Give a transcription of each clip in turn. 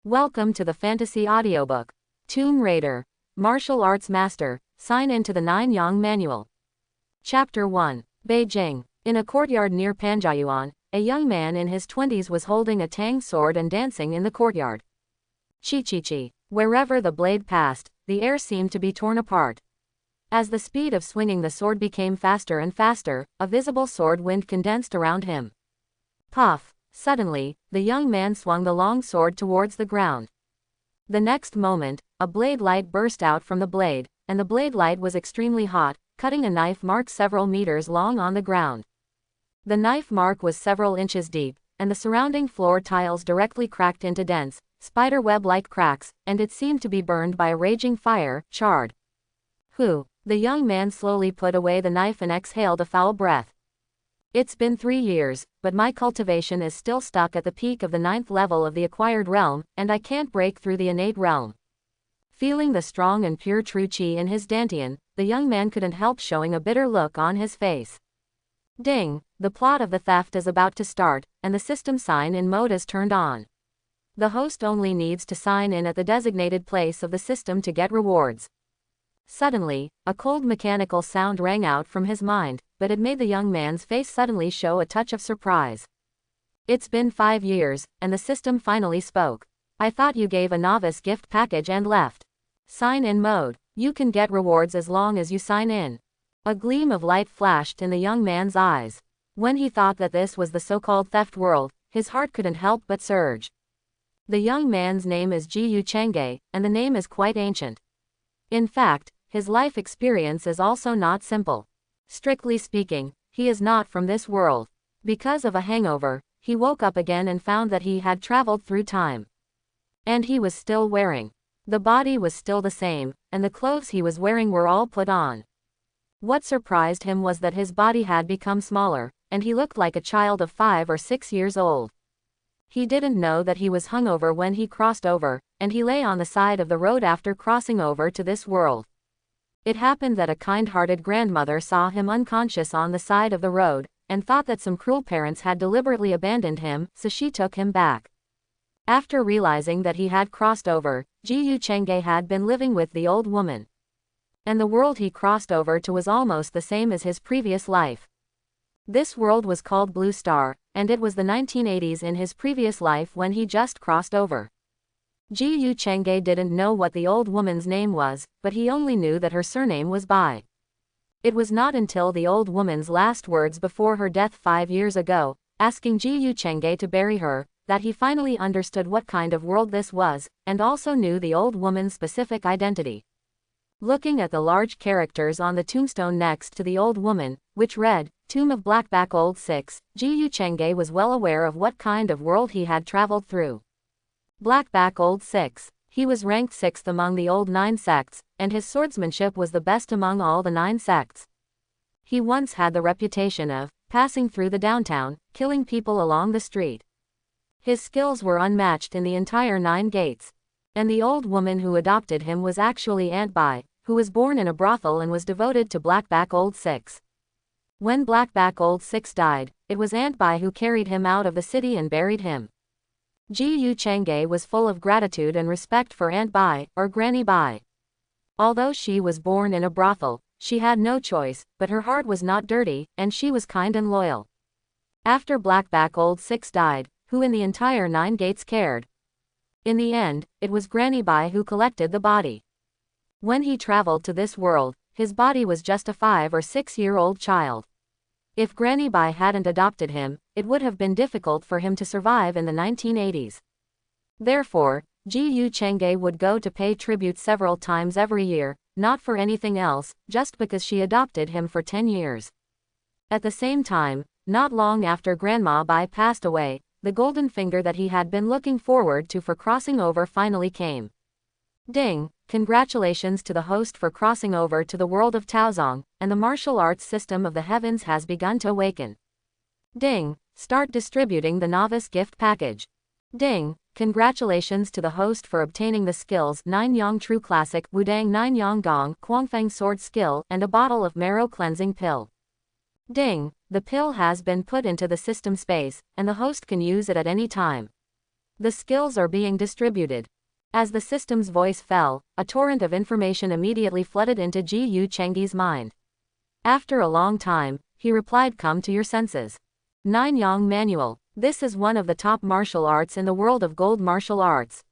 Welcome to the Fantasy Audiobook. Tomb Raider. Martial Arts Master, sign into the 9-Yang Manual. Chapter 1. Beijing. In a courtyard near Panjiayuan, a young man in his 20s was holding a tang sword and dancing in the courtyard. Chi-chi-chi. Wherever the blade passed, the air seemed to be torn apart. As the speed of swinging the sword became faster and faster, a visible sword wind condensed around him. Puff. Suddenly, the young man swung the long sword towards the ground. The next moment, a blade light burst out from the blade, and the blade light was extremely hot, cutting a knife mark several meters long on the ground. The knife mark was several inches deep, and the surrounding floor tiles directly cracked into dense, spider-web-like cracks, and it seemed to be burned by a raging fire, charred. Whew! The young man slowly put away the knife and exhaled a foul breath. It's been 3 years, but my cultivation is still stuck at the peak of the 9th level of the acquired realm, and I can't break through the innate realm. Feeling the strong and pure true chi in his dantian, the young man couldn't help showing a bitter look on his face. Ding! The plot of the theft is about to start, and the system sign-in mode is turned on. The host only needs to sign in at the designated place of the system to get rewards. Suddenly, a cold mechanical sound rang out from his mind, but it made the young man's face suddenly show a touch of surprise. It's been 5 years, and the system finally spoke. I thought you gave a novice gift package and left. Sign in mode. You can get rewards as long as you sign in. A gleam of light flashed in the young man's eyes. When he thought that this was the so-called theft world, his heart couldn't help but surge. The young man's name is Ji Changge, and the name is quite ancient. In fact, his life experience is also not simple. Strictly speaking, he is not from this world. Because of a hangover, he woke up again and found that he had traveled through time. And he was still wearing. The body was still the same, and the clothes he was wearing were all put on. What surprised him was that his body had become smaller, and he looked like a child of 5 or 6 years old. He didn't know that he was hungover when he crossed over, and he lay on the side of the road after crossing over to this world. It happened that a kind-hearted grandmother saw him unconscious on the side of the road, and thought that some cruel parents had deliberately abandoned him, so she took him back. After realizing that he had crossed over, Ji Changge had been living with the old woman. And the world he crossed over to was almost the same as his previous life. This world was called Blue Star, and it was the 1980s in his previous life when he just crossed over. Ji Changge didn't know what the old woman's name was, but he only knew that her surname was Bai. It was not until the old woman's last words before her death 5 years ago, asking Ji Changge to bury her, that he finally understood what kind of world this was, and also knew the old woman's specific identity. Looking at the large characters on the tombstone next to the old woman, which read, Tomb of Blackback Old 6, Ji Changge was well aware of what kind of world he had traveled through. Blackback Old 6. He was ranked 6th among the old 9 sects, and his swordsmanship was the best among all the 9 sects. He once had the reputation of passing through the downtown, killing people along the street. His skills were unmatched in the entire 9 gates. And the old woman who adopted him was actually Aunt Bai, who was born in a brothel and was devoted to Blackback Old 6. When Blackback Old 6 died, it was Aunt Bai who carried him out of the city and buried him. Ji Changge was full of gratitude and respect for Aunt Bai, or Granny Bai. Although she was born in a brothel, she had no choice, but her heart was not dirty, and she was kind and loyal. After Blackback Old 6 died, who in the entire 9 gates cared? In the end, it was Granny Bai who collected the body. When he traveled to this world, his body was just a 5 or 6-year-old child. If Granny Bai hadn't adopted him, it would have been difficult for him to survive in the 1980s. Therefore, Ji Changge would go to pay tribute several times every year, not for anything else, just because she adopted him for 10 years. At the same time, not long after Grandma Bai passed away, the golden finger that he had been looking forward to for crossing over finally came. Ding! Congratulations to the host for crossing over to the world of Taozong, and the martial arts system of the heavens has begun to awaken. Ding! Start distributing the novice gift package. Ding! Congratulations to the host for obtaining the skills 9-Yang True Classic, Wudang 9-Yang Gong, Quangfeng Sword Skill, and a bottle of marrow cleansing pill. Ding! The pill has been put into the system space, and the host can use it at any time. The skills are being distributed. As the system's voice fell, a torrent of information immediately flooded into Ji Yu Cheng's mind. After a long time, he replied, "Come to your senses. Nine Yang Manual. This is one of the top martial arts in the world of gold martial arts.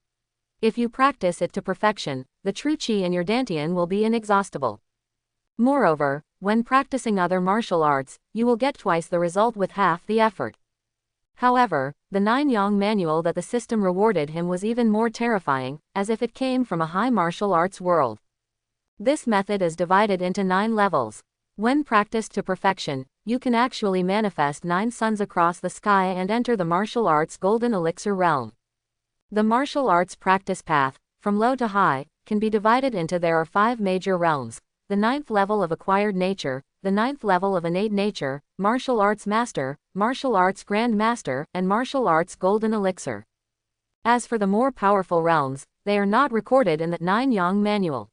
If you practice it to perfection, the true qi in your dantian will be inexhaustible. Moreover, when practicing other martial arts, you will get twice the result with half the effort." However, the Nine Yang Manual that the system rewarded him was even more terrifying, as if it came from a high martial arts world. This method is divided into 9 levels. When practiced to perfection, you can actually manifest 9 suns across the sky and enter the martial arts golden elixir realm. The martial arts practice path, from low to high, can be divided into there are 5 major realms: the 9th level of acquired nature, the 9th level of innate nature, martial arts master, martial arts grand master, and martial arts golden elixir. As for the more powerful realms, they are not recorded in the 9 Yang Manual.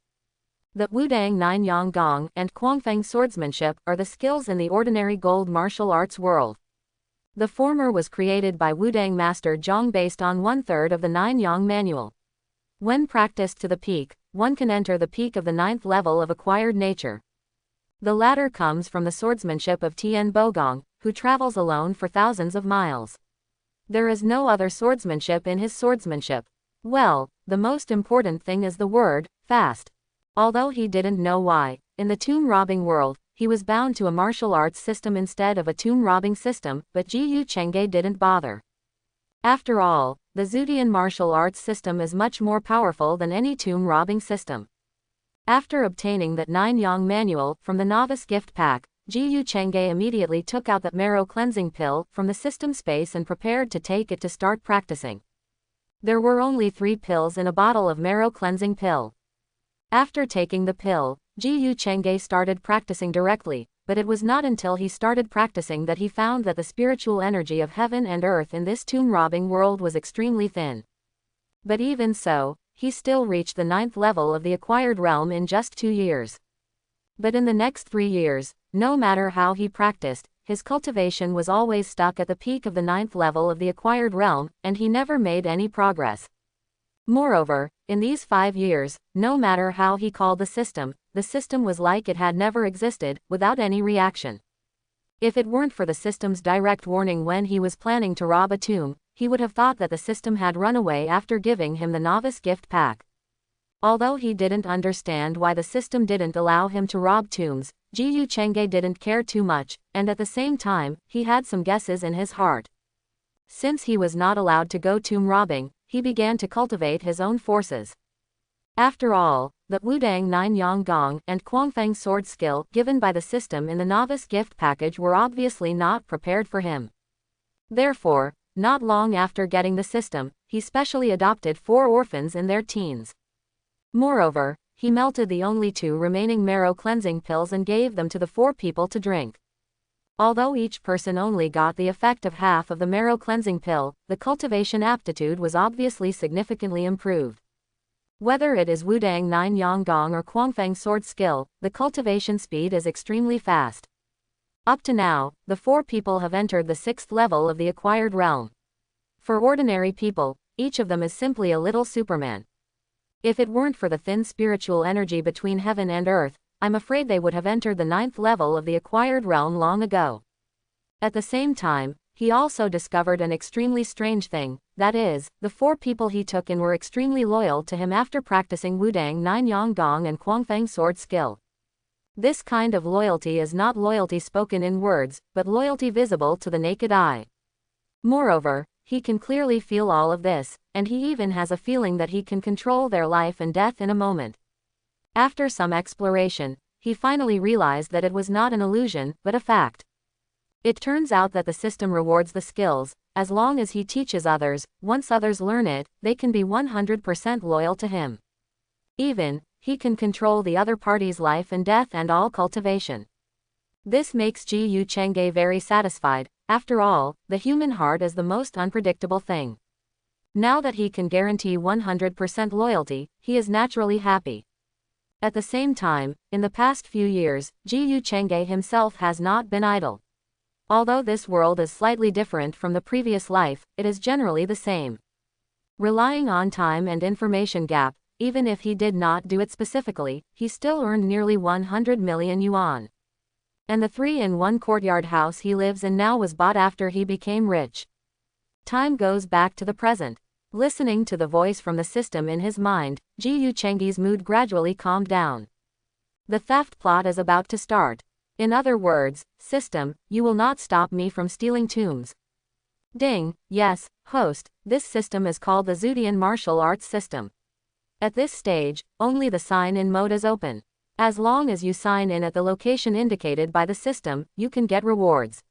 The Wudang 9 Yang Gong and Quangfeng swordsmanship are the skills in the ordinary gold martial arts world. The former was created by Wudang Master Zhang based on 1/3 of the 9 Yang Manual. When practiced to the peak, one can enter the peak of the 9th level of acquired nature. The latter comes from the swordsmanship of Tian Bogong, who travels alone for thousands of miles. There is no other swordsmanship in his swordsmanship. Well, the most important thing is the word, fast. Although he didn't know why, in the tomb robbing world, he was bound to a martial arts system instead of a tomb robbing system, but Ji Yu Chengge didn't bother. After all, the Zutian martial arts system is much more powerful than any tomb robbing system. After obtaining that 9 Yang Manual from the novice gift pack, Ji Yu Chengge immediately took out that marrow cleansing pill from the system space and prepared to take it to start practicing. There were only 3 pills in a bottle of marrow cleansing pill. After taking the pill, Ji Yu Chengge started practicing directly, but it was not until he started practicing that he found that the spiritual energy of heaven and earth in this tomb-robbing world was extremely thin. But even so, he still reached the 9th level of the acquired realm in just 2 years. But in the next 3 years, no matter how he practiced, his cultivation was always stuck at the peak of the 9th level of the acquired realm, and he never made any progress. Moreover, in these 5 years, no matter how he called the system was like it had never existed, without any reaction. If it weren't for the system's direct warning when he was planning to rob a tomb, he would have thought that the system had run away after giving him the novice gift pack. Although he didn't understand why the system didn't allow him to rob tombs, Ji Yu Chengge didn't care too much, and at the same time, he had some guesses in his heart. Since he was not allowed to go tomb robbing, he began to cultivate his own forces. After all, the Wudang 9 Yang Gong and Quangfeng sword skill given by the system in the novice gift package were obviously not prepared for him. Therefore, not long after getting the system, he specially adopted 4 orphans in their teens. Moreover, he melted the only 2 remaining marrow cleansing pills and gave them to the 4 people to drink. Although each person only got the effect of half of the marrow cleansing pill, the cultivation aptitude was obviously significantly improved. Whether it is Wudang 9 Yang Gong or Quangfeng sword skill, the cultivation speed is extremely fast. Up to now, the 4 people have entered the 6th level of the acquired realm. For ordinary people, each of them is simply a little Superman. If it weren't for the thin spiritual energy between heaven and earth, I'm afraid they would have entered the 9th level of the acquired realm long ago. At the same time, he also discovered an extremely strange thing, that is, the 4 people he took in were extremely loyal to him after practicing Wudang 9 Yang Gong and Quangfeng sword skill. This kind of loyalty is not loyalty spoken in words, but loyalty visible to the naked eye. Moreover, he can clearly feel all of this, and he even has a feeling that he can control their life and death in a moment. After some exploration, he finally realized that it was not an illusion, but a fact. It turns out that the system rewards the skills, as long as he teaches others. Once others learn it, they can be 100% loyal to him. Even, he can control the other party's life and death and all cultivation. This makes Ji Yu Chengge very satisfied. After all, the human heart is the most unpredictable thing. Now that he can guarantee 100% loyalty, he is naturally happy. At the same time, in the past few years, Ji Yu Chengge himself has not been idle. Although this world is slightly different from the previous life, it is generally the same. Relying on time and information gap, even if he did not do it specifically, he still earned nearly 100 million yuan. And the 3-in-1 courtyard house he lives in now was bought after he became rich. Time goes back to the present. Listening to the voice from the system in his mind, Ji Yucheng's mood gradually calmed down. The theft plot is about to start. In other words, system, you will not stop me from stealing tombs. Ding, yes, host, this system is called the Zudian martial arts system. At this stage, only the sign-in mode is open. As long as you sign in at the location indicated by the system, you can get rewards.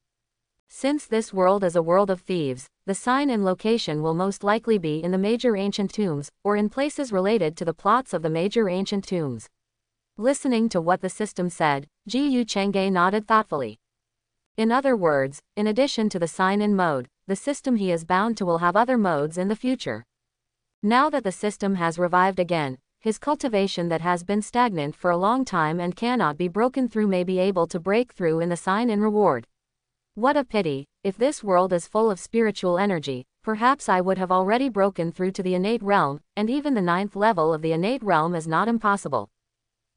Since this world is a world of thieves, the sign-in location will most likely be in the major ancient tombs, or in places related to the plots of the major ancient tombs. Listening to what the system said, Ji Yucheng nodded thoughtfully. In other words, in addition to the sign-in mode, the system he is bound to will have other modes in the future. Now that the system has revived again, his cultivation that has been stagnant for a long time and cannot be broken through may be able to break through in the sign-in reward. What a pity, if this world is full of spiritual energy, perhaps I would have already broken through to the innate realm, and even the 9th level of the innate realm is not impossible.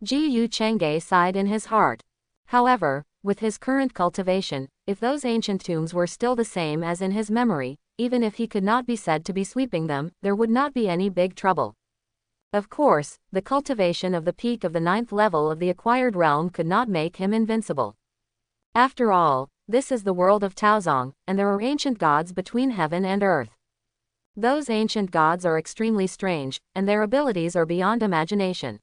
Ji Yucheng sighed in his heart. However, with his current cultivation, if those ancient tombs were still the same as in his memory, even if he could not be said to be sweeping them, there would not be any big trouble. Of course, the cultivation of the peak of the 9th level of the acquired realm could not make him invincible. After all, this is the world of Taozong, and there are ancient gods between heaven and earth. Those ancient gods are extremely strange, and their abilities are beyond imagination.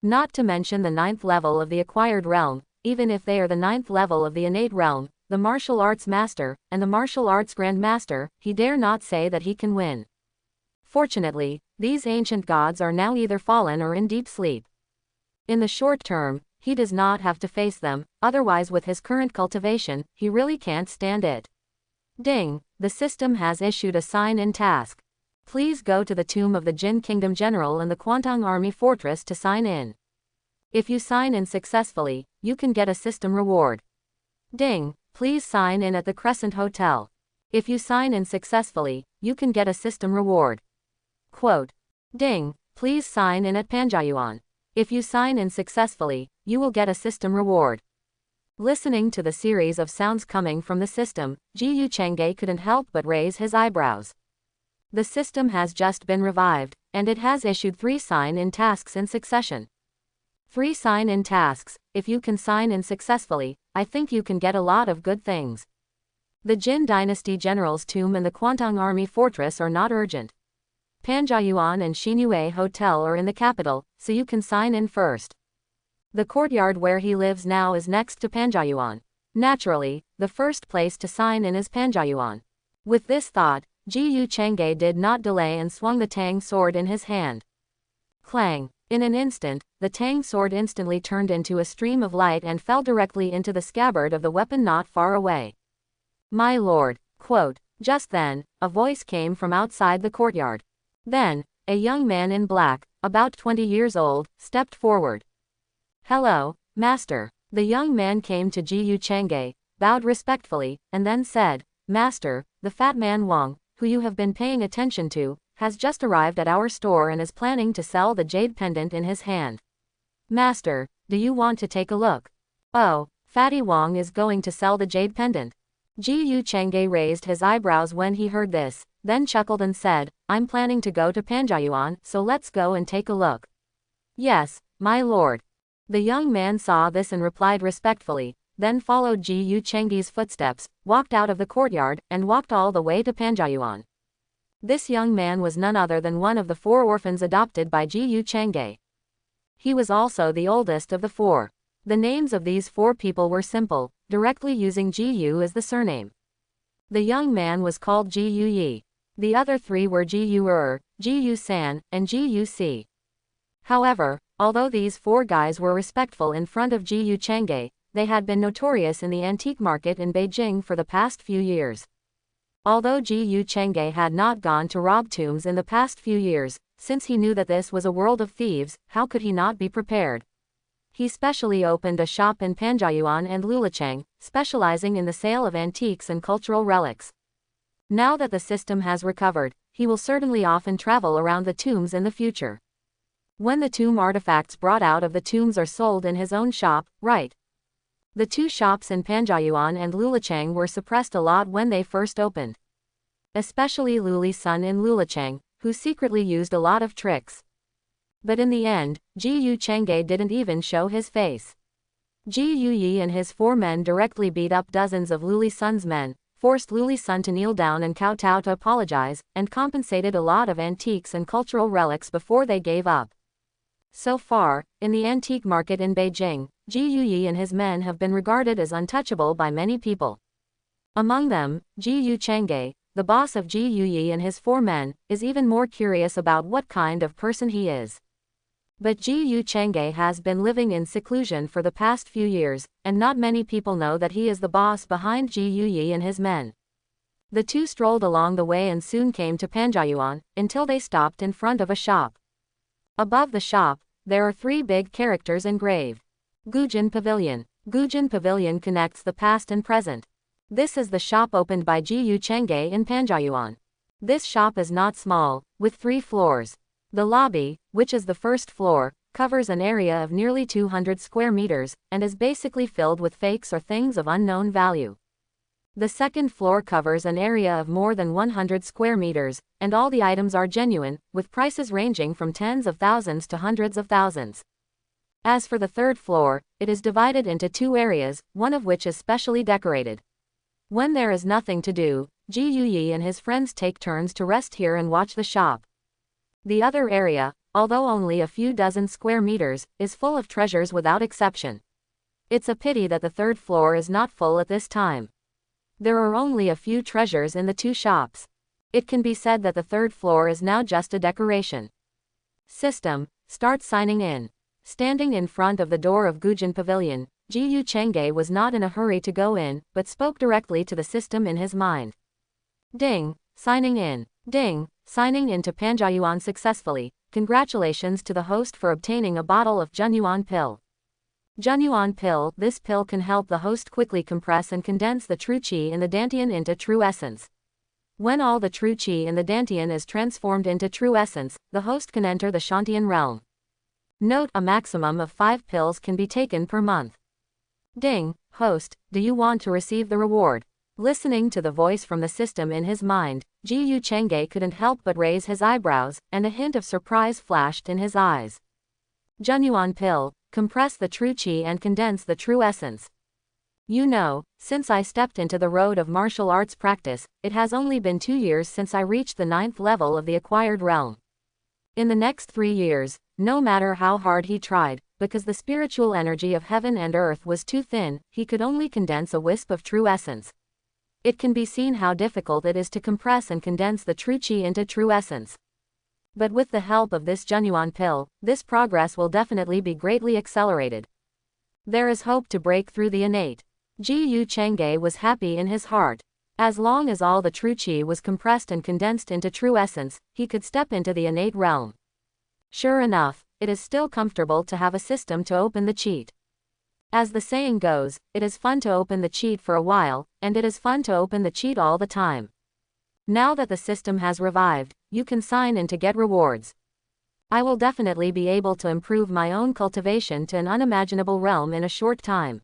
Not to mention the 9th level of the acquired realm, even if they are the 9th level of the innate realm, the martial arts master, and the martial arts grand master, he dare not say that he can win. Fortunately, these ancient gods are now either fallen or in deep sleep. In the short term, he does not have to face them, otherwise with his current cultivation, he really can't stand it. Ding, the system has issued a sign-in task. Please go to the tomb of the Jin Kingdom General in the Kwantong Army Fortress to sign in. If you sign in successfully, you can get a system reward. Ding, please sign in at the Crescent Hotel. If you sign in successfully, you can get a system reward. Quote. Ding, please sign in at Panjiayuan. If you sign in successfully, you will get a system reward. Listening to the series of sounds coming from the system, Ji Yucheng couldn't help but raise his eyebrows. The system has just been revived, and it has issued 3 sign-in tasks in succession. 3 sign-in tasks, if you can sign in successfully, I think you can get a lot of good things. The Jin Dynasty General's tomb and the Kwantong Army Fortress are not urgent. Panjiayuan and Xinyue Hotel are in the capital, so you can sign in first. The courtyard where he lives now is next to Panjiayuan. Naturally, the first place to sign in is Panjiayuan. With this thought, Ji Yucheng did not delay and swung the Tang sword in his hand. Clang! In an instant, the Tang sword instantly turned into a stream of light and fell directly into the scabbard of the weapon not far away. My lord, quote. Just then, a voice came from outside the courtyard. Then, a young man in black, about 20 years old, stepped forward. Hello, master. The young man came to Ji Yucheng, bowed respectfully, and then said, Master, the fat man Wang, who you have been paying attention to, has just arrived at our store and is planning to sell the jade pendant in his hand. Master, do you want to take a look? Oh, Fatty Wang is going to sell the jade pendant. Ji Yucheng raised his eyebrows when he heard this, then chuckled and said, I'm planning to go to Panjiayuan, so let's go and take a look. Yes, my lord. The young man saw this and replied respectfully, then followed Ji Yucheng's footsteps, walked out of the courtyard, and walked all the way to Panjiayuan. This young man was none other than one of the 4 orphans adopted by Ji Yucheng. He was also the oldest of the 4. The names of these 4 people were simple, directly using Ji Yu as the surname. The young man was called Ji Yu Yi. The other 3 were Ji Yu Ji Yu San, and Ji Yu Si. However, although these 4 guys were respectful in front of Ji Yucheng, they had been notorious in the antique market in Beijing for the past few years. Although Ji Yucheng had not gone to rob tombs in the past few years, since he knew that this was a world of thieves, how could he not be prepared? He specially opened a shop in Panjiayuan and Lulicheng, specializing in the sale of antiques and cultural relics. Now that the system has recovered, he will certainly often travel around the tombs in the future. When the tomb artifacts brought out of the tombs are sold in his own shop, right? The two shops in Panjayuan and Lulachang were suppressed a lot when they first opened. Especially Luli's son in Lulachang, who secretly used a lot of tricks. But in the end, Ji Yu Chengge didn't even show his face. Ji Yu Yi and his 4 men directly beat up dozens of Luli's son's men, forced Luli's son to kneel down and kowtow to apologize, and compensated a lot of antiques and cultural relics before they gave up. So far, in the antique market in Beijing, Ji Yu Yi and his men have been regarded as untouchable by many people. Among them, Ji Yu Chengge, the boss of Ji Yu Yi and his 4 men, is even more curious about what kind of person he is. But Ji Yu Chengge has been living in seclusion for the past few years, and not many people know that he is the boss behind Ji Yu Yi and his men. The two strolled along the way and soon came to Panjayuan, until they stopped in front of a shop. Above the shop, there are 3 big characters engraved. Gujin Pavilion. Gujin Pavilion connects the past and present. This is the shop opened by Ji Yu Chengge in Panjayuan. This shop is not small, with 3 floors. The lobby, which is the first floor, covers an area of nearly 200 square meters, and is basically filled with fakes or things of unknown value. The second floor covers an area of more than 100 square meters, and all the items are genuine, with prices ranging from tens of thousands to hundreds of thousands. As for the third floor, it is divided into 2 areas, one of which is specially decorated. When there is nothing to do, Ji Yu Yi and his friends take turns to rest here and watch the shop. The other area, although only a few dozen square meters, is full of treasures without exception. It's a pity that the third floor is not full at this time. There are only a few treasures in the 2 shops. It can be said that the third floor is now just a decoration. System, start signing in. Standing in front of the door of Gujin Pavilion, Ji Yu Chengge was not in a hurry to go in, but spoke directly to the system in his mind. Ding, signing in. Ding, signing into Panjayuan successfully. Congratulations to the host for obtaining a bottle of Junyuan pill. Junyuan pill. This pill can help the host quickly compress and condense the true qi in the dantian into true essence. When all the true qi in the dantian is transformed into true essence, the host can enter the Shantian realm. Note: a maximum of 5 pills can be taken per month. Ding, host, do you want to receive the reward? Listening to the voice from the system in his mind, Ji Yu Chengge couldn't help but raise his eyebrows, and a hint of surprise flashed in his eyes. Junyuan pill, compress the true qi and condense the true essence. You know, since I stepped into the road of martial arts practice, it has only been 2 years since I reached the 9th level of the acquired realm. In the next 3 years, no matter how hard he tried, because the spiritual energy of heaven and earth was too thin, he could only condense a wisp of true essence. It can be seen how difficult it is to compress and condense the true qi into true essence. But with the help of this Junyuan pill, this progress will definitely be greatly accelerated. There is hope to break through the innate. Ji Yu Chengge was happy in his heart. As long as all the true qi was compressed and condensed into true essence, he could step into the innate realm. Sure enough, it is still comfortable to have a system to open the cheat. As the saying goes, it is fun to open the cheat for a while, and it is fun to open the cheat all the time. Now that the system has revived, you can sign in to get rewards. I will definitely be able to improve my own cultivation to an unimaginable realm in a short time.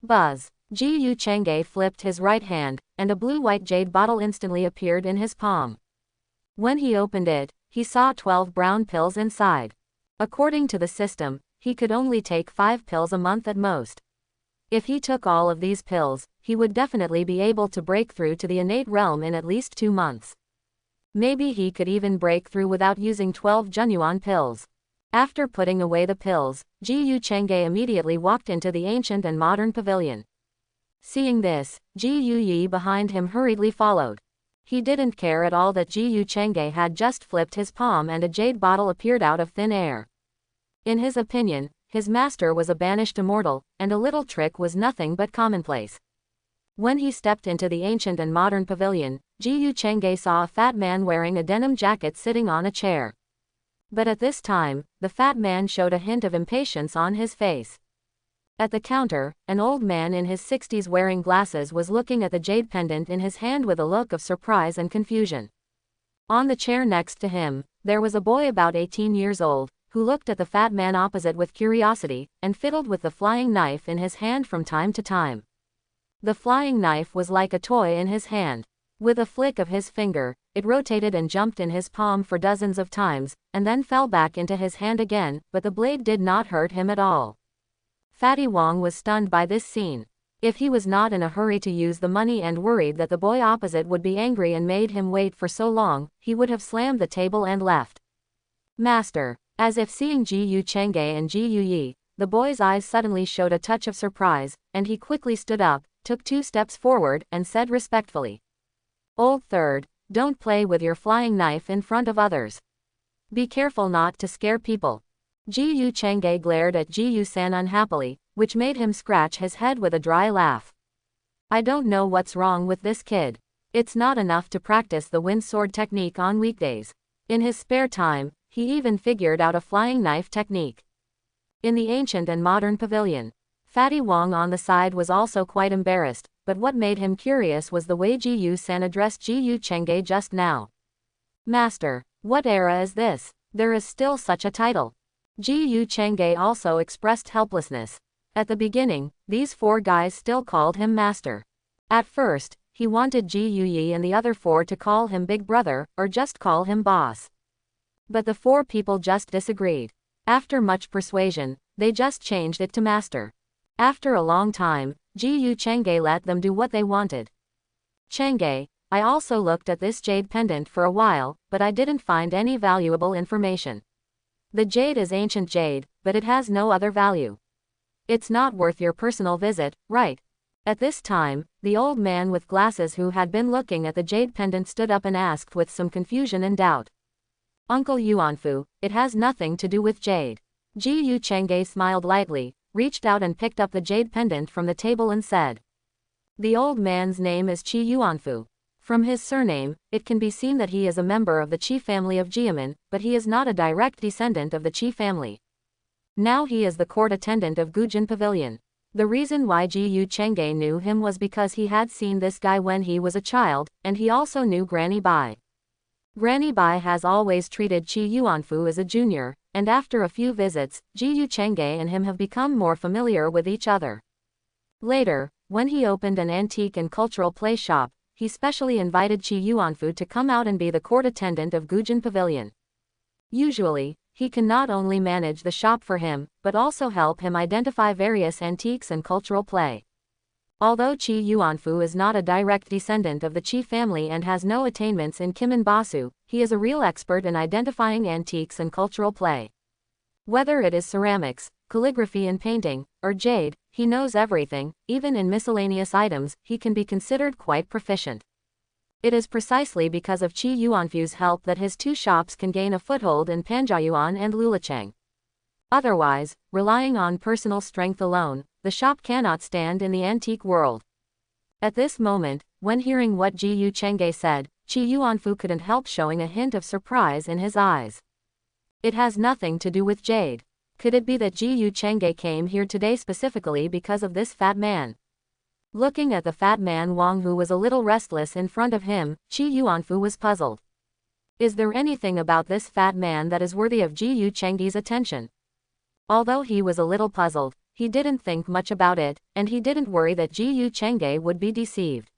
Buzz. Ji Yu Chengge flipped his right hand, and a blue-white jade bottle instantly appeared in his palm. When he opened it, he saw 12 brown pills inside. According to the system, he could only take 5 pills a month at most. If he took all of these pills, he would definitely be able to break through to the innate realm in at least 2 months. Maybe he could even break through without using 12 Junyuan pills. After putting away the pills, Ji Yu Chengge immediately walked into the ancient and modern pavilion. Seeing this, Ji Yu Yi behind him hurriedly followed. He didn't care at all that Ji Yu Chengge had just flipped his palm and a jade bottle appeared out of thin air. In his opinion, his master was a banished immortal, and a little trick was nothing but commonplace. When he stepped into the ancient and modern pavilion, Ji Yu Chengge saw a fat man wearing a denim jacket sitting on a chair. But at this time, the fat man showed a hint of impatience on his face. At the counter, an old man in his 60s wearing glasses was looking at the jade pendant in his hand with a look of surprise and confusion. On the chair next to him, there was a boy about 18 years old, who looked at the fat man opposite with curiosity, and fiddled with the flying knife in his hand from time to time. The flying knife was like a toy in his hand. With a flick of his finger, it rotated and jumped in his palm for dozens of times, and then fell back into his hand again, but the blade did not hurt him at all. Fatty Wong was stunned by this scene. If he was not in a hurry to use the money and worried that the boy opposite would be angry and made him wait for so long, he would have slammed the table and left. Master. As if seeing Ji Yu Chengge and Ji Yu Yi, the boy's eyes suddenly showed a touch of surprise, and he quickly stood up, took 2 steps forward, and said respectfully, "Old third, don't play with your flying knife in front of others. Be careful not to scare people." Ji Yu Chengge glared at Ji Yu San unhappily, which made him scratch his head with a dry laugh. "I don't know what's wrong with this kid. It's not enough to practice the wind sword technique on weekdays. In his spare time, he even figured out a flying knife technique." In the ancient and modern pavilion, Fatty Wong on the side was also quite embarrassed, but what made him curious was the way Ji Yu San addressed Ji Yu Chengge just now. "Master, what era is this? There is still such a title." Ji Yu Chengge also expressed helplessness. At the beginning, these 4 guys still called him Master. At first, he wanted Ji Yu Yi and the other 4 to call him Big Brother, or just call him Boss. But the 4 people just disagreed. After much persuasion, they just changed it to Master. After a long time, Ji Yu Chengge let them do what they wanted. "Chengge, I also looked at this jade pendant for a while, but I didn't find any valuable information. The jade is ancient jade, but it has no other value. It's not worth your personal visit, right?" At this time, the old man with glasses who had been looking at the jade pendant stood up and asked with some confusion and doubt, "Uncle Yuanfu, it has nothing to do with jade." Ji Yu Chengge smiled lightly, reached out and picked up the jade pendant from the table and said, "The old man's name is Qi Yuanfu. From his surname, it can be seen that he is a member of the Qi family of Jiamen, but he is not a direct descendant of the Qi family. Now he is the court attendant of Gujin Pavilion." The reason why Ji Yu Chengge knew him was because he had seen this guy when he was a child, and he also knew Granny Bai. Granny Bai has always treated Qi Yuanfu as a junior, and after a few visits, Ji Yu Chengge and him have become more familiar with each other. Later, when he opened an antique and cultural play shop, he specially invited Qi Yuanfu to come out and be the court attendant of Gujin Pavilion. Usually, he can not only manage the shop for him, but also help him identify various antiques and cultural play. Although Qi Yuanfu is not a direct descendant of the Qi family and has no attainments in Kimin Basu, he is a real expert in identifying antiques and cultural play. Whether it is ceramics, calligraphy and painting, or jade, he knows everything. Even in miscellaneous items, he can be considered quite proficient. It is precisely because of Qi Yuanfu's help that his 2 shops can gain a foothold in Panjiayuan and Lulacheng. Otherwise, relying on personal strength alone, the shop cannot stand in the antique world. At this moment, when hearing what Ji Yu Chengge said, Qi Yuanfu couldn't help showing a hint of surprise in his eyes. "It has nothing to do with jade. Could it be that Ji Yu Chengge came here today specifically because of this fat man?" Looking at the fat man Wang who was a little restless in front of him, Qi Yuanfu was puzzled. Is there anything about this fat man that is worthy of Ji Yu Chengge's attention? Although he was a little puzzled, he didn't think much about it, and he didn't worry that Ji Yu Chengge would be deceived.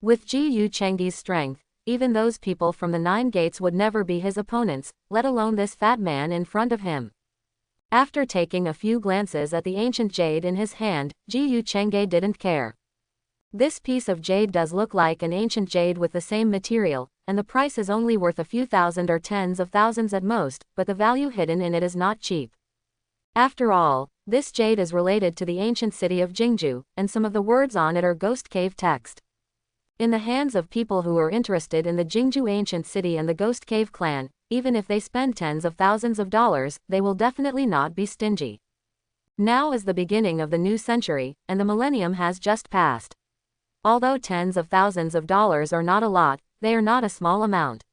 With Ji Yu Chengge's strength, even those people from the 9 gates would never be his opponents, let alone this fat man in front of him. After taking a few glances at the ancient jade in his hand, Ji Yu Chengge didn't care. This piece of jade does look like an ancient jade with the same material, and the price is only worth a few thousand or tens of thousands at most, but the value hidden in it is not cheap. After all, this jade is related to the ancient city of Jingju, and some of the words on it are ghost cave text. In the hands of people who are interested in the Jingju ancient city and the ghost cave clan, even if they spend tens of thousands of dollars, they will definitely not be stingy. Now is the beginning of the new century, and the millennium has just passed. Although tens of thousands of dollars are not a lot, they are not a small amount.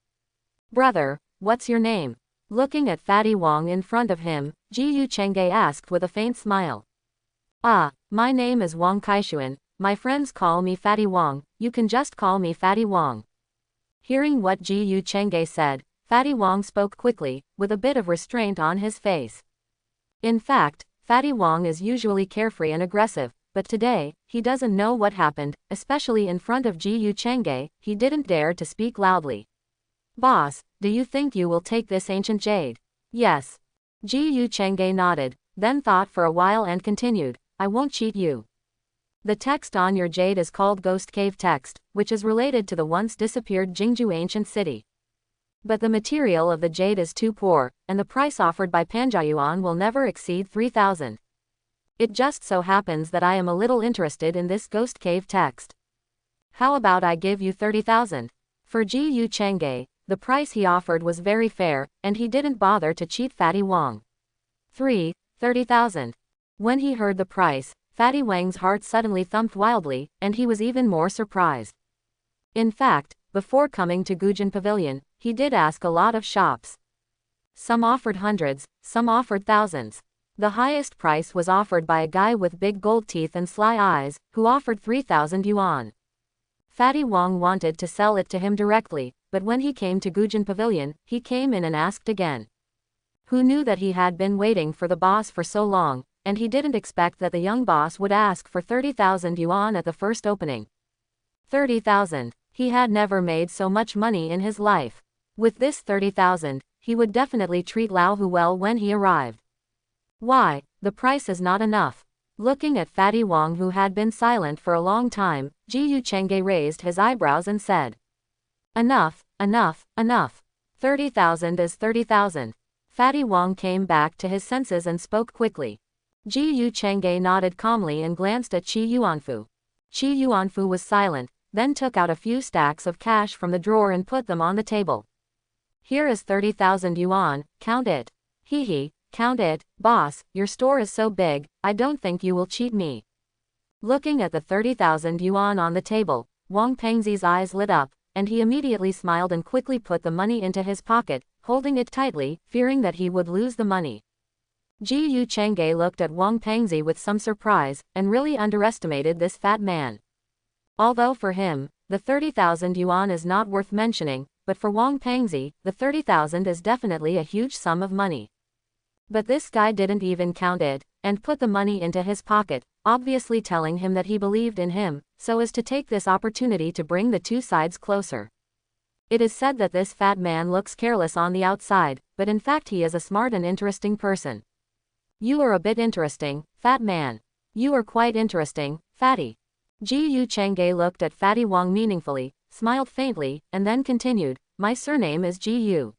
"Brother, what's your name?" Looking at Fatty Wong in front of him, Ji Yu Chengge asked with a faint smile. "Ah, my name is Wang Kaishuan. My friends call me Fatty Wong, you can just call me Fatty Wong." Hearing what Ji Chengge said, Fatty Wong spoke quickly, with a bit of restraint on his face. In fact, Fatty Wong is usually carefree and aggressive, but today, he doesn't know what happened, especially in front of Ji Chengge, he didn't dare to speak loudly. Boss, do you think you will take this ancient jade? Yes. Ji Chengge nodded, then thought for a while and continued, I won't cheat you. The text on your jade is called Ghost Cave Text, which is related to the once disappeared Jingju ancient city. But the material of the jade is too poor, and the price offered by Panjiayuan will never exceed 3,000. It just so happens that I am a little interested in this Ghost Cave Text. How about I give you 30,000? For Ji Chengge, the price he offered was very fair, and he didn't bother to cheat Fatty Wong. 30,000. When he heard the price, Fatty Wang's heart suddenly thumped wildly, and he was even more surprised. In fact, before coming to Gujin Pavilion, he did ask a lot of shops. Some offered hundreds, some offered thousands. The highest price was offered by a guy with big gold teeth and sly eyes, who offered 3,000 yuan. Fatty Wong wanted to sell it to him directly, but when he came to Gujin Pavilion, he came in and asked again. Who knew that he had been waiting for the boss for so long, and he didn't expect that the young boss would ask for 30,000 yuan at the first opening. 30,000. He had never made so much money in his life. With this 30,000, he would definitely treat Lao Hu well when he arrived. Why, the price is not enough. Looking at Fatty Wong, who had been silent for a long time, Ji Chengge raised his eyebrows and said, Enough, enough, enough. 30,000 is 30,000. Fatty Wong came back to his senses and spoke quickly. Ji Chengge nodded calmly and glanced at Qi Yuanfu. Qi Yuanfu was silent, then took out a few stacks of cash from the drawer and put them on the table. Here is 30,000 yuan, count it. Hee, count it, boss, your store is so big, I don't think you will cheat me. Looking at the 30,000 yuan on the table, Wang Pengzi's eyes lit up, and he immediately smiled and quickly put the money into his pocket, holding it tightly, fearing that he would lose the money. Ji Chengge looked at Wang Pengzi with some surprise, and really underestimated this fat man. Although for him, the 30,000 yuan is not worth mentioning, but for Wang Pengzi, the 30,000 is definitely a huge sum of money. But this guy didn't even count it, and put the money into his pocket, obviously telling him that he believed in him, so as to take this opportunity to bring the two sides closer. It is said that this fat man looks careless on the outside, but in fact he is a smart and interesting person. You are a bit interesting, fat man. You are quite interesting, fatty. Ji Chengge looked at Fatty Wong meaningfully, smiled faintly, and then continued, my surname is Ji Yu.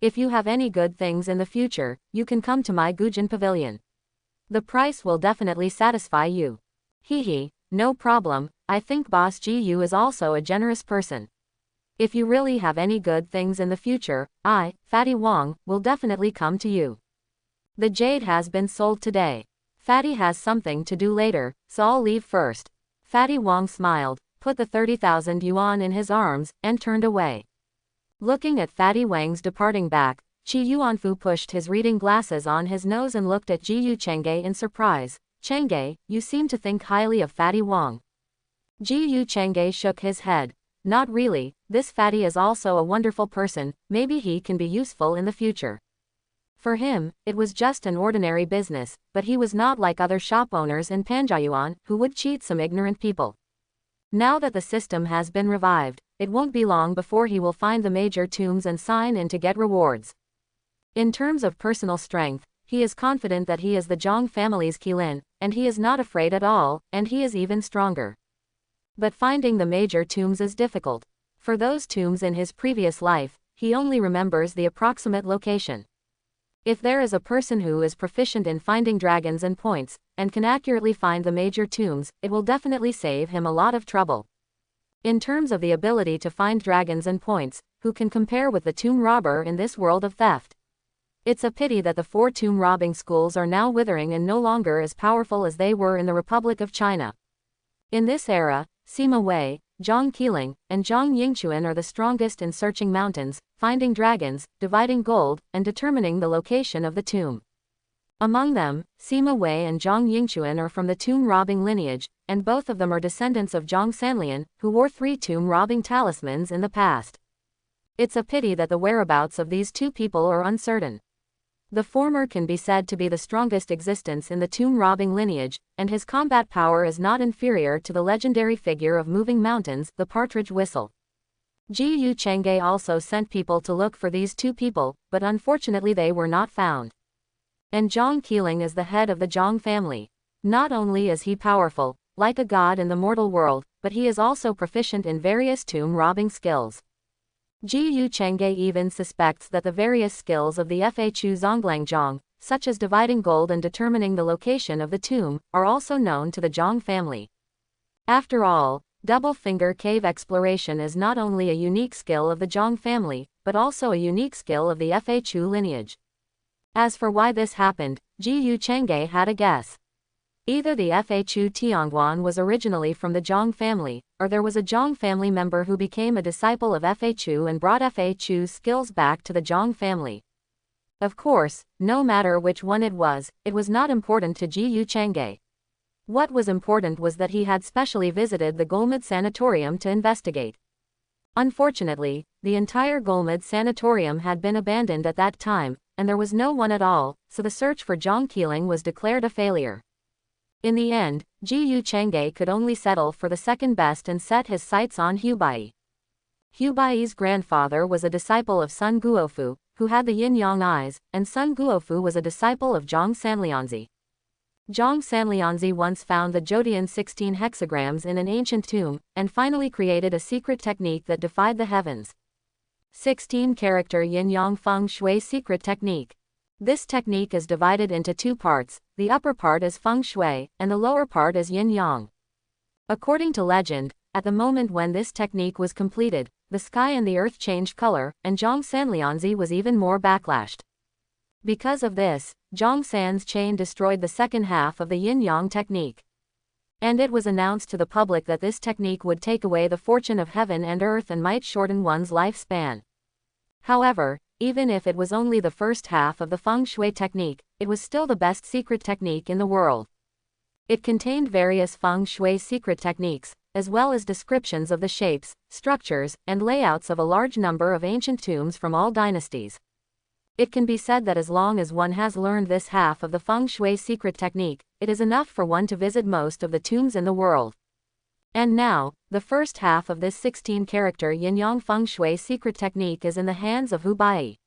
If you have any good things in the future, you can come to my Gujin Pavilion. The price will definitely satisfy you. Hee, no problem, I think Boss Ji Yu is also a generous person. If you really have any good things in the future, I, Fatty Wong, will definitely come to you. The jade has been sold today. Fatty has something to do later, so I'll leave first. Fatty Wong smiled, put the 30,000 yuan in his arms, and turned away. Looking at Fatty Wang's departing back, Qi Yuanfu pushed his reading glasses on his nose and looked at Ji Chengge in surprise. Chengge, you seem to think highly of Fatty Wong. Ji Chengge shook his head. Not really, this Fatty is also a wonderful person, maybe he can be useful in the future. For him, it was just an ordinary business, but he was not like other shop owners in Panjiayuan who would cheat some ignorant people. Now that the system has been revived, it won't be long before he will find the major tombs and sign in to get rewards. In terms of personal strength, he is confident that he is the Zhang family's Qilin, and he is not afraid at all, and he is even stronger. But finding the major tombs is difficult. For those tombs in his previous life, he only remembers the approximate location. If there is a person who is proficient in finding dragons and points, and can accurately find the major tombs, it will definitely save him a lot of trouble. In terms of the ability to find dragons and points, who can compare with the tomb robber in this world of theft? It's a pity that the 4 tomb robbing schools are now withering and no longer as powerful as they were in the Republic of China. In this era, Sima Wei, Zhang Qiling, and Zhang Yingchuan are the strongest in searching mountains, finding dragons, dividing gold, and determining the location of the tomb. Among them, Sima Wei and Zhang Yingchuan are from the tomb robbing lineage, and both of them are descendants of Zhang Sanlian, who wore 3 tomb robbing talismans in the past. It's a pity that the whereabouts of these two people are uncertain. The former can be said to be the strongest existence in the tomb-robbing lineage, and his combat power is not inferior to the legendary figure of moving mountains, the partridge whistle. Ji Yu Chang'e also sent people to look for these two people, but unfortunately they were not found. And Zhang Keeling is the head of the Zhang family. Not only is he powerful, like a god in the mortal world, but he is also proficient in various tomb-robbing skills. Ji Yu Chang'e even suspects that the various skills of the Fu Zonglang Zhang, such as dividing gold and determining the location of the tomb, are also known to the Zhang family. After all, double finger cave exploration is not only a unique skill of the Zhang family, but also a unique skill of the Fu lineage. As for why this happened, Ji Yu Chang'e had a guess. Either the Fu Tianguan was originally from the Zhang family, or there was a Zhang family member who became a disciple of Fu and brought Fu's skills back to the Zhang family. Of course, no matter which one it was not important to Ji Yu Chang'e. What was important was that he had specially visited the Golmud Sanatorium to investigate. Unfortunately, the entire Golmud Sanatorium had been abandoned at that time, and there was no one at all, so the search for Zhang Keeling was declared a failure. In the end, Ji Yu Chang'e could only settle for the second best and set his sights on Hubei. Hubei's grandfather was a disciple of Sun Guofu, who had the yin-yang eyes, and Sun Guofu was a disciple of Zhang Sanlianzi. Zhang Sanlianzi once found the Zhodian 16 hexagrams in an ancient tomb, and finally created a secret technique that defied the heavens. 16-character yin-yang feng shui secret technique. This technique is divided into two parts, the upper part is feng shui, and the lower part is yin-yang. According to legend, at the moment when this technique was completed, the sky and the earth changed color, and Zhang Sanlianzi was even more backlashed. Because of this, Zhang San's chain destroyed the second half of the yin-yang technique. And it was announced to the public that this technique would take away the fortune of heaven and earth and might shorten one's lifespan. However, even if it was only the first half of the feng shui technique, it was still the best secret technique in the world. It contained various feng shui secret techniques, as well as descriptions of the shapes, structures, and layouts of a large number of ancient tombs from all dynasties. It can be said that as long as one has learned this half of the feng shui secret technique, it is enough for one to visit most of the tombs in the world. And now, the first half of this 16-character yin-yang feng shui secret technique is in the hands of Hubei.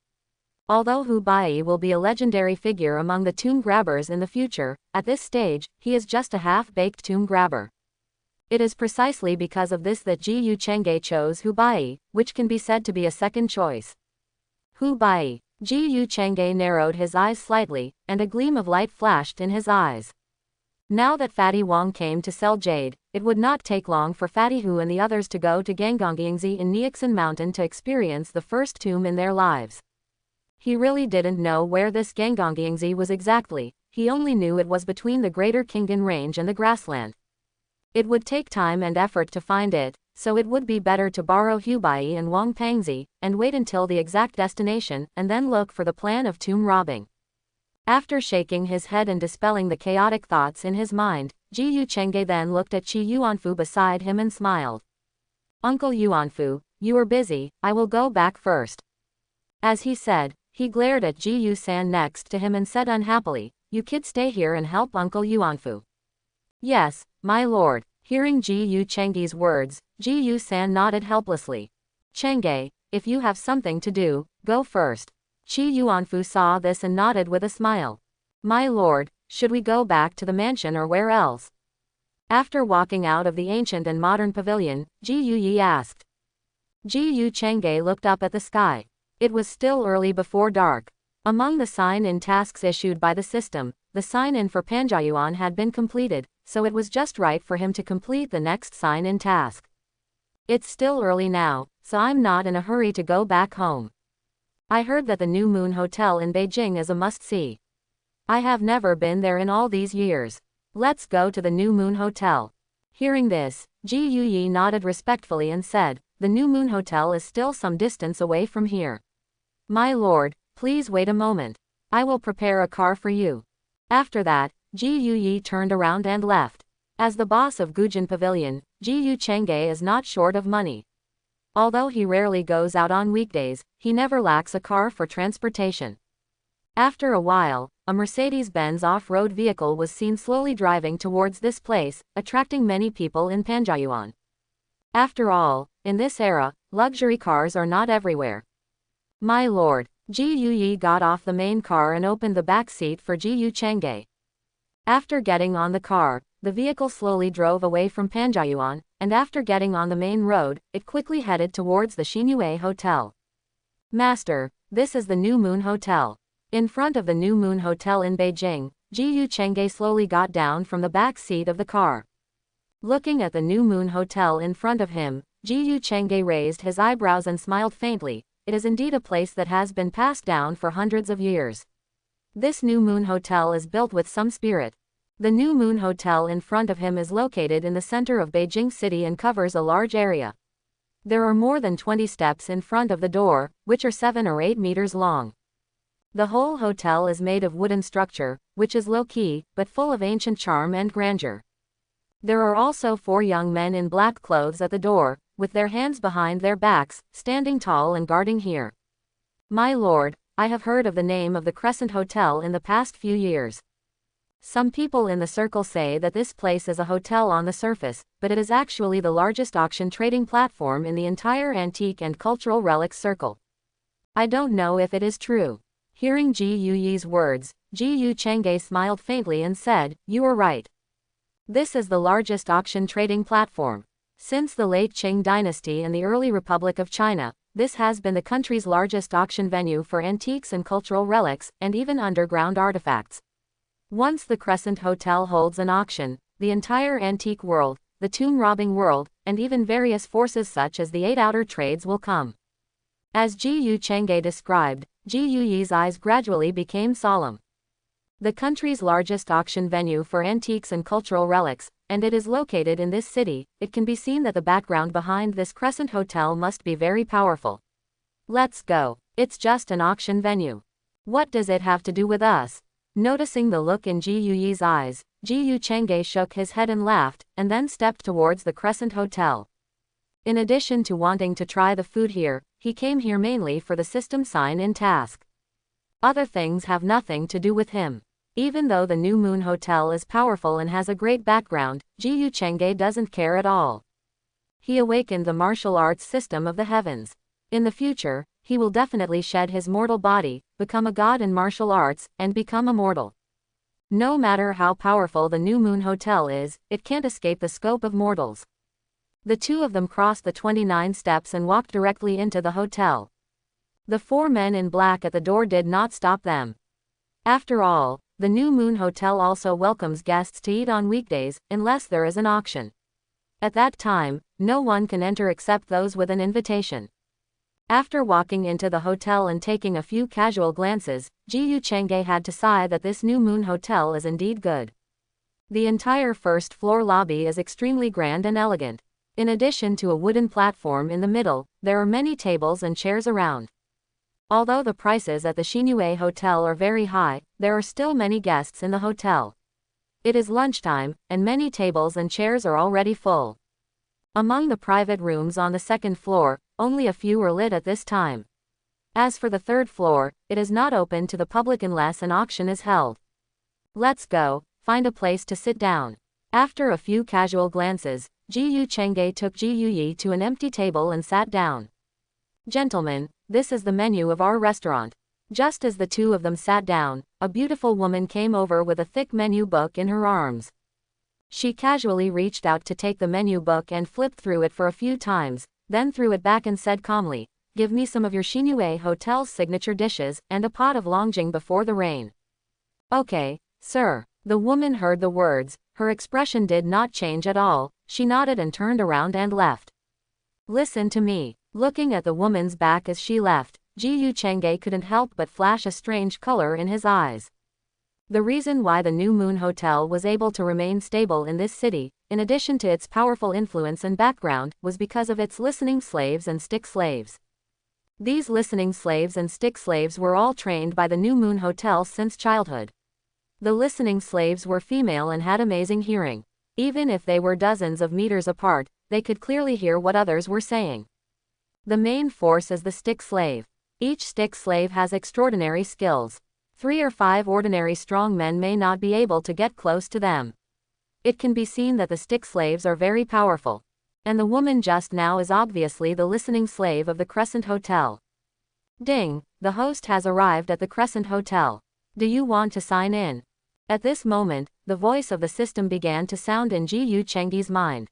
Although Hubei will be a legendary figure among the tomb grabbers in the future, at this stage, he is just a half-baked tomb grabber. It is precisely because of this that Ji Yu Chang'e chose Hubei, which can be said to be a second choice. Hubei. Ji Yu Chang'e narrowed his eyes slightly, and a gleam of light flashed in his eyes. Now that Fatty Wang came to sell jade, it would not take long for Fatty Hu and the others to go to Gangongyingzi in Niexin Mountain to experience the first tomb in their lives. He really didn't know where this Gangongyingzi was exactly, he only knew it was between the Greater Khingan Range and the grassland. It would take time and effort to find it, so it would be better to borrow Hubei and Wang Pangzi, and wait until the exact destination, and then look for the plan of tomb robbing. After shaking his head and dispelling the chaotic thoughts in his mind, Ji Yu Chang'e then looked at Qi Yuanfu beside him and smiled. "Uncle Yuanfu, you are busy, I will go back first." As he said, he glared at Ji Yu San next to him and said unhappily, "You kids stay here and help Uncle Yuanfu." "Yes, my lord." Hearing Ji Yu Chang'e's words, Ji Yu San nodded helplessly. "Chang'e, if you have something to do, go first." Qi Yuanfu saw this and nodded with a smile. "My lord, should we go back to the mansion or where else?" After walking out of the ancient and modern pavilion, Ji Yuyi asked. Ji Yu Chang'e looked up at the sky. It was still early before dark. Among the sign-in tasks issued by the system, the sign-in for Panjiayuan had been completed, so it was just right for him to complete the next sign-in task. "It's still early now, so I'm not in a hurry to go back home. I heard that the New Moon Hotel in Beijing is a must-see. I have never been there in all these years. Let's go to the New Moon Hotel." Hearing this, Ji Yuyi nodded respectfully and said, "The New Moon Hotel is still some distance away from here. My lord, please wait a moment. I will prepare a car for you." After that, Ji Yuyi turned around and left. As the boss of Gujin Pavilion, Ji Yu Chang'e is not short of money. Although he rarely goes out on weekdays, he never lacks a car for transportation. After a while, a Mercedes-Benz off-road vehicle was seen slowly driving towards this place, attracting many people in Panjiayuan. After all, in this era, luxury cars are not everywhere. My lord, Ji Yuyi got off the main car and opened the back seat for Ji Yu Chengge. After getting on the car, the vehicle slowly drove away from Panjiayuan, and after getting on the main road, it quickly headed towards the Xinhua Hotel. Master, this is the New Moon Hotel. In front of the New Moon Hotel in Beijing, Ji Yu Chengge slowly got down from the back seat of the car. Looking at the New Moon Hotel in front of him, Ji Yu Chengge raised his eyebrows and smiled faintly. It is indeed a place that has been passed down for hundreds of years. This New Moon Hotel is built with some spirit. The New Moon Hotel in front of him is located in the center of Beijing City and covers a large area. There are more than 20 steps in front of the door, which are 7 or 8 meters long. The whole hotel is made of wooden structure, which is low-key, but full of ancient charm and grandeur. There are also 4 young men in black clothes at the door, with their hands behind their backs, standing tall and guarding here. My lord, I have heard of the name of the Crescent Hotel in the past few years. Some people in the circle say that this place is a hotel on the surface, but it is actually the largest auction trading platform in the entire antique and cultural relics circle. I don't know if it is true. Hearing Ji Yuyi's words, Ji Yu Chengge smiled faintly and said, "You are right. This is the largest auction trading platform. Since the late Qing dynasty and the early Republic of China, this has been the country's largest auction venue for antiques and cultural relics, and even underground artifacts. Once the Crescent Hotel holds an auction, the entire antique world, the tomb-robbing world, and even various forces such as the 8 outer trades will come." As Ji Yu Chengge described, Ji Yuyi's eyes gradually became solemn. The country's largest auction venue for antiques and cultural relics, and it is located in this city. It can be seen that the background behind this Crescent Hotel must be very powerful. Let's go. It's just an auction venue. What does it have to do with us? Noticing the look in Ji Yuyi's eyes, Ji Yu Chengge shook his head and laughed, and then stepped towards the Crescent Hotel. In addition to wanting to try the food here, he came here mainly for the system sign-in task. Other things have nothing to do with him. Even though the New Moon Hotel is powerful and has a great background, Ji Yu Chengge doesn't care at all. He awakened the martial arts system of the heavens. In the future, he will definitely shed his mortal body, become a god in martial arts, and become immortal. No matter how powerful the New Moon Hotel is, it can't escape the scope of mortals. The 2 of them crossed the 29 steps and walked directly into the hotel. The 4 men in black at the door did not stop them. After all, the New Moon Hotel also welcomes guests to eat on weekdays, unless there is an auction. At that time, no one can enter except those with an invitation. After walking into the hotel and taking a few casual glances, Ji Yu Chengge had to sigh that this New Moon Hotel is indeed good. The entire first-floor lobby is extremely grand and elegant. In addition to a wooden platform in the middle, there are many tables and chairs around. Although the prices at the Xinhua Hotel are very high, there are still many guests in the hotel. It is lunchtime, and many tables and chairs are already full. Among the private rooms on the 2nd floor, only a few are lit at this time. As for the 3rd floor, it is not open to the public unless an auction is held. Let's go, find a place to sit down. After a few casual glances, Ji Yu Chengge took Ji Yuyi to an empty table and sat down. "Gentlemen, this is the menu of our restaurant." Just as the 2 of them sat down, a beautiful woman came over with a thick menu book in her arms. She casually reached out to take the menu book and flipped through it for a few times, then threw it back and said calmly, "Give me some of your Xinhua Hotel's signature dishes, and a pot of longjing before the rain." "Okay, sir." The woman heard the words, her expression did not change at all, she nodded and turned around and left. "Listen to me." Looking at the woman's back as she left, Ji Yu Chengge couldn't help but flash a strange color in his eyes. The reason why the New Moon Hotel was able to remain stable in this city, in addition to its powerful influence and background, was because of its listening slaves and stick slaves. These listening slaves and stick slaves were all trained by the New Moon Hotel since childhood. The listening slaves were female and had amazing hearing. Even if they were dozens of meters apart, they could clearly hear what others were saying. The main force is the stick slave. Each stick slave has extraordinary skills. 3 or 5 ordinary strong men may not be able to get close to them. It can be seen that the stick slaves are very powerful. And the woman just now is obviously the listening slave of the Crescent Hotel. Ding, the host has arrived at the Crescent Hotel. Do you want to sign in? At this moment, the voice of the system began to sound in Ji Yu Chengge's mind.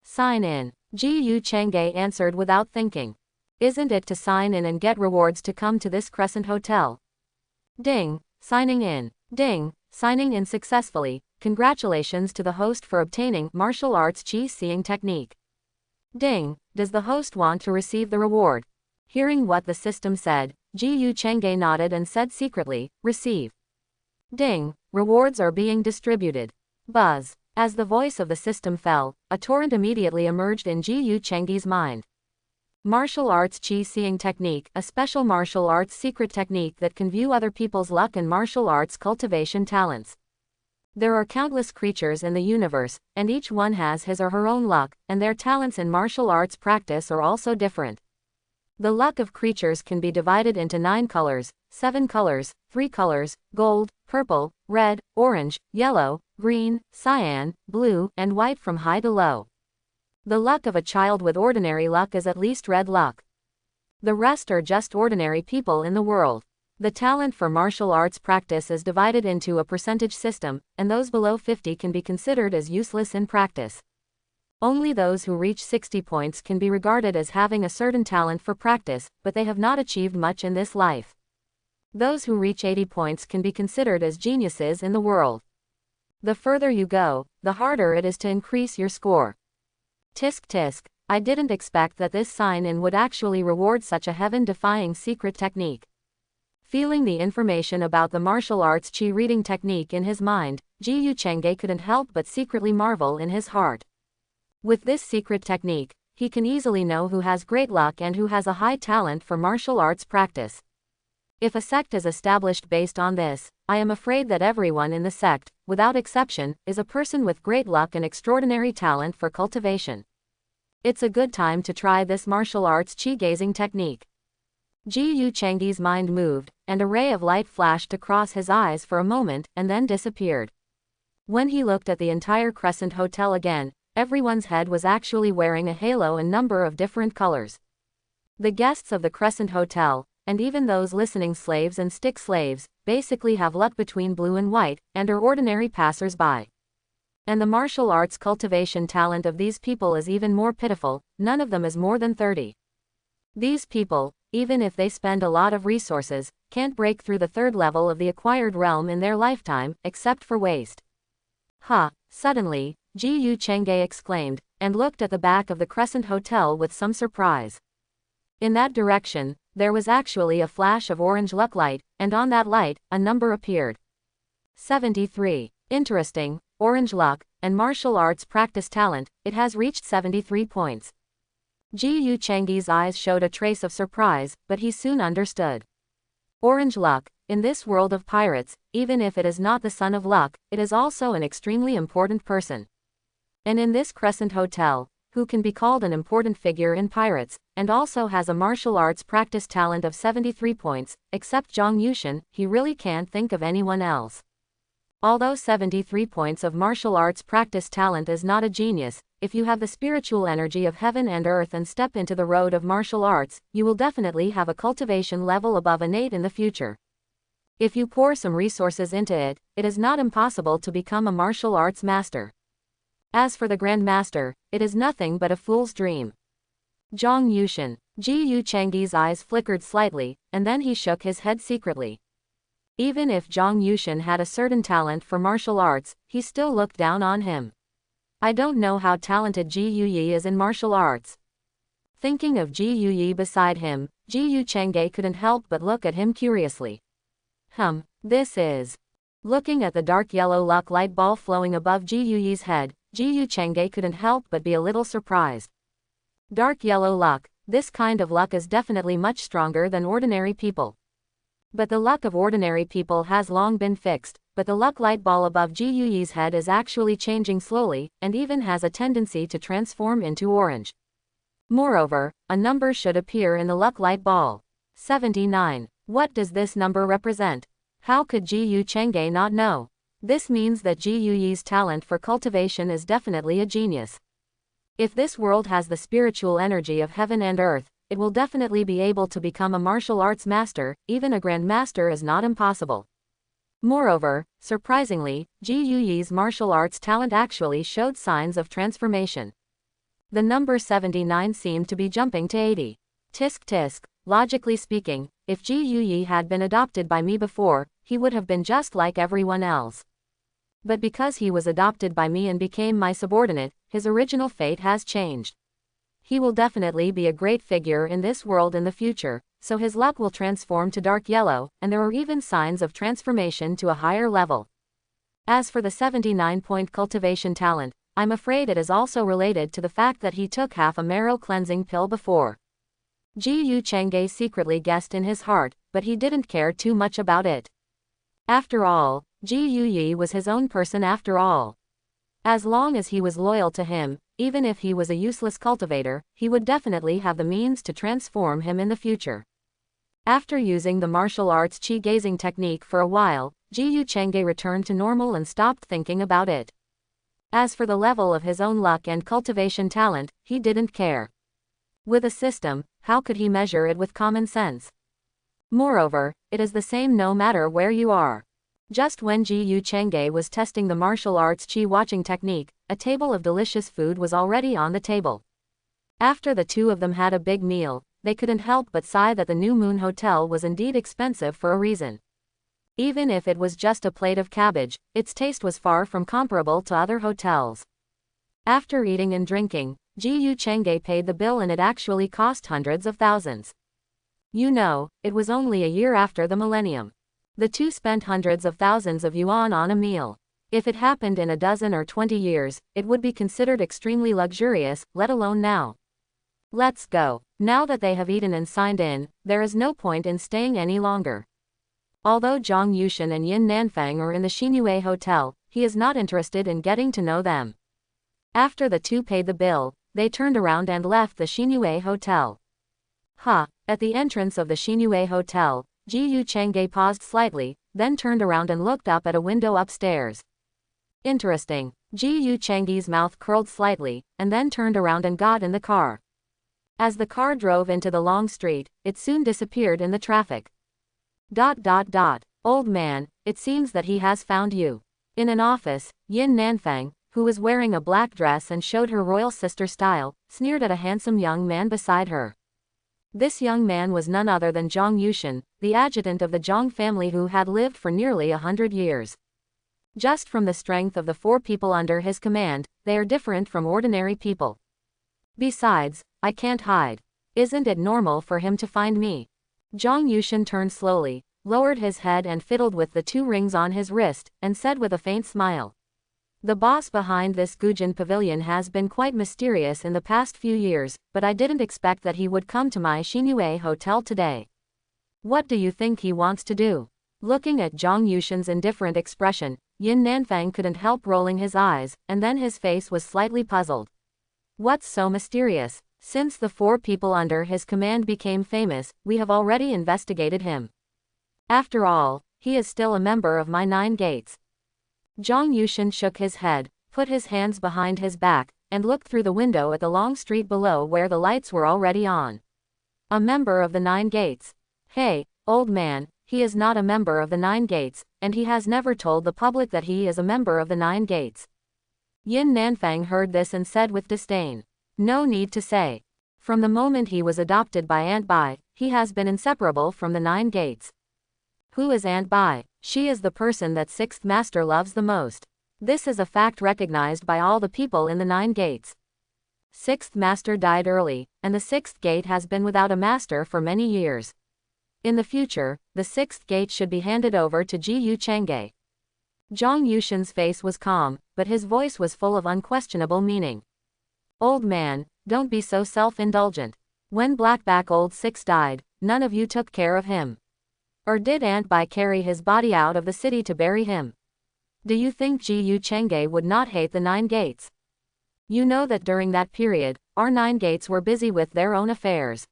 Sign in. Ji Yu Chengge answered without thinking. Isn't it to sign in and get rewards to come to this Crescent Hotel? Ding, signing in. Ding, signing in successfully. Congratulations to the host for obtaining martial arts chi seeing technique. Ding, does the host want to receive the reward? Hearing what the system said, Ji Yu Chengge nodded and said secretly, receive. Ding, rewards are being distributed. Buzz. As the voice of the system fell, a torrent immediately emerged in Ji Yu Chengge's mind. Martial arts chi seeing technique, a special martial arts secret technique that can view other people's luck and martial arts cultivation talents. There are countless creatures in the universe, and each one has his or her own luck, and their talents in martial arts practice are also different. The luck of creatures can be divided into 9 colors, 7 colors, 3 colors, gold, purple, red, orange, yellow, green, cyan, blue, and white from high to low. The luck of a child with ordinary luck is at least red luck. The rest are just ordinary people in the world. The talent for martial arts practice is divided into a percentage system, and those below 50 can be considered as useless in practice. Only those who reach 60 points can be regarded as having a certain talent for practice, but they have not achieved much in this life. Those who reach 80 points can be considered as geniuses in the world. The further you go, the harder it is to increase your score. Tisk tisk, I didn't expect that this sign-in would actually reward such a heaven-defying secret technique. Feeling the information about the martial arts chi reading technique in his mind, Ji Yu Chengge couldn't help but secretly marvel in his heart. With this secret technique, he can easily know who has great luck and who has a high talent for martial arts practice. If a sect is established based on this, I am afraid that everyone in the sect, without exception, is a person with great luck and extraordinary talent for cultivation. It's a good time to try this martial arts chi gazing technique. Ji Yu Chengge's mind moved, and a ray of light flashed across his eyes for a moment and then disappeared. When he looked at the entire Crescent Hotel again, everyone's head was actually wearing a halo in number of different colors. The guests of the Crescent Hotel, and even those listening slaves and stick slaves, basically have luck between blue and white, and are ordinary passers-by. And the martial arts cultivation talent of these people is even more pitiful, none of them is more than 30. These people, even if they spend a lot of resources, can't break through the 3rd level of the acquired realm in their lifetime, except for waste. Ha! Suddenly, Ji Yu Chengge exclaimed, and looked at the back of the Crescent Hotel with some surprise. In that direction, there was actually a flash of orange luck light, and on that light, a number appeared. 73. Interesting, orange luck, and martial arts practice talent, it has reached 73 points. Ji Yu Chengge's eyes showed a trace of surprise, but he soon understood. Orange luck, in this world of pirates, even if it is not the son of luck, it is also an extremely important person. And in this Crescent Hotel, who can be called an important figure in pirates, and also has a martial arts practice talent of 73 points, except Zhang Yushan, he really can't think of anyone else. Although 73 points of martial arts practice talent is not a genius, if you have the spiritual energy of heaven and earth and step into the road of martial arts, you will definitely have a cultivation level above an 8 in the future. If you pour some resources into it, it is not impossible to become a martial arts master. As for the Grand Master, it is nothing but a fool's dream. Zhang Yushan. Ji Yu Chengge's eyes flickered slightly, and then he shook his head secretly. Even if Zhang Yushan had a certain talent for martial arts, he still looked down on him. I don't know how talented Ji Yuyi is in martial arts. Thinking of Ji Yuyi beside him, Ji Yu Chengge couldn't help but look at him curiously. This is... Looking at the dark yellow luck light ball flowing above Ji Yuyi's head, Ji Yu Chengge couldn't help but be a little surprised. Dark yellow luck, this kind of luck is definitely much stronger than ordinary people. But the luck of ordinary people has long been fixed, but the luck light ball above Ji Yuyi's head is actually changing slowly, and even has a tendency to transform into orange. Moreover, a number should appear in the luck light ball. 79. What does this number represent? How could Ji Yu Chengge not know? This means that Ji Yuyi's talent for cultivation is definitely a genius. If this world has the spiritual energy of heaven and earth, it will definitely be able to become a martial arts master. Even a grand master is not impossible. Moreover, surprisingly, Ji Yuyi's martial arts talent actually showed signs of transformation. The number 79 seemed to be jumping to 80. Tisk tisk. Logically speaking, if Ji Yuyi had been adopted by me before, he would have been just like everyone else. But because he was adopted by me and became my subordinate, his original fate has changed. He will definitely be a great figure in this world in the future, so his luck will transform to dark yellow, and there are even signs of transformation to a higher level. As for the 79-point cultivation talent, I'm afraid it is also related to the fact that he took half a marrow cleansing pill before. Ji Yu Chengge secretly guessed in his heart, but he didn't care too much about it. After all, Ji Yuyi was his own person after all. As long as he was loyal to him, even if he was a useless cultivator, he would definitely have the means to transform him in the future. After using the martial arts qi gazing technique for a while, Ji Yu Chengge returned to normal and stopped thinking about it. As for the level of his own luck and cultivation talent, he didn't care. With a system, how could he measure it with common sense? Moreover, it is the same no matter where you are. Just when Ji Yu Chengge was testing the martial arts qi watching technique, a table of delicious food was already on the table. After the two of them had a big meal, they couldn't help but sigh that the New Moon Hotel was indeed expensive for a reason. Even if it was just a plate of cabbage, its taste was far from comparable to other hotels. After eating and drinking, Ji Yu Chengge paid the bill and it actually cost hundreds of thousands. You know, it was only a year after the millennium. The two spent hundreds of thousands of yuan on a meal. If it happened in a dozen or 20 years, it would be considered extremely luxurious, let alone now. Let's go. Now that they have eaten and signed in, there is no point in staying any longer. Although Zhang Yushan and Yin Nanfang are in the Xinyue Hotel, he is not interested in getting to know them. After the two paid the bill, they turned around and left the Xinyue Hotel. At the entrance of the Xinyue Hotel, Ji Yu Chengge paused slightly, then turned around and looked up at a window upstairs. Interesting. Ji Yu Chengge's mouth curled slightly, and then turned around and got in the car. As the car drove into the long street, it soon disappeared in the traffic. Old man, it seems that he has found you. In an office, Yin Nanfang, who was wearing a black dress and showed her royal sister style, sneered at a handsome young man beside her. This young man was none other than Zhang Yushan, the adjutant of the Zhang family who had lived for nearly 100 years. Just from the strength of the 4 people under his command, they are different from ordinary people. Besides, I can't hide. Isn't it normal for him to find me? Zhang Yushan turned slowly, lowered his head and fiddled with the 2 rings on his wrist, and said with a faint smile. The boss behind this Gujin pavilion has been quite mysterious in the past few years, but I didn't expect that he would come to my Xinyue Hotel today. What do you think he wants to do? Looking at Zhang Yushan's indifferent expression, Yin Nanfang couldn't help rolling his eyes, and then his face was slightly puzzled. What's so mysterious? Since the 4 people under his command became famous, we have already investigated him. After all, he is still a member of my 9 gates. Zhang Yushan shook his head, put his hands behind his back, and looked through the window at the long street below where the lights were already on. A member of the 9 gates. Hey, old man, he is not a member of the 9 gates, and he has never told the public that he is a member of the 9 gates. Yin Nanfang heard this and said with disdain. No need to say. From the moment he was adopted by Aunt Bai, he has been inseparable from the 9 gates. Who is Aunt Bai? She is the person that 6th Master loves the most. This is a fact recognized by all the people in the 9 gates. 6th Master died early, and the 6th gate has been without a master for many years. In the future, the 6th gate should be handed over to Ji Yu Chengge. Zhang Yushan's face was calm, but his voice was full of unquestionable meaning. Old man, don't be so self-indulgent. When Blackback Old 6 died, none of you took care of him. Or did Aunt Bai carry his body out of the city to bury him? Do you think Ji Yu Chengge would not hate the 9 gates? You know that during that period, our 9 gates were busy with their own affairs.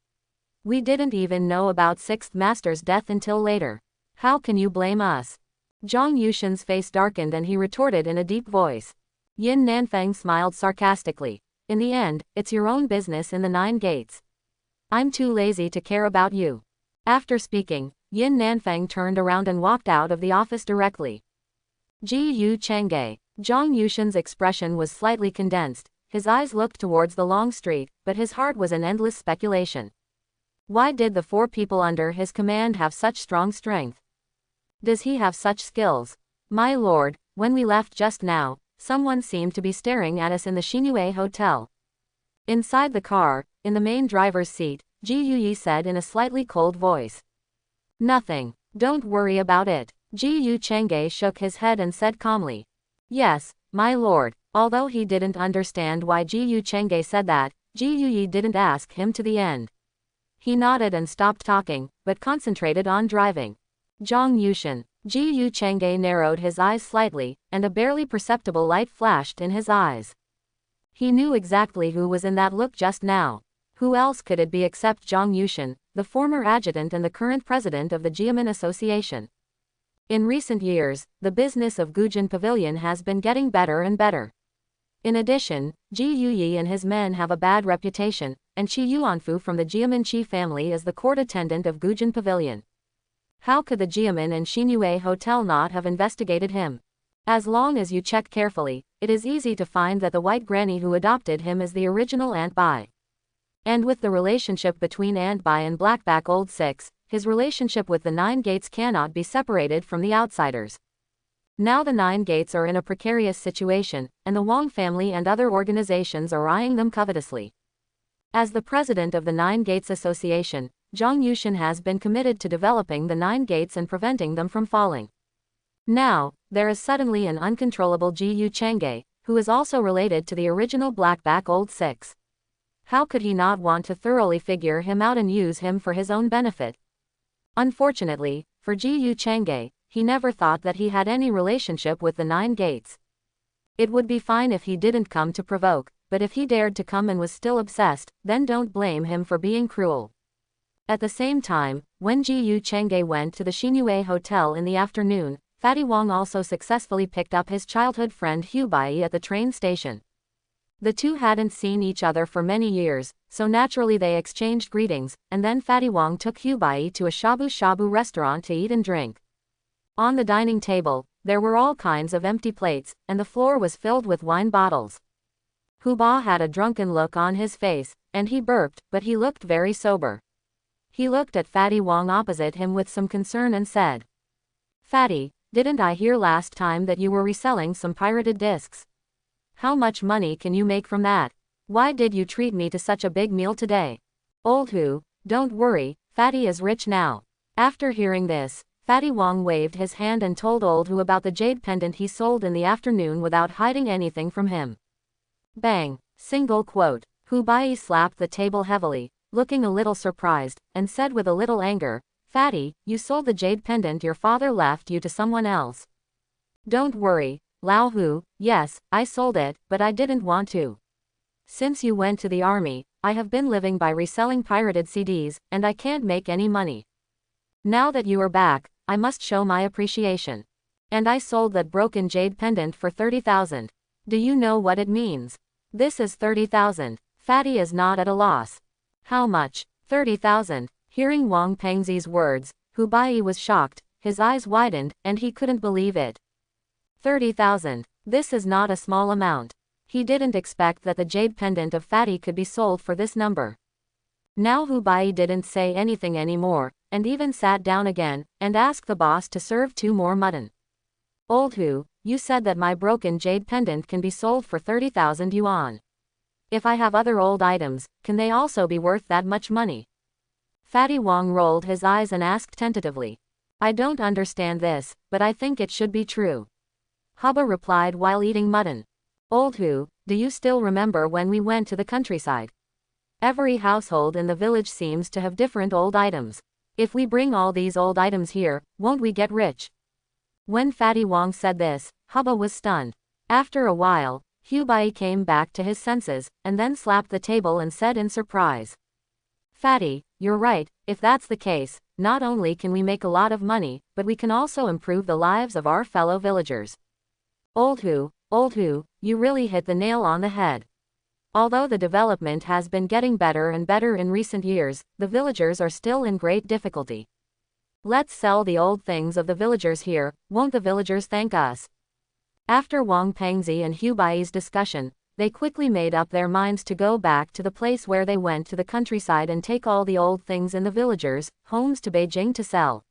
We didn't even know about 6th Master's death until later. How can you blame us? Zhang Yushan's face darkened and he retorted in a deep voice. Yin Nanfeng smiled sarcastically. In the end, it's your own business in the 9 gates. I'm too lazy to care about you. After speaking, Yin Nanfeng turned around and walked out of the office directly. Ji Yu Changge. Zhang Yushan's expression was slightly condensed. His eyes looked towards the long street, but his heart was in endless speculation. Why did the 4 people under his command have such strong strength? Does he have such skills? My lord, when we left just now, someone seemed to be staring at us in the Xingyue Hotel. Inside the car, in the main driver's seat, Ji Yuyi said in a slightly cold voice. Nothing. Don't worry about it. Ji Yu Changge shook his head and said calmly. Yes, my lord. Although he didn't understand why Ji Yu Changge said that, Ji Yuyi didn't ask him to the end. He nodded and stopped talking, but concentrated on driving. Zhang Yushan. Ji Yu Changge narrowed his eyes slightly, and a barely perceptible light flashed in his eyes. He knew exactly who was in that look just now. Who else could it be except Zhang Yushan, the former adjutant and the current president of the Jiamen Association? In recent years, the business of Gujin Pavilion has been getting better and better. In addition, Ji Yuyi and his men have a bad reputation, and Qi Yuanfu from the Jiamen Qi family is the court attendant of Gujin Pavilion. How could the Jiamen and Xingyue Hotel not have investigated him? As long as you check carefully, it is easy to find that the white granny who adopted him is the original Aunt Bai. And with the relationship between Aunt Bai and Blackback Old Six, his relationship with the 9 gates cannot be separated from the outsiders. Now the 9 gates are in a precarious situation, and the Wang family and other organizations are eyeing them covetously. As the president of the 9 gates Association, Zhang Yushan has been committed to developing the 9 gates and preventing them from falling. Now, there is suddenly an uncontrollable Ji Yu Changge, who is also related to the original Blackback Old Six. How could he not want to thoroughly figure him out and use him for his own benefit? Unfortunately, for Ji Yu Changge, he never thought that he had any relationship with the 9 gates. It would be fine if he didn't come to provoke, but if he dared to come and was still obsessed, then don't blame him for being cruel. At the same time, when Ji Yu Changge went to the Xingyue Hotel in the afternoon, Fatty Wang also successfully picked up his childhood friend Hu Bai at the train station. The two hadn't seen each other for many years, so naturally they exchanged greetings, and then Fatty Wang took Hu Bai to a shabu-shabu restaurant to eat and drink. On the dining table, there were all kinds of empty plates, and the floor was filled with wine bottles. Hu Ba had a drunken look on his face, and he burped, but he looked very sober. He looked at Fatty Wang opposite him with some concern and said, Fatty, didn't I hear last time that you were reselling some pirated discs? How much money can you make from that? Why did you treat me to such a big meal today? Old Hu, don't worry, Fatty is rich now. After hearing this, Fatty Wang waved his hand and told Old Hu about the jade pendant he sold in the afternoon without hiding anything from him. Bang! Single quote. Hu Bai slapped the table heavily, looking a little surprised, and said with a little anger, Fatty, you sold the jade pendant your father left you to someone else. Don't worry, Lao Hu, yes, I sold it, but I didn't want to. Since you went to the army, I have been living by reselling pirated CDs, and I can't make any money. Now that you are back, I must show my appreciation. And I sold that broken jade pendant for 30,000. Do you know what it means? This is 30,000. Fatty is not at a loss. How much? 30,000. Hearing Wang Pengzi's words, Hu Bai was shocked, his eyes widened, and he couldn't believe it. 30,000. This is not a small amount. He didn't expect that the jade pendant of Fatty could be sold for this number. Now Hu Bai didn't say anything anymore, and even sat down again, and asked the boss to serve 2 more mutton. Old Hu, you said that my broken jade pendant can be sold for 30,000 yuan. If I have other old items, can they also be worth that much money? Fatty Wang rolled his eyes and asked tentatively. I don't understand this, but I think it should be true. Hubba replied while eating mutton. Old Hu, do you still remember when we went to the countryside? Every household in the village seems to have different old items. If we bring all these old items here, won't we get rich? When Fatty Wang said this, Hubba was stunned. After a while, Hubei came back to his senses, and then slapped the table and said in surprise. Fatty, you're right, if that's the case, not only can we make a lot of money, but we can also improve the lives of our fellow villagers. Old Hu, you really hit the nail on the head. Although the development has been getting better and better in recent years, the villagers are still in great difficulty. Let's sell the old things of the villagers here, won't the villagers thank us? After Wang Pengzi and Hubei's discussion, they quickly made up their minds to go back to the place where they went to the countryside and take all the old things in the villagers' homes to Beijing to sell.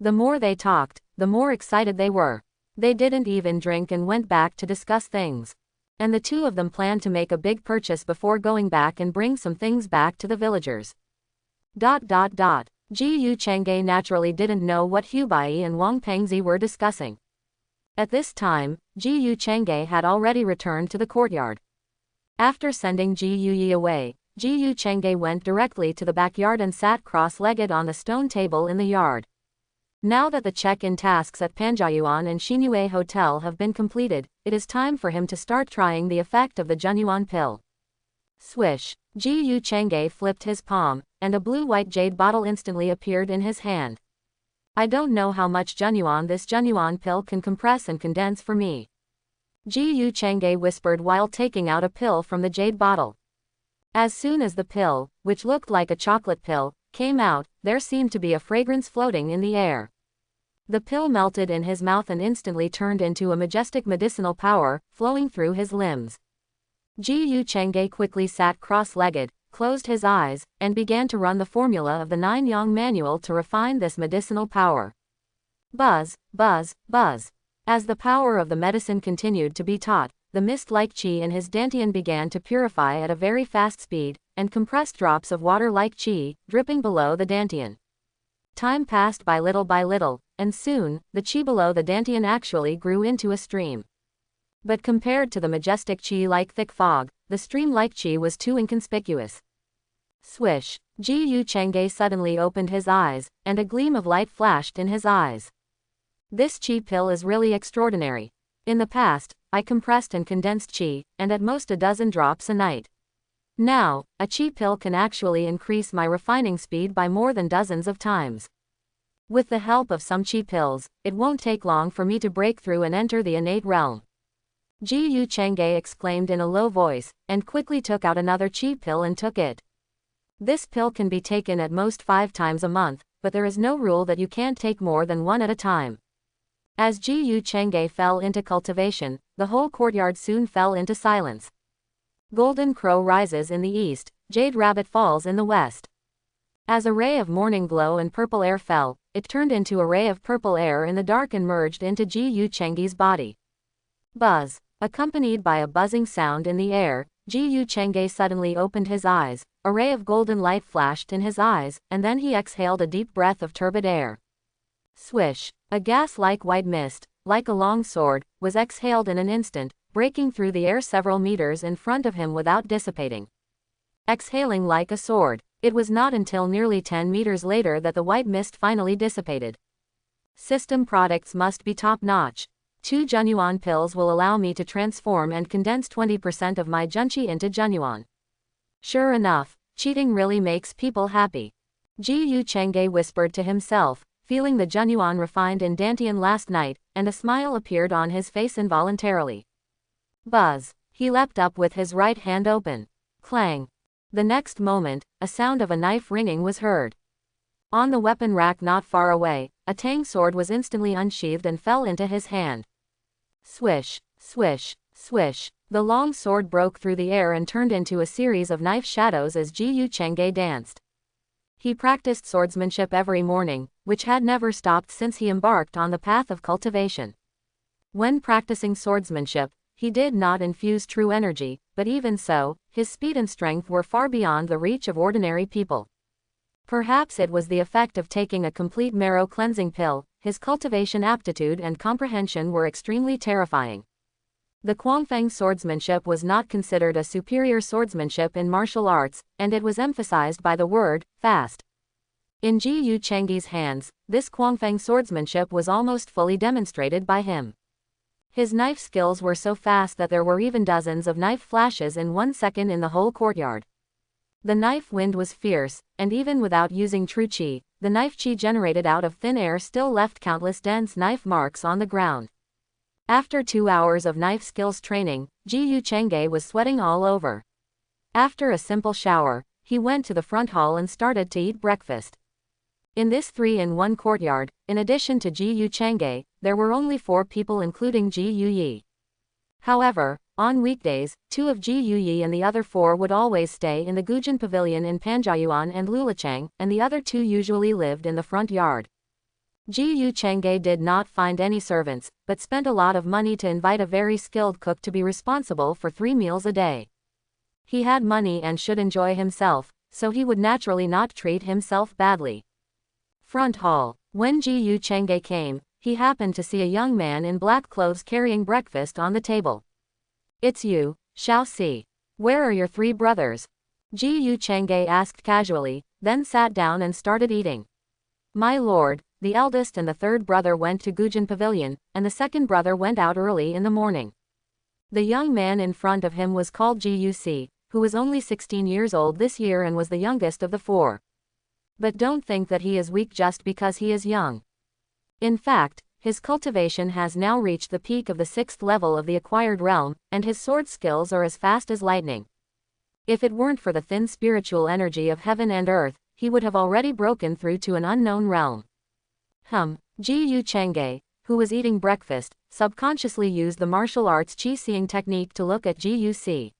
The more they talked, the more excited they were. They didn't even drink and went back to discuss things. And the two of them planned to make a big purchase before going back and bring some things back to the villagers. Ji Yu Chang'e naturally didn't know what Hubei and Wang Pengzi were discussing. At this time, Ji Yu Chang'e had already returned to the courtyard. After sending Ji Yuyi away, Ji Yu Chang'e went directly to the backyard and sat cross-legged on the stone table in the yard. Now that the check-in tasks at Panjiayuan and Xinyue Hotel have been completed, it is time for him to start trying the effect of the Junyuan pill. Swish! Ji Yu Chang'e flipped his palm, and a blue-white jade bottle instantly appeared in his hand. I don't know how much Junyuan this Junyuan pill can compress and condense for me. Ji Yu Chang'e whispered while taking out a pill from the jade bottle. As soon as the pill, which looked like a chocolate pill, came out, there seemed to be a fragrance floating in the air. The pill melted in his mouth and instantly turned into a majestic medicinal power, flowing through his limbs. Ji Yu Chang'e quickly sat cross-legged, closed his eyes, and began to run the formula of the 9-yang manual to refine this medicinal power. Buzz, buzz, buzz. As the power of the medicine continued to be taught, the mist-like qi in his dantian began to purify at a very fast speed, and compressed drops of water-like qi, dripping below the dantian. Time passed by little, and soon, the qi below the dantian actually grew into a stream. But compared to the majestic qi like thick fog, the stream-like qi was too inconspicuous. Swish! Ji Yu Chang'e suddenly opened his eyes, and a gleam of light flashed in his eyes. This qi pill is really extraordinary. In the past, I compressed and condensed qi, and at most a dozen drops a night. Now, a qi pill can actually increase my refining speed by more than dozens of times. With the help of some qi pills, it won't take long for me to break through and enter the innate realm. Ji Yu Chang'e exclaimed in a low voice, and quickly took out another qi pill and took it. This pill can be taken at most 5 times a month, but there is no rule that you can't take more than one at a time. As Ji Yu Chang'e fell into cultivation, the whole courtyard soon fell into silence. Golden crow rises in the east, jade rabbit falls in the west. As a ray of morning glow and purple air fell, it turned into a ray of purple air in the dark and merged into Ji Yu Chang'e's body. Buzz! Accompanied by a buzzing sound in the air, Ji Yu Chang'e suddenly opened his eyes, a ray of golden light flashed in his eyes, and then he exhaled a deep breath of turbid air. Swish! A gas-like white mist, like a long sword, was exhaled in an instant, breaking through the air several meters in front of him without dissipating. Exhaling like a sword, it was not until nearly 10 meters later that the white mist finally dissipated. System products must be top-notch. 2 Junyuan pills will allow me to transform and condense 20% of my Junqi into Junyuan. Sure enough, cheating really makes people happy. Ji Yu Chang'e whispered to himself, feeling the Junyuan refined in dantian last night, and a smile appeared on his face involuntarily. Buzz! He leapt up with his right hand open. Clang! The next moment, a sound of a knife ringing was heard. On the weapon rack not far away, a tang sword was instantly unsheathed and fell into his hand. Swish! Swish! Swish! The long sword broke through the air and turned into a series of knife shadows as Ji Yu Chang'e danced. He practiced swordsmanship every morning, which had never stopped since he embarked on the path of cultivation. When practicing swordsmanship, he did not infuse true energy, but even so, his speed and strength were far beyond the reach of ordinary people. Perhaps it was the effect of taking a complete marrow cleansing pill. His cultivation aptitude and comprehension were extremely terrifying. The Quangfeng swordsmanship was not considered a superior swordsmanship in martial arts, and it was emphasized by the word, fast. In Ji Yu Chang'e's hands, this Quangfeng swordsmanship was almost fully demonstrated by him. His knife skills were so fast that there were even dozens of knife flashes in 1 second in the whole courtyard. The knife wind was fierce, and even without using true chi, the knife chi generated out of thin air still left countless dense knife marks on the ground. After 2 hours of knife skills training, Ji Yu Chengge was sweating all over. After a simple shower, he went to the front hall and started to eat breakfast. In this 3-in-1 courtyard, in addition to Ji Yu Chengge, there were only 4 people including Ji Yu Yi. However, on weekdays, 2 of Ji Yu Yi and the other 4 would always stay in the Gujin Pavilion in Panjiayuan and Lulachang, and the other 2 usually lived in the front yard. Ji Yu Chengge did not find any servants, but spent a lot of money to invite a very skilled cook to be responsible for 3 meals a day. He had money and should enjoy himself, so he would naturally not treat himself badly. Front hall. When Ji Yu Chengge came, he happened to see a young man in black clothes carrying breakfast on the table. "It's you, Xiao Si. Where are your 3 brothers?" Ji Yu Chengge asked casually, then sat down and started eating. "My lord, the eldest and the 3rd brother went to Gujin Pavilion, and the 2nd brother went out early in the morning." The young man in front of him was called Ji Yu Si, who was only 16 years old this year and was the youngest of the 4. But don't think that he is weak just because he is young. In fact, his cultivation has now reached the peak of the 6th level of the acquired realm, and his sword skills are as fast as lightning. If it weren't for the thin spiritual energy of heaven and earth, he would have already broken through to an unknown realm. Ji Yu Chengge, who was eating breakfast, subconsciously used the martial arts chi-seeing technique to look at Ji Yu Si.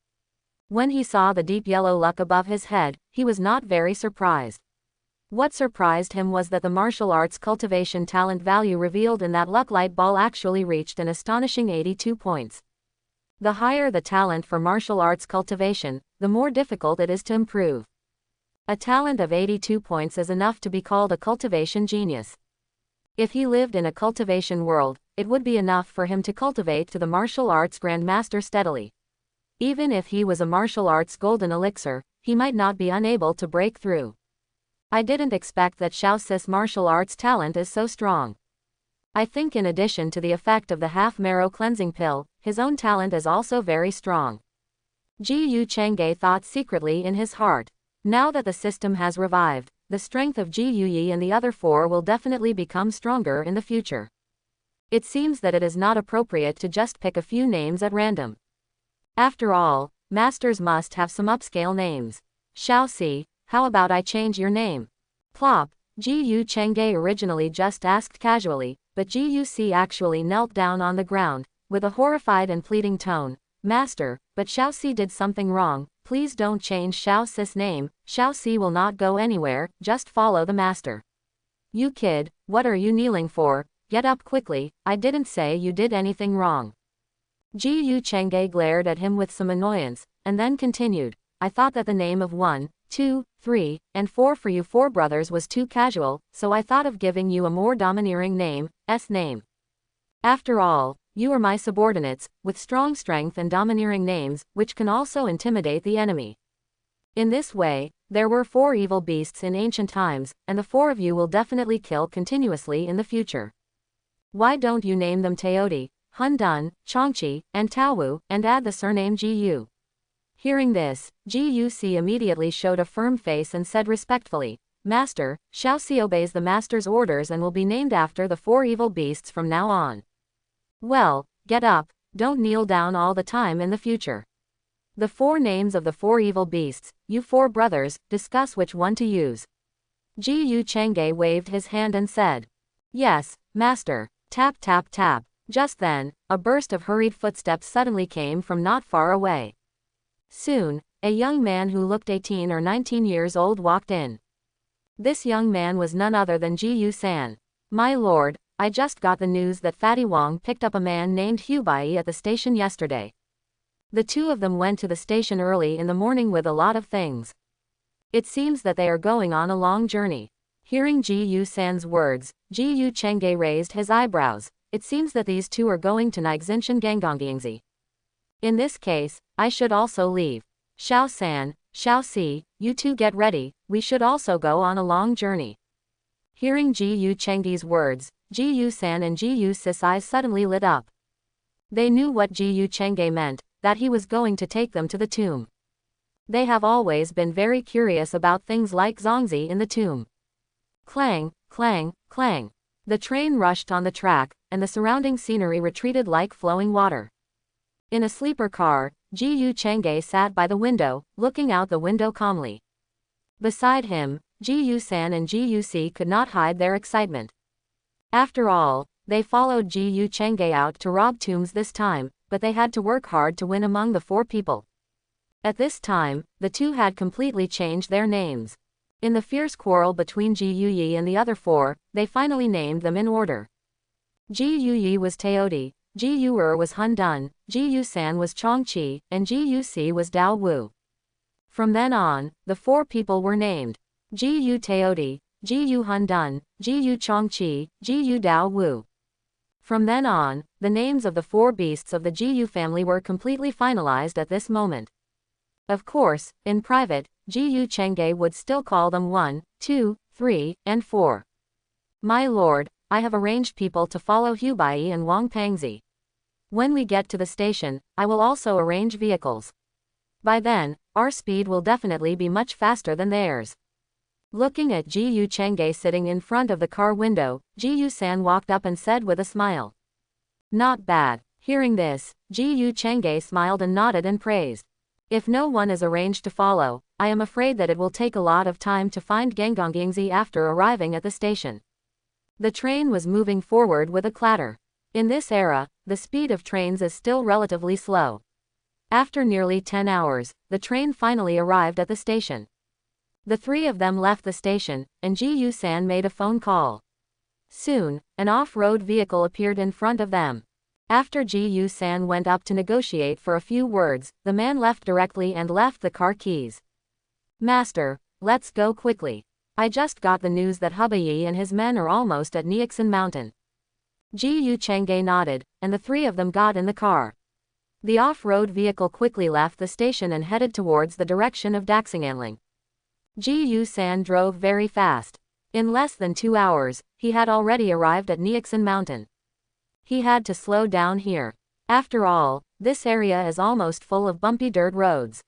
When he saw the deep yellow luck above his head, he was not very surprised. What surprised him was that the martial arts cultivation talent value revealed in that luck light ball actually reached an astonishing 82 points. The higher the talent for martial arts cultivation, the more difficult it is to improve. A talent of 82 points is enough to be called a cultivation genius. If he lived in a cultivation world, it would be enough for him to cultivate to the martial arts grandmaster steadily. Even if he was a martial arts golden elixir, he might not be unable to break through. I didn't expect that Xiao Si's martial arts talent is so strong. I think in addition to the effect of the half-marrow cleansing pill, his own talent is also very strong. Ji Yu Chengge thought secretly in his heart. Now that the system has revived, the strength of Ji Yu Yi and the other 4 will definitely become stronger in the future. It seems that it is not appropriate to just pick a few names at random. After all, masters must have some upscale names. Xiao Si, how about I change your name? Plop. Ji Yu Chengge originally just asked casually, but Ji Yu Si actually knelt down on the ground, with a horrified and pleading tone. "Master, but Xiao Si did something wrong, please don't change Xiao Si's name, Xiao Si will not go anywhere, just follow the master." "You kid, what are you kneeling for? Get up quickly, I didn't say you did anything wrong." Ji Yu Chengge glared at him with some annoyance, and then continued, "I thought that the name of 1, 2, 3, and 4 for you 4 brothers was too casual, so I thought of giving you a more domineering name, S-name. After all, you are my subordinates, with strong strength and domineering names, which can also intimidate the enemy. In this way, there were 4 evil beasts in ancient times, and the 4 of you will definitely kill continuously in the future. Why don't you name them Teodi, Hundun, Chongqi, and Taowu, and add the surname Ji Yu?" Hearing this, Ji Yu Si immediately showed a firm face and said respectfully, "Master, Xiao Si obeys the master's orders and will be named after the 4 evil beasts from now on." "Well, get up, don't kneel down all the time in the future. The 4 names of the 4 evil beasts, you 4 brothers, discuss which one to use." Ji Yu Chengge waved his hand and said, "Yes, master." Tap tap tap. Just then, a burst of hurried footsteps suddenly came from not far away. Soon, a young man who looked 18 or 19 years old walked in. This young man was none other than Ji Yu San. "My lord, I just got the news that Fatty Wong picked up a man named Hubai at the station yesterday. The 2 of them went to the station early in the morning with a lot of things. It seems that they are going on a long journey." Hearing Ji Yu San's words, Ji Yu Chengge raised his eyebrows. It seems that these 2 are going to Nigxinshan Gangongyingzi. In this case, I should also leave. Xiao San, Xiao Si, you 2 get ready, we should also go on a long journey. Hearing Ji Yu Chengge's words, Ji Yu San and Ji Yu Si's eyes suddenly lit up. They knew what Ji Chengge meant, that he was going to take them to the tomb. They have always been very curious about things like Zongzi in the tomb. Clang, clang, clang. The train rushed on the track, and the surrounding scenery retreated like flowing water. In a sleeper car, Ji Chengge sat by the window, looking out the window calmly. Beside him, Ji San and Ji Si could not hide their excitement. After all, they followed Ji Chengge out to rob tombs this time, but they had to work hard to win among the 4 people. At this time, the 2 had completely changed their names. In the fierce quarrel between Ji Yi and the other 4, they finally named them in order. Ji Yi was Teodi, Ji Yu was Hun Dun, Ji San was Chong Qi, and Ji Si was Dao Wu. From then on, the 4 people were named Ji Teodi, Ji Hun Dun, Ji Chong Qi, Ji Dao Wu. From then on, the names of the 4 beasts of the Ji family were completely finalized at this moment. Of course, in private, Ji Chengge would still call them 1, 2, 3, and 4. My lord, I have arranged people to follow Hubai and Wang Pangzi. When we get to the station, I will also arrange vehicles. By then, our speed will definitely be much faster than theirs. Looking at Ji Chengge sitting in front of the car window, Ji San walked up and said with a smile. Not bad. Hearing this, Ji Chengge smiled and nodded and praised. If no one is arranged to follow, I am afraid that it will take a lot of time to find Gangongyingzi after arriving at the station. The train was moving forward with a clatter. In this era, the speed of trains is still relatively slow. After nearly 10 hours, the train finally arrived at the station. The 3 of them left the station, and Ji San made a phone call. Soon, an off-road vehicle appeared in front of them. After Ji San went up to negotiate for a few words, the man left directly and left the car keys. Master, let's go quickly. I just got the news that Hubai and his men are almost at Niexin Mountain. Ji Chengge nodded, and the 3 of them got in the car. The off-road vehicle quickly left the station and headed towards the direction of Daxinganling. Ji San drove very fast. In less than 2 hours, he had already arrived at Niexin Mountain. He had to slow down here. After all, this area is almost full of bumpy dirt roads.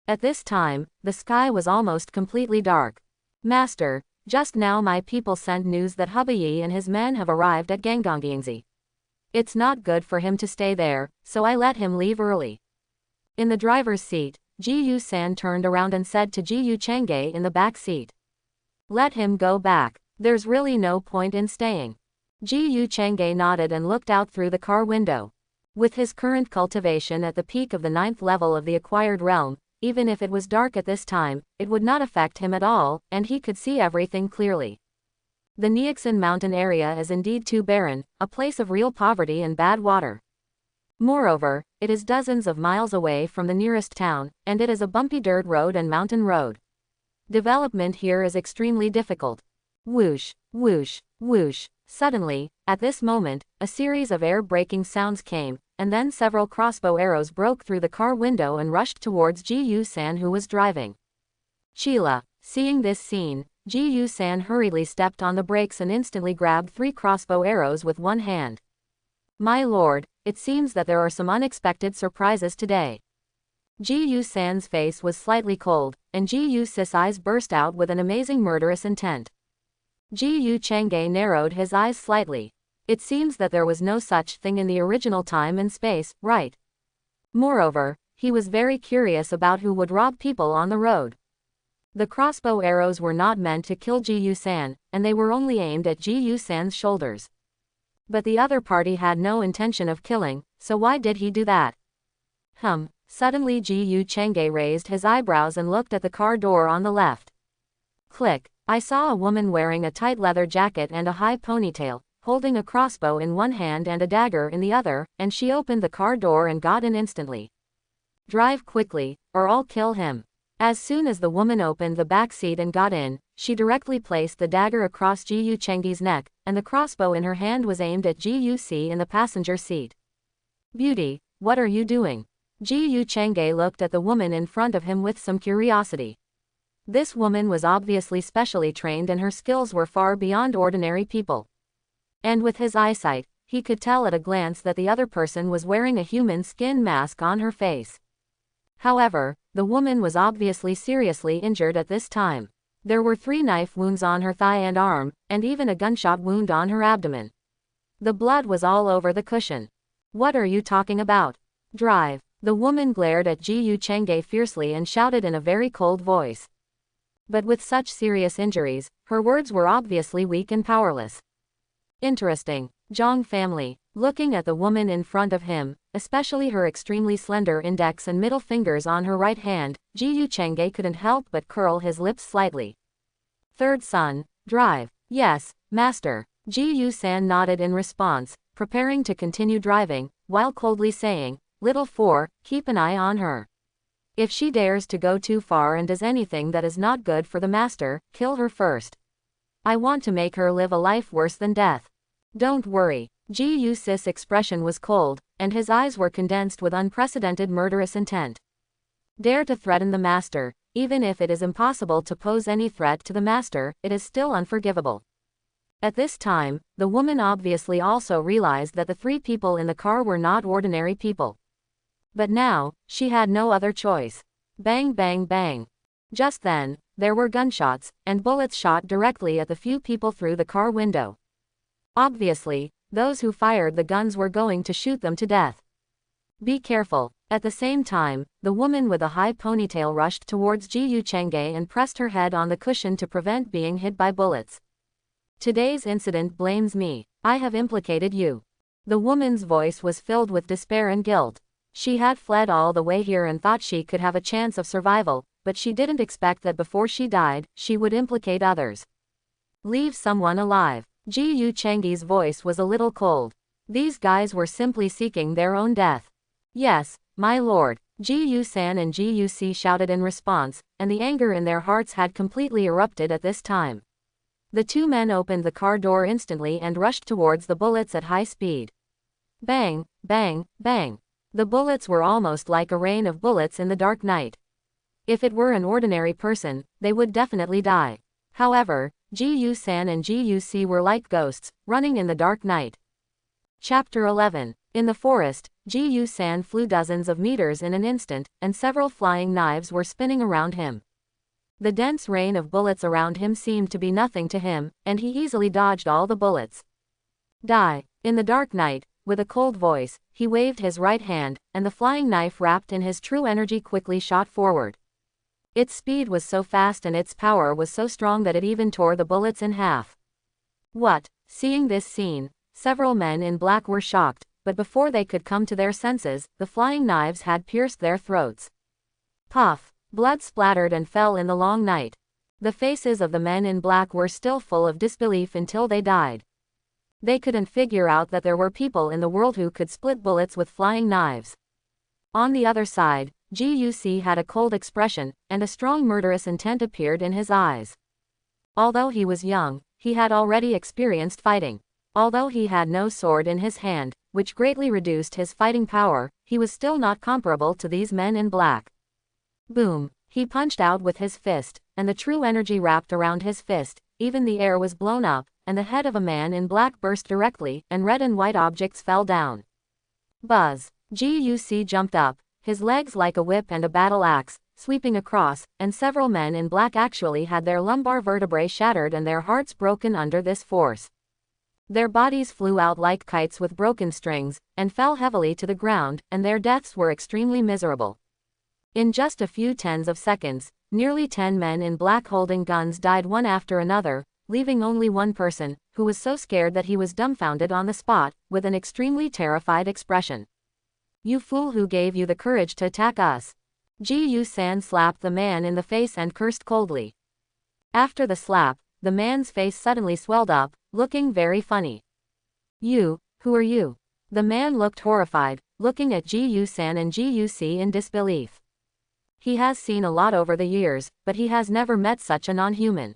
At this time, the sky was almost completely dark. Master, just now my people sent news that Hubai and his men have arrived at Gangongyingzi. It's not good for him to stay there, so I let him leave early. In the driver's seat, Ji San turned around and said to Ji Chengge in the back seat. Let him go back. There's really no point in staying. Ji Chengge nodded and looked out through the car window. With his current cultivation at the peak of the 9th level of the acquired realm, even if it was dark at this time, it would not affect him at all, and he could see everything clearly. The Niexin mountain area is indeed too barren, a place of real poverty and bad water. Moreover, it is dozens of miles away from the nearest town, and it is a bumpy dirt road and mountain road. Development here is extremely difficult. Whoosh, whoosh, whoosh. Suddenly, at this moment, a series of air-breaking sounds came, and then several crossbow arrows broke through the car window and rushed towards Ji San who was driving. Sheila, seeing this scene, Ji San hurriedly stepped on the brakes and instantly grabbed 3 crossbow arrows with one hand. My lord, it seems that there are some unexpected surprises today. Ji San's face was slightly cold, and Ji Si's eyes burst out with an amazing murderous intent. Ji Chengge narrowed his eyes slightly. It seems that there was no such thing in the original time and space, right? Moreover, he was very curious about who would rob people on the road. The crossbow arrows were not meant to kill Ji San, and they were only aimed at Ji San's shoulders. But the other party had no intention of killing, so why did he do that? Suddenly Ji Chengge raised his eyebrows and looked at the car door on the left. Click. I saw a woman wearing a tight leather jacket and a high ponytail, holding a crossbow in one hand and a dagger in the other, and she opened the car door and got in instantly. Drive quickly, or I'll kill him. As soon as the woman opened the back seat and got in, she directly placed the dagger across Ji Chengge's neck, and the crossbow in her hand was aimed at Ji Si in the passenger seat. Beauty, what are you doing? Ji Chengge looked at the woman in front of him with some curiosity. This woman was obviously specially trained and her skills were far beyond ordinary people. And with his eyesight, he could tell at a glance that the other person was wearing a human skin mask on her face. However, the woman was obviously seriously injured at this time. There were 3 knife wounds on her thigh and arm, and even a gunshot wound on her abdomen. The blood was all over the cushion. What are you talking about? Drive. The woman glared at Ji Yu Chengge fiercely and shouted in a very cold voice. But with such serious injuries, her words were obviously weak and powerless. Interesting. Zhang family. Looking at the woman in front of him, especially her extremely slender index and middle fingers on her right hand, Ji Yu Chengge couldn't help but curl his lips slightly. Third son, drive. Yes, master. Ji Yu San nodded in response, preparing to continue driving, while coldly saying, Little 4, keep an eye on her. If she dares to go too far and does anything that is not good for the master, kill her first. I want to make her live a life worse than death. Don't worry. Ji Yu Sis' expression was cold, and his eyes were condensed with unprecedented murderous intent. Dare to threaten the master, even if it is impossible to pose any threat to the master, it is still unforgivable. At this time, the woman obviously also realized that the 3 people in the car were not ordinary people. But now, she had no other choice. Bang bang bang. Just then, there were gunshots, and bullets shot directly at the few people through the car window. Obviously, those who fired the guns were going to shoot them to death. Be careful. At the same time, the woman with a high ponytail rushed towards Ji Yu Chengge and pressed her head on the cushion to prevent being hit by bullets. Today's incident blames me. I have implicated you. The woman's voice was filled with despair and guilt. She had fled all the way here and thought she could have a chance of survival, but she didn't expect that before she died, she would implicate others. Leave someone alive. Ji Yu Chengge's voice was a little cold. These guys were simply seeking their own death. Yes, my lord. Ji Yu San and Ji Yu Si shouted in response, and the anger in their hearts had completely erupted at this time. The 2 men opened the car door instantly and rushed towards the bullets at high speed. Bang, bang, bang. The bullets were almost like a rain of bullets in the dark night. If it were an ordinary person, they would definitely die. However, Ji Yu San and Ji Yu Si were like ghosts, running in the dark night. Chapter 11. In the forest, Ji Yu San flew dozens of meters in an instant, and several flying knives were spinning around him. The dense rain of bullets around him seemed to be nothing to him, and he easily dodged all the bullets. Die. In the dark night, with a cold voice, he waved his right hand, and the flying knife wrapped in his true energy quickly shot forward. Its speed was so fast and its power was so strong that it even tore the bullets in half. What? Seeing this scene, several men in black were shocked, but before they could come to their senses, the flying knives had pierced their throats. Puff! Blood splattered and fell in the long night. The faces of the men in black were still full of disbelief until they died. They couldn't figure out that there were people in the world who could split bullets with flying knives. On the other side, Ji Yu Si had a cold expression, and a strong murderous intent appeared in his eyes. Although he was young, he had already experienced fighting. Although he had no sword in his hand, which greatly reduced his fighting power, he was still not comparable to these men in black. Boom! He punched out with his fist, and the true energy wrapped around his fist, even the air was blown up, and the head of a man in black burst directly, and red and white objects fell down. Buzz! Ji Yu Si jumped up, his legs like a whip and a battle axe, sweeping across, and several men in black actually had their lumbar vertebrae shattered and their hearts broken under this force. Their bodies flew out like kites with broken strings, and fell heavily to the ground, and their deaths were extremely miserable. In just a few tens of seconds, nearly 10 men in black holding guns died one after another, leaving only one person, who was so scared that he was dumbfounded on the spot, with an extremely terrified expression. You fool, who gave you the courage to attack us? Ji Yu San slapped the man in the face and cursed coldly. After the slap, the man's face suddenly swelled up, looking very funny. You, who are you? The man looked horrified, looking at Ji Yu San and Ji Yu Si in disbelief. He has seen a lot over the years, but he has never met such a non-human.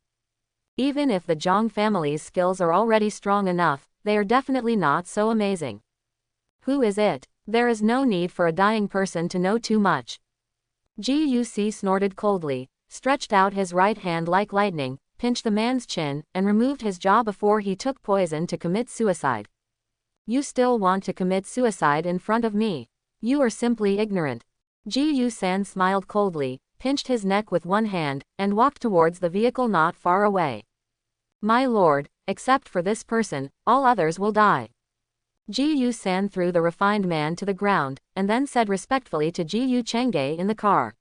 Even if the Zhang family's skills are already strong enough, they are definitely not so amazing. Who is it? There is no need for a dying person to know too much. Ji Yu Si snorted coldly, stretched out his right hand like lightning, pinched the man's chin, and removed his jaw before he took poison to commit suicide. You still want to commit suicide in front of me. You are simply ignorant. Ji-Yu-san smiled coldly, pinched his neck with one hand, and walked towards the vehicle not far away. My lord, except for this person, all others will die. Ji-Yu-san threw the refined man to the ground, and then said respectfully to Ji-Yu Chang'e in the car.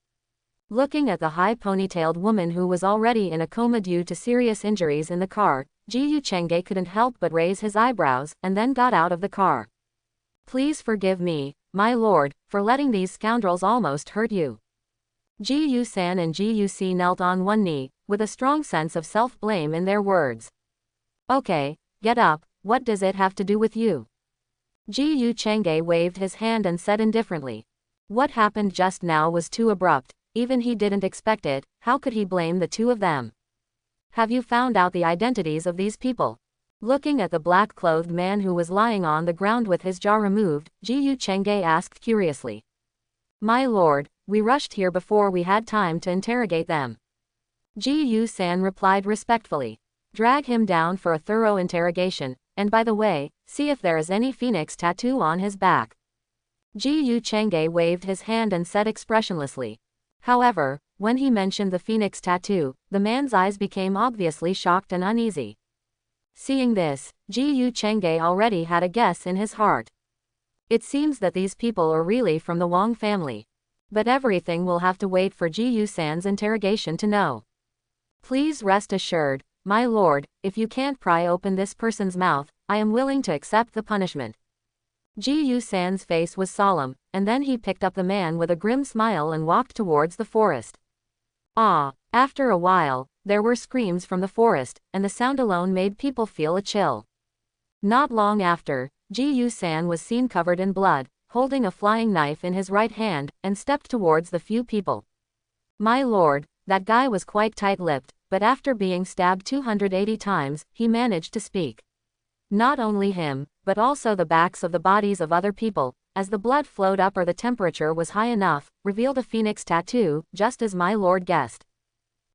Looking at the high ponytailed woman who was already in a coma due to serious injuries in the car, Ji-Yu Chang'e couldn't help but raise his eyebrows, and then got out of the car. Please forgive me, my lord, for letting these scoundrels almost hurt you. Ji-Yu-san and Ji-Yu-si knelt on one knee, with a strong sense of self-blame in their words. Okay, get up, what does it have to do with you? Ji-Yu Chang'e waved his hand and said indifferently. What happened just now was too abrupt, even he didn't expect it, how could he blame the two of them? Have you found out the identities of these people? Looking at the black-clothed man who was lying on the ground with his jaw removed, Ji-Yu Chang'e asked curiously. My lord, we rushed here before we had time to interrogate them. Ji-Yu-san replied respectfully. Drag him down for a thorough interrogation, and by the way, see if there is any phoenix tattoo on his back. Ji-Yu Chang'e waved his hand and said expressionlessly. However, when he mentioned the phoenix tattoo, the man's eyes became obviously shocked and uneasy. Seeing this, Ji-Yu Chang'e already had a guess in his heart. It seems that these people are really from the Wang family. But everything will have to wait for Ji-Yu-san's interrogation to know. Please rest assured, my lord, if you can't pry open this person's mouth, I am willing to accept the punishment. Ji-Yu-san's face was solemn, and then he picked up the man with a grim smile and walked towards the forest. After a while, there were screams from the forest, and the sound alone made people feel a chill. Not long after, Ji-Yu-san was seen covered in blood, holding a flying knife in his right hand, and stepped towards the few people. My lord, that guy was quite tight-lipped, but after being stabbed 280 times, he managed to speak. Not only him, but also the backs of the bodies of other people, as the blood flowed up or the temperature was high enough, revealed a phoenix tattoo, just as my lord guessed.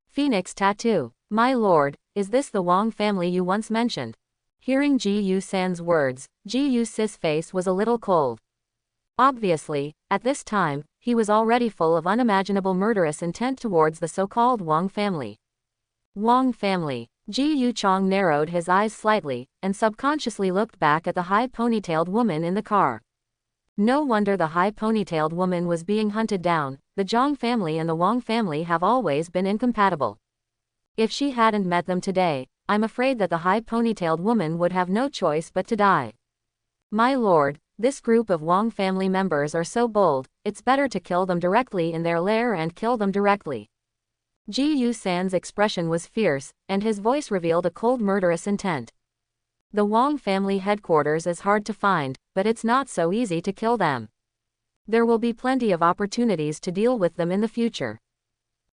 Phoenix tattoo. My lord, is this the Wang family you once mentioned? Hearing Ji-Yu-san's words, Ji-Yu-si's face was a little cold. Obviously, at this time, he was already full of unimaginable murderous intent towards the so-called Wang family. Wang family. Ji-Yu Chang narrowed his eyes slightly, and subconsciously looked back at the high ponytailed woman in the car. No wonder the high ponytailed woman was being hunted down, the Zhang family and the Wang family have always been incompatible. If she hadn't met them today, I'm afraid that the high ponytailed woman would have no choice but to die. My lord, this group of Wang family members are so bold, it's better to kill them directly in their lair and kill them directly. Ji-Yu-san's expression was fierce, and his voice revealed a cold murderous intent. The Wang family headquarters is hard to find, but it's not so easy to kill them. There will be plenty of opportunities to deal with them in the future.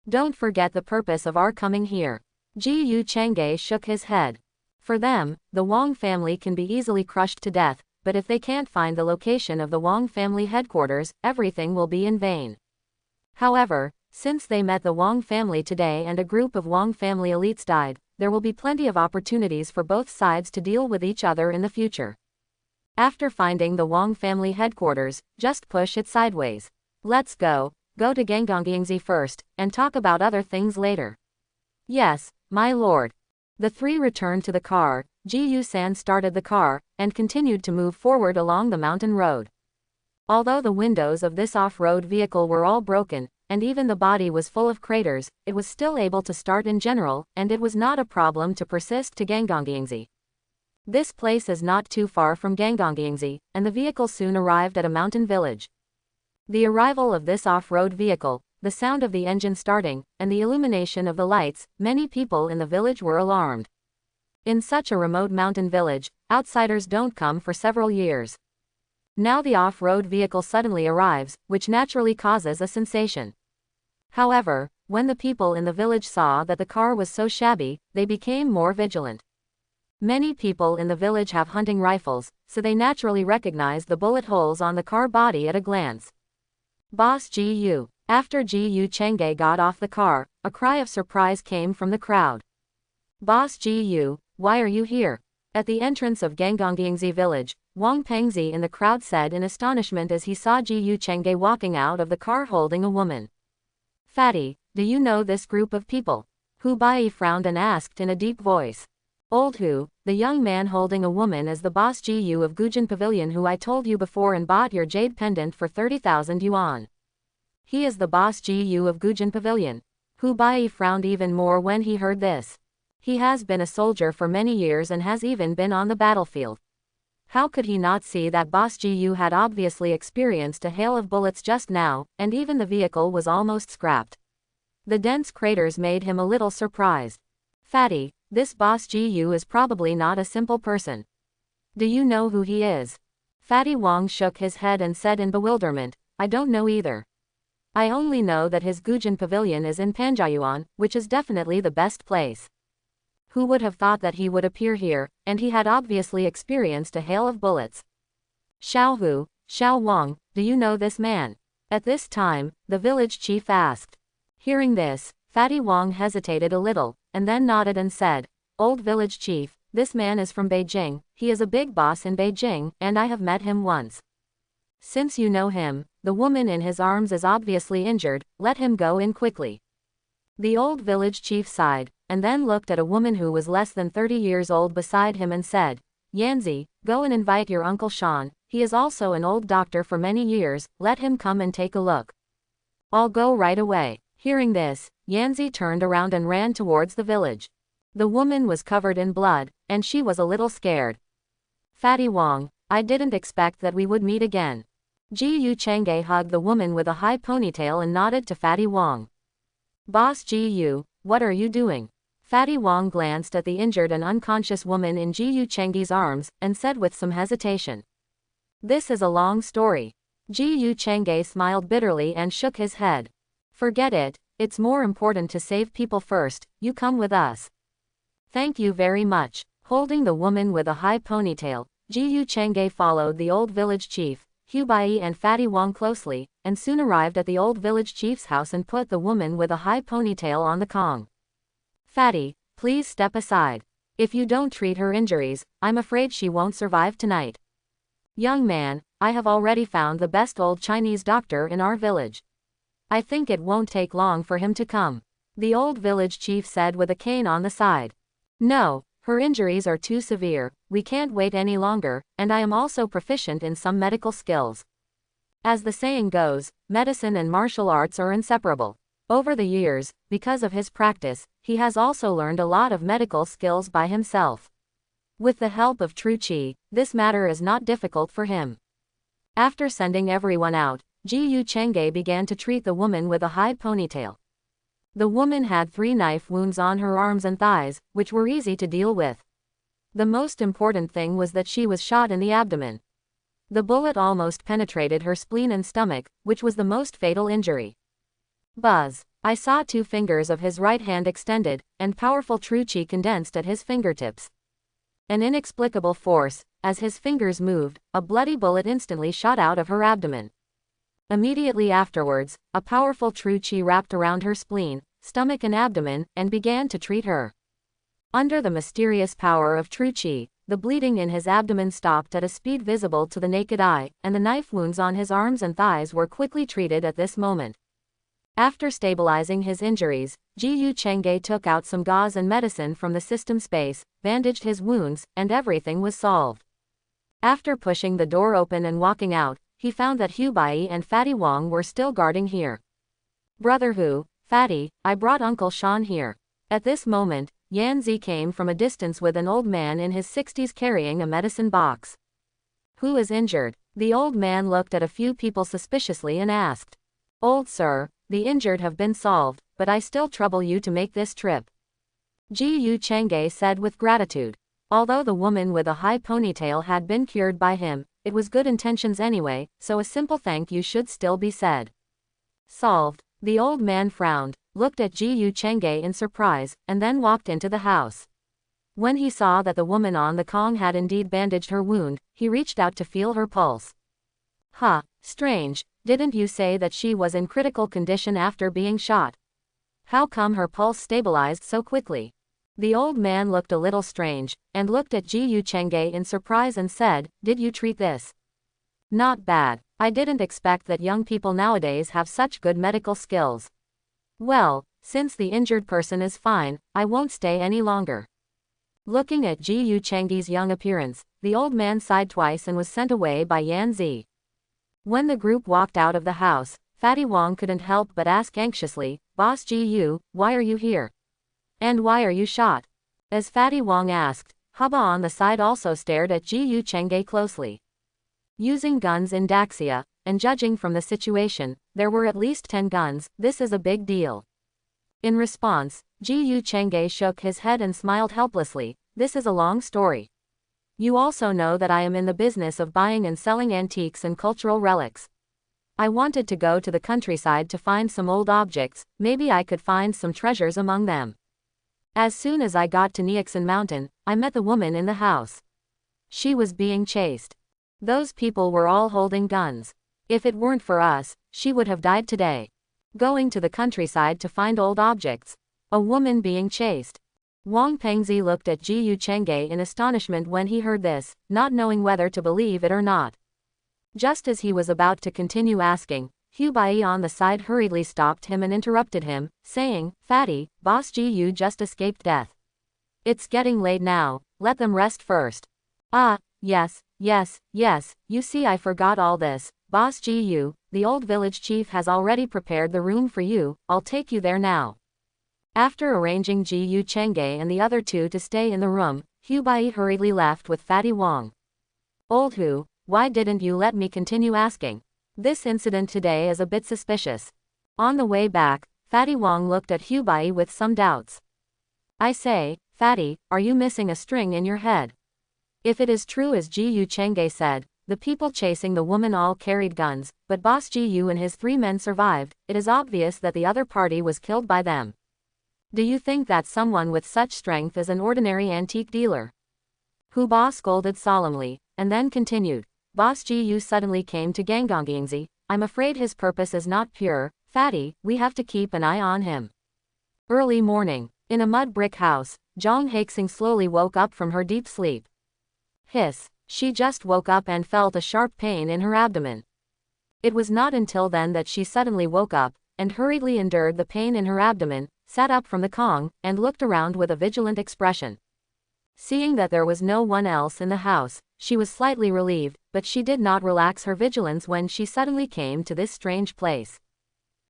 Don't forget the purpose of our coming here. Ji-Yu Chang'e shook his head. For them, the Wang family can be easily crushed to death, but if they can't find the location of the Wang family headquarters, everything will be in vain. However, since they met the Wang family today and a group of Wang family elites died, there will be plenty of opportunities for both sides to deal with each other in the future. After finding the Wang family headquarters, just push it sideways. Let's go to Gangongyingzi first, and talk about other things later. Yes, my lord. The three returned to the car, Ji-Yu-san started the car, and continued to move forward along the mountain road. Although the windows of this off-road vehicle were all broken, and even the body was full of craters, it was still able to start in general, and it was not a problem to persist to Gangongyingzi. This place is not too far from Gangongyingzi, and the vehicle soon arrived at a mountain village. The arrival of this off-road vehicle, the sound of the engine starting, and the illumination of the lights, many people in the village were alarmed. In such a remote mountain village, outsiders don't come for several years. Now the off-road vehicle suddenly arrives, which naturally causes a sensation. However, when the people in the village saw that the car was so shabby, they became more vigilant. Many people in the village have hunting rifles, so they naturally recognized the bullet holes on the car body at a glance. Boss Ji-Yu. After Ji-Yu Chang'e got off the car, a cry of surprise came from the crowd. Boss Ji-Yu, why are you here? At the entrance of Gangongyingzi village, Wang Pengzi in the crowd said in astonishment as he saw Ji Yu Chengge walking out of the car holding a woman. Fatty, do you know this group of people? Hu Bai frowned and asked in a deep voice. Old Hu, the young man holding a woman is the boss Ji Yu of Gujin Pavilion who I told you before and bought your jade pendant for 30,000 yuan. He is the boss Ji Yu of Gujin Pavilion. Hu Bai frowned even more when he heard this. He has been a soldier for many years and has even been on the battlefield. How could he not see that boss Ji Yu had obviously experienced a hail of bullets just now, and even the vehicle was almost scrapped? The dense craters made him a little surprised. Fatty, this boss Ji Yu is probably not a simple person. Do you know who he is? Fatty Wang shook his head and said in bewilderment, I don't know either. I only know that his Gujin Pavilion is in Panjiayuan, which is definitely the best place. Who would have thought that he would appear here, and he had obviously experienced a hail of bullets. Xiao Hu, Xiao Wang, do you know this man? At this time, the village chief asked. Hearing this, Fatty Wang hesitated a little, and then nodded and said, Old village chief, this man is from Beijing, he is a big boss in Beijing, and I have met him once. Since you know him, the woman in his arms is obviously injured, let him go in quickly. The old village chief sighed, and then looked at a woman who was less than 30 years old beside him and said, Yanzi, go and invite your Uncle Sean, he is also an old doctor for many years, let him come and take a look. I'll go right away. Hearing this, Yanzi turned around and ran towards the village. The woman was covered in blood, and she was a little scared. Fatty Wang, I didn't expect that we would meet again. Ji Yu Chengge hugged the woman with a high ponytail and nodded to Fatty Wang. Boss Ji Yu, what are you doing? Fatty Wang glanced at the injured and unconscious woman in Ji Yu Chengge's arms, and said with some hesitation. This is a long story. Ji Yu Chengge smiled bitterly and shook his head. Forget it, it's more important to save people first, you come with us. Thank you very much. Holding the woman with a high ponytail, Ji Yu Chengge followed the old village chief, Hu Bai and Fatty Wang closely, and soon arrived at the old village chief's house and put the woman with a high ponytail on the Kong. Fatty, please step aside. If you don't treat her injuries, I'm afraid she won't survive tonight. Young man, I have already found the best old Chinese doctor in our village. I think it won't take long for him to come. The old village chief said with a cane on the side. No, her injuries are too severe, we can't wait any longer, and I am also proficient in some medical skills. As the saying goes, medicine and martial arts are inseparable. Over the years, because of his practice, he has also learned a lot of medical skills by himself. With the help of True Qi, this matter is not difficult for him. After sending everyone out, Ji Yu Chengge began to treat the woman with a high ponytail. The woman had 3 knife wounds on her arms and thighs, which were easy to deal with. The most important thing was that she was shot in the abdomen. The bullet almost penetrated her spleen and stomach, which was the most fatal injury. Buzz. I saw 2 fingers of his right hand extended, and powerful True Qi condensed at his fingertips. An inexplicable force, as his fingers moved, a bloody bullet instantly shot out of her abdomen. Immediately afterwards, a powerful True Qi wrapped around her spleen, stomach and abdomen, and began to treat her. Under the mysterious power of True Qi, the bleeding in his abdomen stopped at a speed visible to the naked eye, and the knife wounds on his arms and thighs were quickly treated at this moment. After stabilizing his injuries, Ji Yu Chengge took out some gauze and medicine from the system space, bandaged his wounds, and everything was solved. After pushing the door open and walking out, he found that Hu Bai and Fatty Wang were still guarding here. Brother Hu, Fatty, I brought Uncle Sean here. At this moment, Yan Zi came from a distance with an old man in his 60s carrying a medicine box. Who is injured? The old man looked at a few people suspiciously and asked. Old sir, the injured have been solved, but I still trouble you to make this trip. Ji Yu Chengge said with gratitude. Although the woman with a high ponytail had been cured by him, it was good intentions anyway, so a simple thank you should still be said. Solved. The old man frowned, looked at Ji Yu Chengge in surprise, and then walked into the house. When he saw that the woman on the Kong had indeed bandaged her wound, he reached out to feel her pulse. Huh, strange, didn't you say that she was in critical condition after being shot? How come her pulse stabilized so quickly? The old man looked a little strange, and looked at Ji Chengge in surprise and said, "Did you treat this?" "Not bad. I didn't expect that young people nowadays have such good medical skills." "Well, since the injured person is fine, I won't stay any longer." Looking at Ji Chengge's young appearance, the old man sighed twice and was sent away by Yan Zi. When the group walked out of the house, Fatty Wong couldn't help but ask anxiously, "Boss Ji, why are you here? And why are you shot?" As Fatty Wong asked, Hubba on the side also stared at Ji Chengge closely. Using guns in Daxia, and judging from the situation, there were at least 10 guns. This is a big deal. In response, Ji Chengge shook his head and smiled helplessly. "This is a long story. You also know that I am in the business of buying and selling antiques and cultural relics. I wanted to go to the countryside to find some old objects, maybe I could find some treasures among them. As soon as I got to Niaxin Mountain, I met the woman in the house. She was being chased. Those people were all holding guns. If it weren't for us, she would have died today. Going to the countryside to find old objects. A woman being chased." Wang Pengzi looked at Ji Chengge in astonishment when he heard this, not knowing whether to believe it or not. Just as he was about to continue asking, Hu Bai on the side hurriedly stopped him and interrupted him, saying, "Fatty, Boss Ji just escaped death. It's getting late now, let them rest first." "Ah, yes, you see I forgot all this. Boss Ji, the old village chief has already prepared the room for you, I'll take you there now." After arranging Ji Chengge and the other two to stay in the room, Hu Bai hurriedly left with Fatty Wong. "Old Hu, why didn't you let me continue asking? This incident today is a bit suspicious." On the way back, Fatty Wong looked at Hu Bai with some doubts. "I say, Fatty, are you missing a string in your head? If it is true as Ji Chengge said, the people chasing the woman all carried guns, but Boss Ji and his 3 men survived, it is obvious that the other party was killed by them. Do you think that someone with such strength is an ordinary antique dealer?" Hu Ba scolded solemnly, and then continued. "Boss Ji suddenly came to Gangongyingzi. I'm afraid his purpose is not pure. Fatty, we have to keep an eye on him." Early morning. In a mud brick house, Zhang Haixing slowly woke up from her deep sleep. Hiss. She just woke up and felt a sharp pain in her abdomen. It was not until then that she suddenly woke up, and hurriedly endured the pain in her abdomen, sat up from the Kong, and looked around with a vigilant expression. Seeing that there was no one else in the house, she was slightly relieved, but she did not relax her vigilance when she suddenly came to this strange place.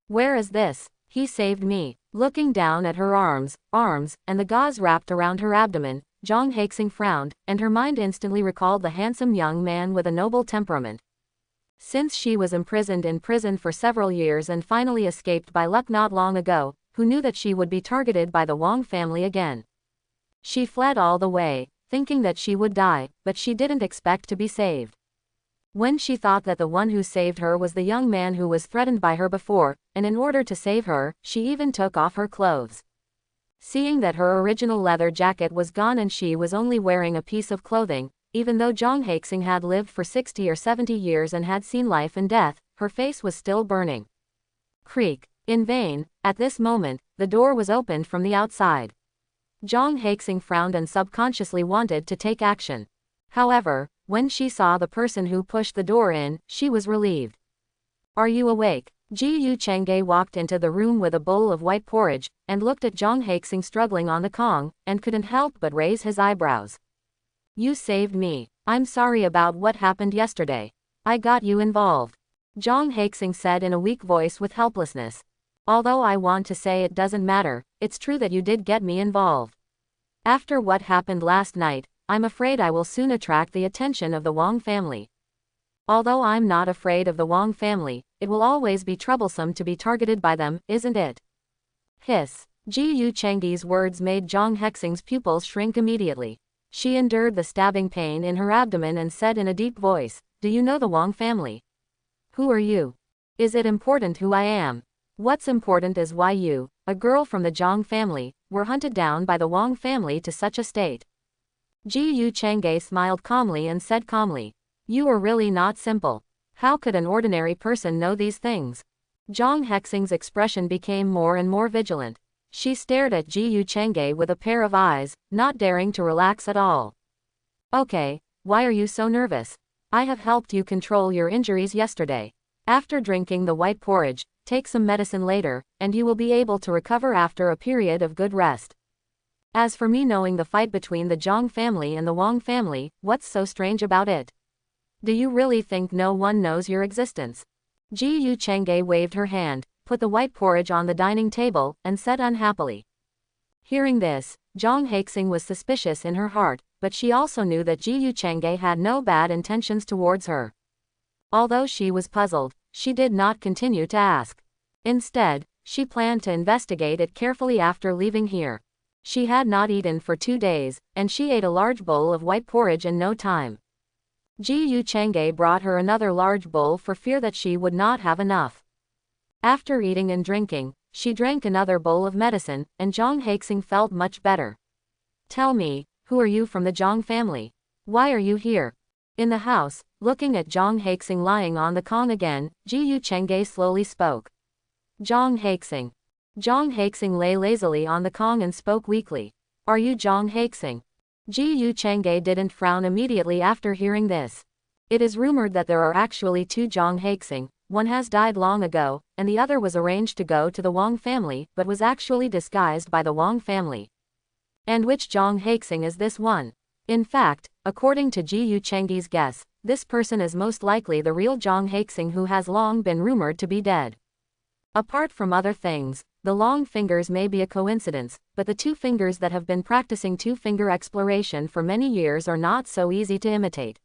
"Where is this? He saved me." Looking down at her arms, and the gauze wrapped around her abdomen, Zhang Haixing frowned, and her mind instantly recalled the handsome young man with a noble temperament. Since she was imprisoned in prison for several years and finally escaped by luck not long ago, who knew that she would be targeted by the Wang family again? She fled all the way, thinking that she would die, but she didn't expect to be saved. When she thought that the one who saved her was the young man who was threatened by her before, and in order to save her, she even took off her clothes. Seeing that her original leather jacket was gone and she was only wearing a piece of clothing, even though Zhang Haixing had lived for 60 or 70 years and had seen life and death, her face was still burning. Creak. In vain. At this moment, the door was opened from the outside. Zhang Haixing frowned and subconsciously wanted to take action. However, when she saw the person who pushed the door in, she was relieved. "Are you awake?" Ji Chengge walked into the room with a bowl of white porridge, and looked at Zhang Haixing struggling on the Kong, and couldn't help but raise his eyebrows. "You saved me. I'm sorry about what happened yesterday. I got you involved," Zhang Haixing said in a weak voice with helplessness. "Although I want to say it doesn't matter, it's true that you did get me involved. After what happened last night, I'm afraid I will soon attract the attention of the Wang family. Although I'm not afraid of the Wang family, it will always be troublesome to be targeted by them, isn't it?" Hiss. Ji Chengge's words made Zhang Haixing's pupils shrink immediately. She endured the stabbing pain in her abdomen and said in a deep voice, "Do you know the Wang family? Who are you? Is it important who I am? What's important is why you, a girl from the Zhang family, were hunted down by the Wang family to such a state." Ji Chengge smiled calmly and said calmly, "You are really not simple. How could an ordinary person know these things?" Zhang Haixing's expression became more and more vigilant. She stared at Ji Yu Chang'e with a pair of eyes, not daring to relax at all. Okay, why are you so nervous? I have helped you control your injuries yesterday. After drinking the white porridge, take some medicine later, and you will be able to recover after a period of good rest. As for me knowing the fight between the Zhang family and the Wang family, what's so strange about it? Do you really think no one knows your existence? Ji Yu Chang'e waved her hand, put the white porridge on the dining table, and said unhappily. Hearing this, Zhang Haixing was suspicious in her heart, but she also knew that Ji Yu Chang'e had no bad intentions towards her. Although she was puzzled, she did not continue to ask. Instead, she planned to investigate it carefully after leaving here. She had not eaten for 2 days, and she ate a large bowl of white porridge in no time. Ji Yu Chang'e brought her another large bowl for fear that she would not have enough. After eating and drinking, she drank another bowl of medicine, and Zhang Haixing felt much better. Tell me, who are you from the Zhang family? Why are you here? In the house, looking at Zhang Haixing lying on the Kong again, Ji Yu Chang'e slowly spoke. Zhang Haixing. Zhang Haixing lay lazily on the Kong and spoke weakly. Are you Zhang Haixing? Ji Yu Chang'e didn't frown immediately after hearing this. It is rumored that there are actually 2 Zhang Haixing. One has died long ago, and the other was arranged to go to the Wang family but was actually disguised by the Wang family. And which Zhang Haixing is this one? In fact, according to Ji Yu Chang'e's guess, this person is most likely the real Zhang Haixing who has long been rumored to be dead. Apart from other things, the long fingers may be a coincidence, but the 2 fingers that have been practicing 2-finger exploration for many years are not so easy to imitate.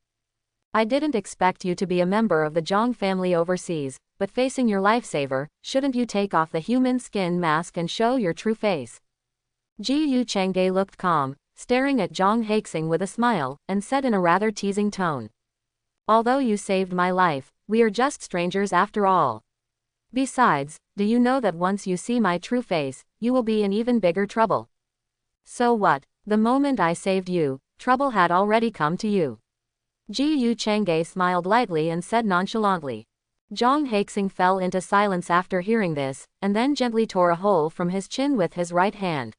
I didn't expect you to be a member of the Zhang family overseas, but facing your lifesaver, shouldn't you take off the human skin mask and show your true face? Ji Yu Chang'e looked calm, staring at Zhang Haixing with a smile, and said in a rather teasing tone. Although you saved my life, we are just strangers after all. Besides, do you know that once you see my true face, you will be in even bigger trouble? So what? The moment I saved you, trouble had already come to you. Ji Yu Chang'e smiled lightly and said nonchalantly. Zhang Haixing fell into silence after hearing this, and then gently tore a hole from his chin with his right hand.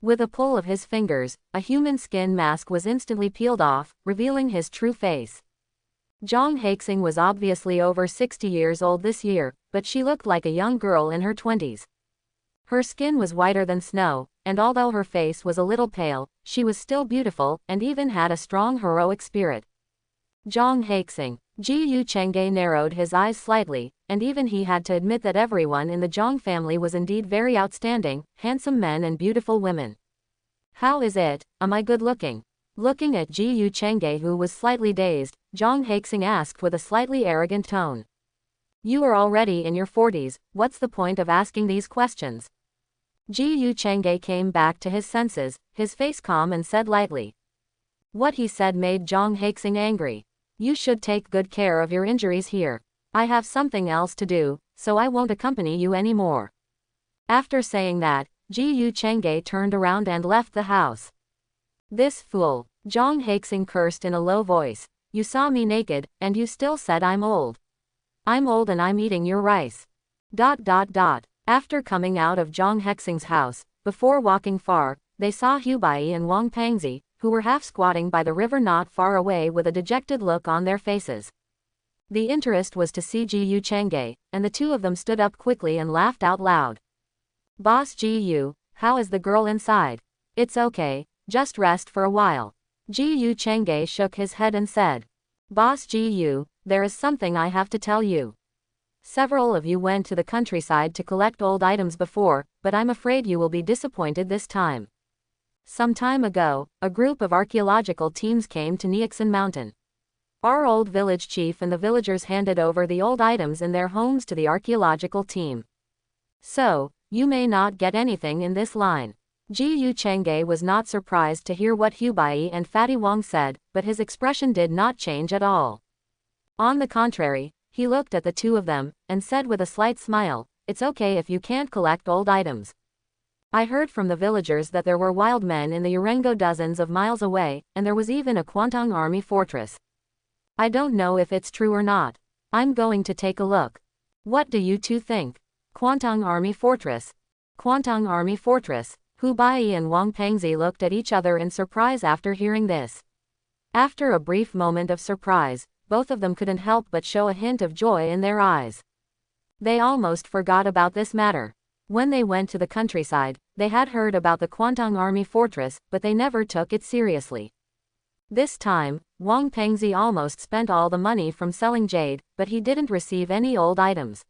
With a pull of his fingers, a human skin mask was instantly peeled off, revealing his true face. Zhang Haixing was obviously over 60 years old this year, but she looked like a young girl in her 20s. Her skin was whiter than snow, and although her face was a little pale, she was still beautiful and even had a strong heroic spirit. Zhang Haixing. Ji Yu Chang'e narrowed his eyes slightly, and even he had to admit that everyone in the Zhang family was indeed very outstanding, handsome men and beautiful women. How is it, am I good looking? Looking at Ji Yu Chang'e who was slightly dazed, Zhang Haixing asked with a slightly arrogant tone. You are already in your 40s, what's the point of asking these questions? Ji Yu Chang'e came back to his senses, his face calm and said lightly. What he said made Zhang Haixing angry. You should take good care of your injuries here. I have something else to do, so I won't accompany you anymore. After saying that, Ji Yu Chang'e turned around and left the house. This fool, Zhang Haixing cursed in a low voice. You saw me naked, and you still said I'm old. I'm old and I'm eating your rice. After coming out of Zhang Haixing's house, before walking far, they saw Hubai and Wang Pangzi, who were half squatting by the river not far away with a dejected look on their faces. The interest was to see Ji Yu Chang'e, and the 2 of them stood up quickly and laughed out loud. Boss Ji Yu, how is the girl inside? It's okay, just rest for a while. Ji Yu Chang'e shook his head and said. Boss Ji Yu, there is something I have to tell you. Several of you went to the countryside to collect old items before, but I'm afraid you will be disappointed this time. Some time ago, a group of archaeological teams came to Niexin Mountain. Our old village chief and the villagers handed over the old items in their homes to the archaeological team. So, you may not get anything in this line. Ji Yu Chang'e was not surprised to hear what Hubai and Fatty Wang said, but his expression did not change at all. On the contrary, he looked at the 2 of them, and said with a slight smile, it's okay if you can't collect old items. I heard from the villagers that there were wild men in the Urengo dozens of miles away, and there was even a Kwantong army fortress. I don't know if it's true or not. I'm going to take a look. What do you 2 think? Kwantong army fortress? Kwantong Army Fortress. Hu Bai and Wang Pengzi looked at each other in surprise after hearing this. After a brief moment of surprise, both of them couldn't help but show a hint of joy in their eyes. They almost forgot about this matter. When they went to the countryside, they had heard about the Kwantong Army Fortress, but they never took it seriously. This time, Wang Pengzi almost spent all the money from selling jade, but he didn't receive any old items.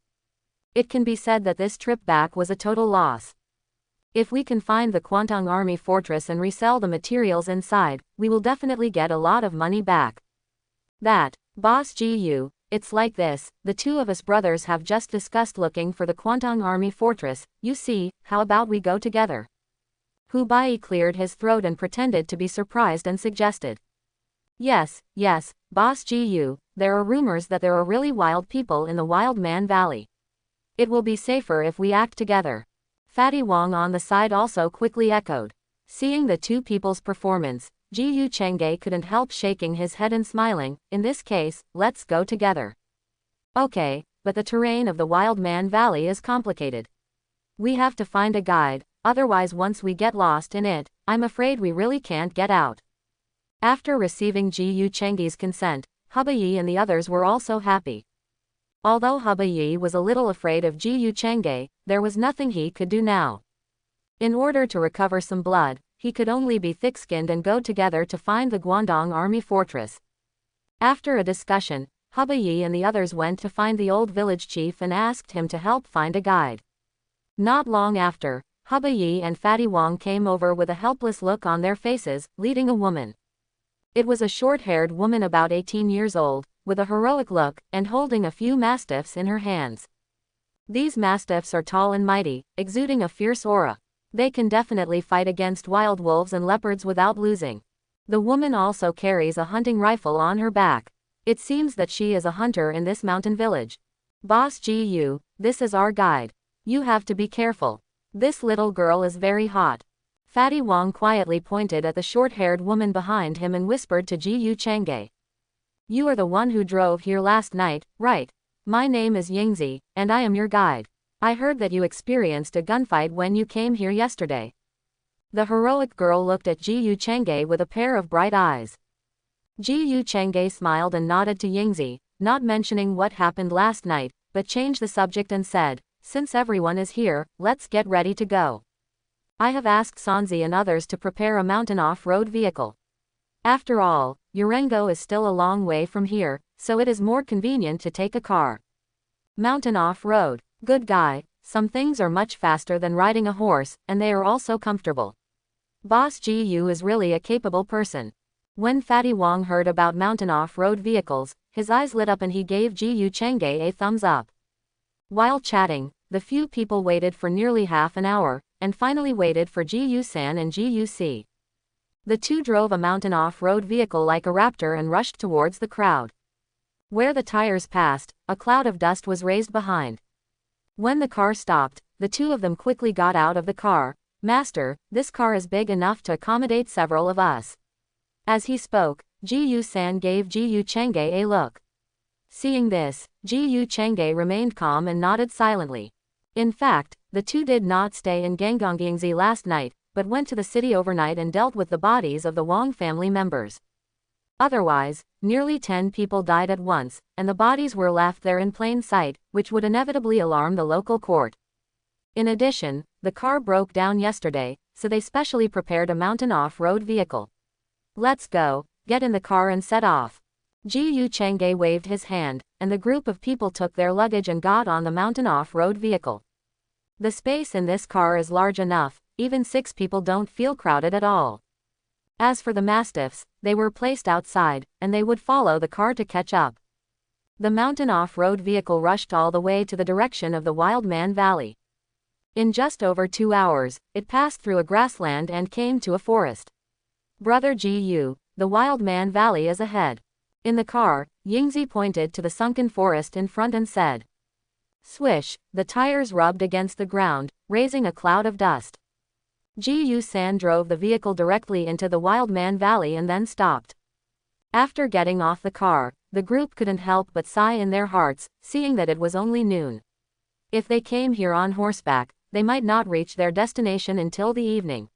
It can be said that this trip back was a total loss. If we can find the Kwantong Army Fortress and resell the materials inside, we will definitely get a lot of money back. That, Boss Gu, it's like this, the two of us brothers have just discussed looking for the Kwantong Army Fortress, you see, how about we go together? Hu Bai cleared his throat and pretended to be surprised and suggested. Yes, Boss Gu, there are rumors that there are really wild people in the Wild Man Valley. It will be safer if we act together. Fatty Wong on the side also quickly echoed. Seeing the two people's performance, Ji Chengge couldn't help shaking his head and smiling. In this case, let's go together. Okay, but the terrain of the Wild Man Valley is complicated. We have to find a guide, otherwise once we get lost in it, I'm afraid we really can't get out. After receiving Ji Chengge's consent, Hubayi and the others were also happy. Although Hubayi was a little afraid of Ji Chengge, there was nothing he could do now. In order to recover some blood, he could only be thick-skinned and go together to find the Guangdong Army Fortress. After a discussion, Hubayi and the others went to find the old village chief and asked him to help find a guide. Not long after, Hubayi and Fatty Wong came over with a helpless look on their faces, leading a woman. It was a short-haired woman about 18 years old, with a heroic look, and holding a few mastiffs in her hands. These mastiffs are tall and mighty, exuding a fierce aura. They can definitely fight against wild wolves and leopards without losing. The woman also carries a hunting rifle on her back. It seems that she is a hunter in this mountain village. Boss Gu, this is our guide. You have to be careful. This little girl is very hot. Fatty Wong quietly pointed at the short-haired woman behind him and whispered to Ji Chengge. You are the one who drove here last night, right? My name is Yingzi, and I am your guide. I heard that you experienced a gunfight when you came here yesterday. The heroic girl looked at Ji Chengge with a pair of bright eyes. Ji Chengge smiled and nodded to Yingzi, not mentioning what happened last night, but changed the subject and said, since everyone is here, let's get ready to go. I have asked Sanzi and others to prepare a mountain off-road vehicle. After all, Urengo is still a long way from here, so it is more convenient to take a car. Mountain off-road. Good guy, some things are much faster than riding a horse, and they are also comfortable. Boss Gu is really a capable person. When Fatty Wong heard about mountain off-road vehicles, his eyes lit up and he gave Ji Chengge a thumbs up. While chatting, the few people waited for nearly half an hour, and finally waited for Ji San and Ji Si. The two drove a mountain off-road vehicle like a raptor and rushed towards the crowd. Where the tires passed, a cloud of dust was raised behind. When the car stopped, the two of them quickly got out of the car. Master, this car is big enough to accommodate several of us. As he spoke, Ji San gave Ji Chengge a look. Seeing this, Ji Chengge remained calm and nodded silently. In fact, the two did not stay in Gangongyingzi last night, but went to the city overnight and dealt with the bodies of the Wang family members. Otherwise, nearly 10 people died at once, and the bodies were left there in plain sight, which would inevitably alarm the local court. In addition, the car broke down yesterday, so they specially prepared a mountain off-road vehicle. Let's go, get in the car and set off. Ji Chengge waved his hand, and the group of people took their luggage and got on the mountain off-road vehicle. The space in this car is large enough, even 6 people don't feel crowded at all. As for the mastiffs, they were placed outside, and they would follow the car to catch up. The mountain off-road vehicle rushed all the way to the direction of the Wild Man Valley. In just over 2 hours, it passed through a grassland and came to a forest. Brother Gu, the Wild Man Valley is ahead. In the car, Yingzi pointed to the sunken forest in front and said. Swish, the tires rubbed against the ground, raising a cloud of dust. Ji San drove the vehicle directly into the Wild Man Valley and then stopped. After getting off the car, the group couldn't help but sigh in their hearts, seeing that it was only noon. If they came here on horseback, they might not reach their destination until the evening.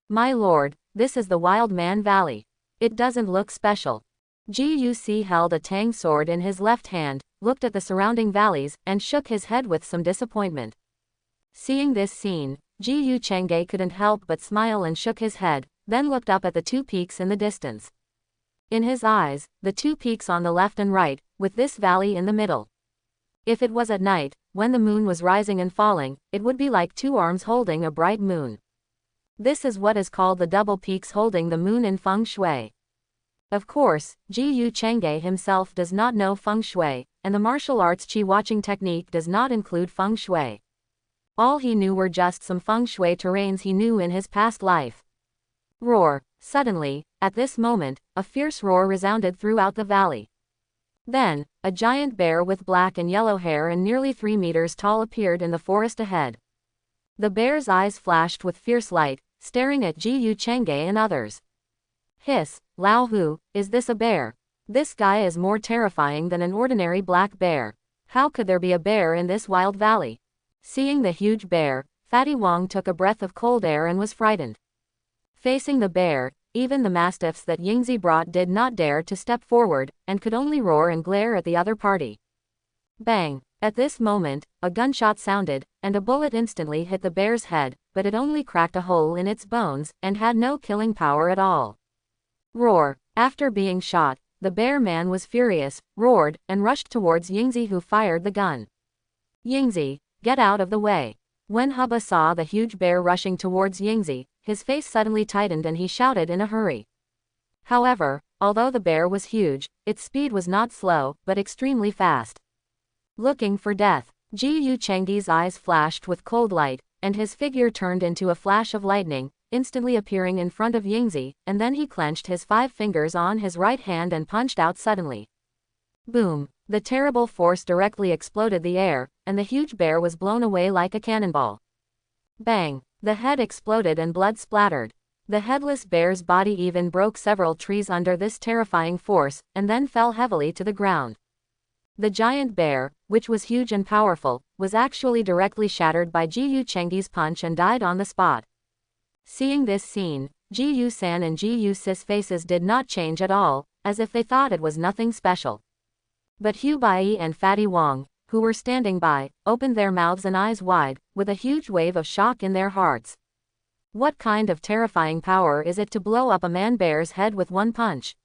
My lord, this is the Wild Man Valley. It doesn't look special. Guc held a tang sword in his left hand, looked at the surrounding valleys, and shook his head with some disappointment. Seeing this scene, Jiyu Chang'e couldn't help but smile and shook his head, then looked up at the two peaks in the distance. In his eyes, the two peaks on the left and right, with this valley in the middle. If it was at night, when the moon was rising and falling, it would be like two arms holding a bright moon. This is what is called the double peaks holding the moon in feng shui. Of course, Jiyu Chang'e himself does not know feng shui, and the martial arts qi watching technique does not include feng shui. All he knew were just some feng shui terrains he knew in his past life. Roar! Suddenly, at this moment, a fierce roar resounded throughout the valley. Then, a giant bear with black and yellow hair and nearly 3 meters tall appeared in the forest ahead. The bear's eyes flashed with fierce light, staring at Jiyu Chang'e and others. Hiss, Lao Hu, is this a bear? This guy is more terrifying than an ordinary black bear. How could there be a bear in this wild valley? Seeing the huge bear, Fatty Wong took a breath of cold air and was frightened. Facing the bear, even the mastiffs that Yingzi brought did not dare to step forward, and could only roar and glare at the other party. Bang! At this moment, a gunshot sounded, and a bullet instantly hit the bear's head, but it only cracked a hole in its bones, and had no killing power at all. Roar! After being shot, the bear man was furious, roared, and rushed towards Yingzi who fired the gun. Yingzi, get out of the way! When Hubba saw the huge bear rushing towards Yingzi, his face suddenly tightened and he shouted in a hurry. However, although the bear was huge, its speed was not slow, but extremely fast. Looking for death, Jiyu Chang'e's eyes flashed with cold light, and his figure turned into a flash of lightning, instantly appearing in front of Yingzi, and then he clenched his 5 fingers on his right hand and punched out suddenly. Boom! The terrible force directly exploded the air, and the huge bear was blown away like a cannonball. Bang! The head exploded and blood splattered. The headless bear's body even broke several trees under this terrifying force, and then fell heavily to the ground. The giant bear, which was huge and powerful, was actually directly shattered by Jiyu Chang'e's punch and died on the spot. Seeing this scene, Jiyu San and Jiyu Sis faces did not change at all, as if they thought it was nothing special. But Hu Bai and Fatty Wong, who were standing by, opened their mouths and eyes wide, with a huge wave of shock in their hearts. What kind of terrifying power is it to blow up a man-bear's head with one punch?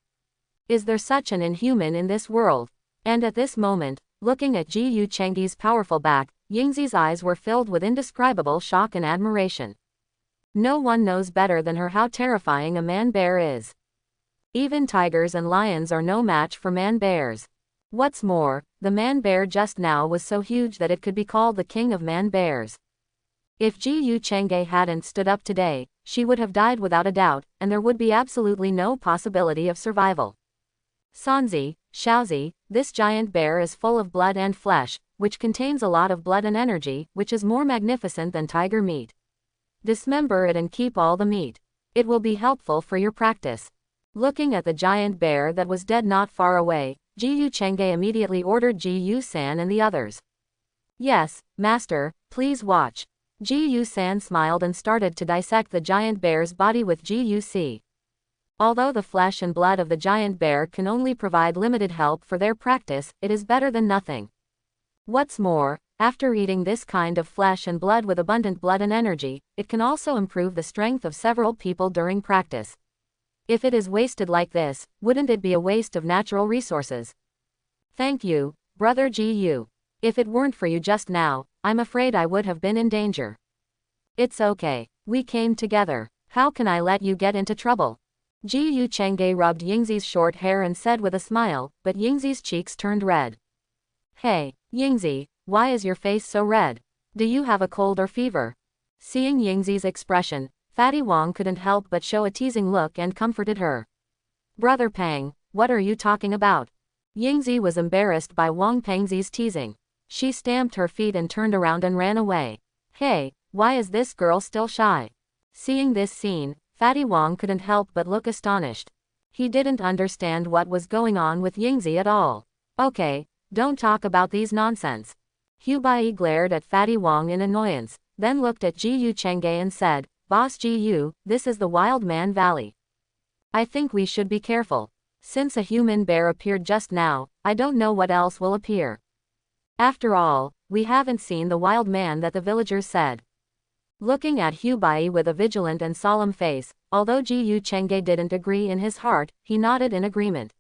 Is there such an inhuman in this world? And at this moment, looking at Jiyu Chang'e's powerful back, Yingzi's eyes were filled with indescribable shock and admiration. No one knows better than her how terrifying a man-bear is. Even tigers and lions are no match for man-bears. What's more, the man-bear just now was so huge that it could be called the king of man-bears. If Jiyu Chang'e hadn't stood up today, she would have died without a doubt, and there would be absolutely no possibility of survival. Sanzi, Shaozi, this giant bear is full of blood and flesh, which contains a lot of blood and energy, which is more magnificent than tiger meat. Dismember it and keep all the meat. It will be helpful for your practice. Looking at the giant bear that was dead not far away, Jiyu Chang'e immediately ordered Jiyu San and the others. Yes, master, please watch. Jiyu San smiled and started to dissect the giant bear's body with Guc. Although the flesh and blood of the giant bear can only provide limited help for their practice, it is better than nothing. What's more, after eating this kind of flesh and blood with abundant blood and energy, it can also improve the strength of several people during practice. If it is wasted like this, wouldn't it be a waste of natural resources? Thank you, Brother Jiyu. If it weren't for you just now, I'm afraid I would have been in danger. It's okay. We came together. How can I let you get into trouble? Jiyu Chang'e rubbed Yingzi's short hair and said with a smile, but Yingzi's cheeks turned red. Hey, Yingzi, why is your face so red? Do you have a cold or fever? Seeing Yingzi's expression, Fatty Wong couldn't help but show a teasing look and comforted her. Brother Pang, what are you talking about? Yingzi was embarrassed by Wang Pengzi's teasing. She stamped her feet and turned around and ran away. Hey, why is this girl still shy? Seeing this scene, Fatty Wong couldn't help but look astonished. He didn't understand what was going on with Yingzi at all. Okay, don't talk about these nonsense. Hu Bai glared at Fatty Wong in annoyance, then looked at Ji Yu Chengge and said, Boss Ji Yu, this is the Wild Man Valley. I think we should be careful. Since a human bear appeared just now, I don't know what else will appear. After all, we haven't seen the wild man that the villagers said. Looking at Hu Bai with a vigilant and solemn face, although Ji Yu Chengge didn't agree in his heart, he nodded in agreement.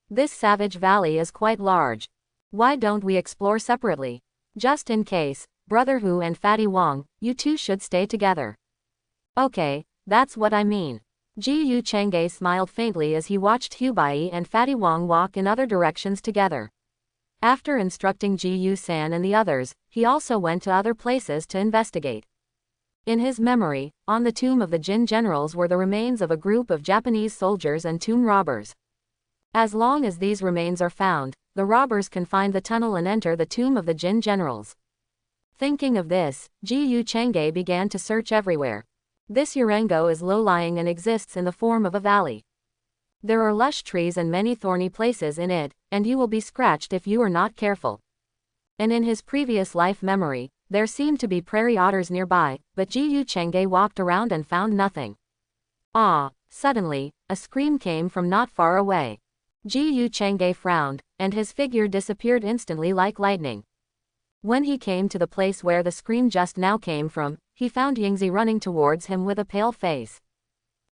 This savage valley is quite large. Why don't we explore separately? Just in case, Brother Hu and Fatty Wong, you two should stay together. Okay, that's what I mean. Ji Yu Chengge smiled faintly as he watched Hu Bai and Fatty Wong walk in other directions together. After instructing Ji Yu San and the others, he also went to other places to investigate. In his memory, on the tomb of the Jin generals were the remains of a group of Japanese soldiers and tomb robbers. As long as these remains are found, the robbers can find the tunnel and enter the tomb of the Jin generals. Thinking of this, Ji Yu Chengge began to search everywhere. This Urengo is low-lying and exists in the form of a valley. There are lush trees and many thorny places in it, and you will be scratched if you are not careful. And in his previous life memory, there seemed to be prairie otters nearby, but Ji Yu Chengge walked around and found nothing. Ah! Suddenly, a scream came from not far away. Ji Yu Chengge frowned, and his figure disappeared instantly like lightning. When he came to the place where the scream just now came from, he found Yingzi running towards him with a pale face.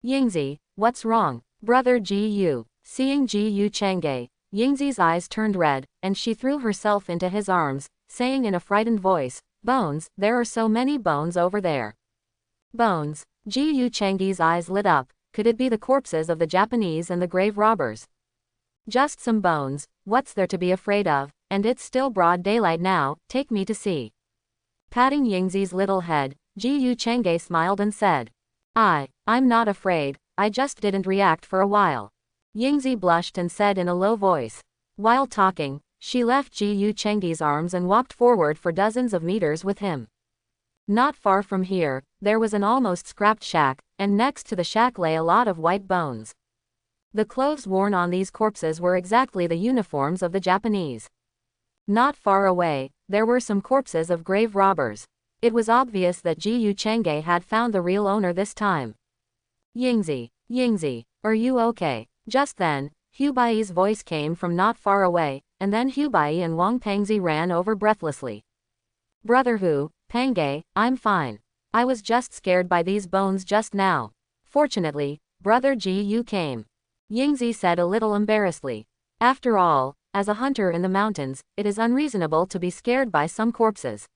Yingzi, what's wrong? Brother Ji Yu. Seeing Ji Yu Chengge, Yingzi's eyes turned red, and she threw herself into his arms, saying in a frightened voice, Bones, there are so many bones over there. Bones. Ji Yu Chengge's eyes lit up. Could it be the corpses of the Japanese and the grave robbers? Just some bones, what's there to be afraid of, and it's still broad daylight now, take me to see. Patting Yingzi's little head, Ji Yu Chengge smiled and said, I'm not afraid, I just didn't react for a while. Yingzi blushed and said in a low voice. While talking, she left Ji Yu Chengge's arms and walked forward for dozens of meters with him. Not far from here, there was an almost scrapped shack, and next to the shack lay a lot of white bones. The clothes worn on these corpses were exactly the uniforms of the Japanese. Not far away, there were some corpses of grave robbers. It was obvious that Ji Yu Chengge had found the real owner this time. Yingzi, are you okay? Just then, Hu Bai's voice came from not far away, and then Hu Bai and Wang Pengzi ran over breathlessly. Brother Hu, Pengge, I'm fine. I was just scared by these bones just now. Fortunately, Brother Ji Yu came. Yingzi said a little embarrassedly. After all, as a hunter in the mountains, it is unreasonable to be scared by some corpses.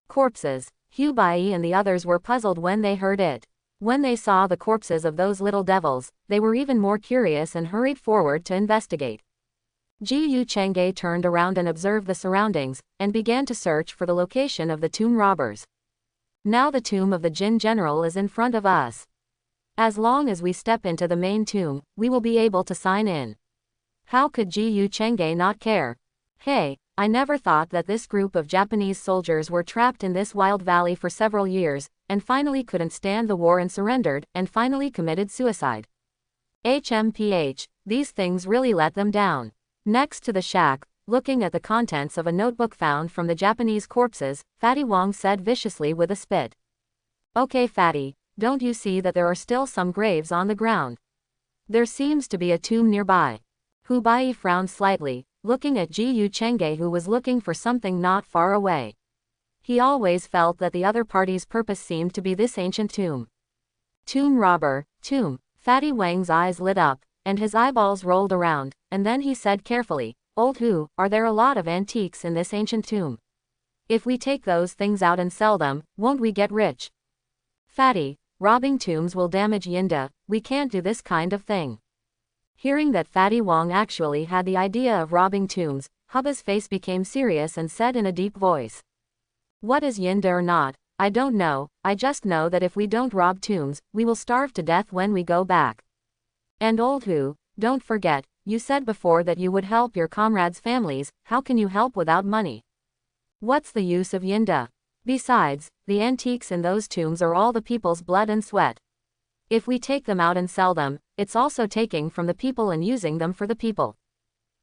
Corpses. Hu Bai and the others were puzzled when they heard it. When they saw the corpses of those little devils, they were even more curious and hurried forward to investigate. Ji Yu Chengge turned around and observed the surroundings, and began to search for the location of the tomb robbers. Now the tomb of the Jin general is in front of us. As long as we step into the main tomb, we will be able to sign in. How could Ji Yu Chengge not care? Hey, I never thought that this group of Japanese soldiers were trapped in this wild valley for several years, and finally couldn't stand the war and surrendered, and finally committed suicide. HMPH, these things really let them down. Next to the shack, looking at the contents of a notebook found from the Japanese corpses, Fatty Wong said viciously with a spit. Okay Fatty, don't you see that there are still some graves on the ground? There seems to be a tomb nearby. Hu Bai frowned slightly, looking at Ji Yu Chengge who was looking for something not far away. He always felt that the other party's purpose seemed to be this ancient tomb. Tomb robber, tomb. Fatty Wang's eyes lit up, and his eyeballs rolled around, and then he said carefully, Old Hu, are there a lot of antiques in this ancient tomb? If we take those things out and sell them, won't we get rich? Fatty, robbing tombs will damage Yinda, we can't do this kind of thing. Hearing that Fatty Wong actually had the idea of robbing tombs, Hubba's face became serious and said in a deep voice. What is Yinda or not? I don't know, I just know that if we don't rob tombs, we will starve to death when we go back. And Old Hu, don't forget, you said before that you would help your comrades' families, how can you help without money? What's the use of Yinda? Besides, the antiques in those tombs are all the people's blood and sweat. If we take them out and sell them, it's also taking from the people and using them for the people.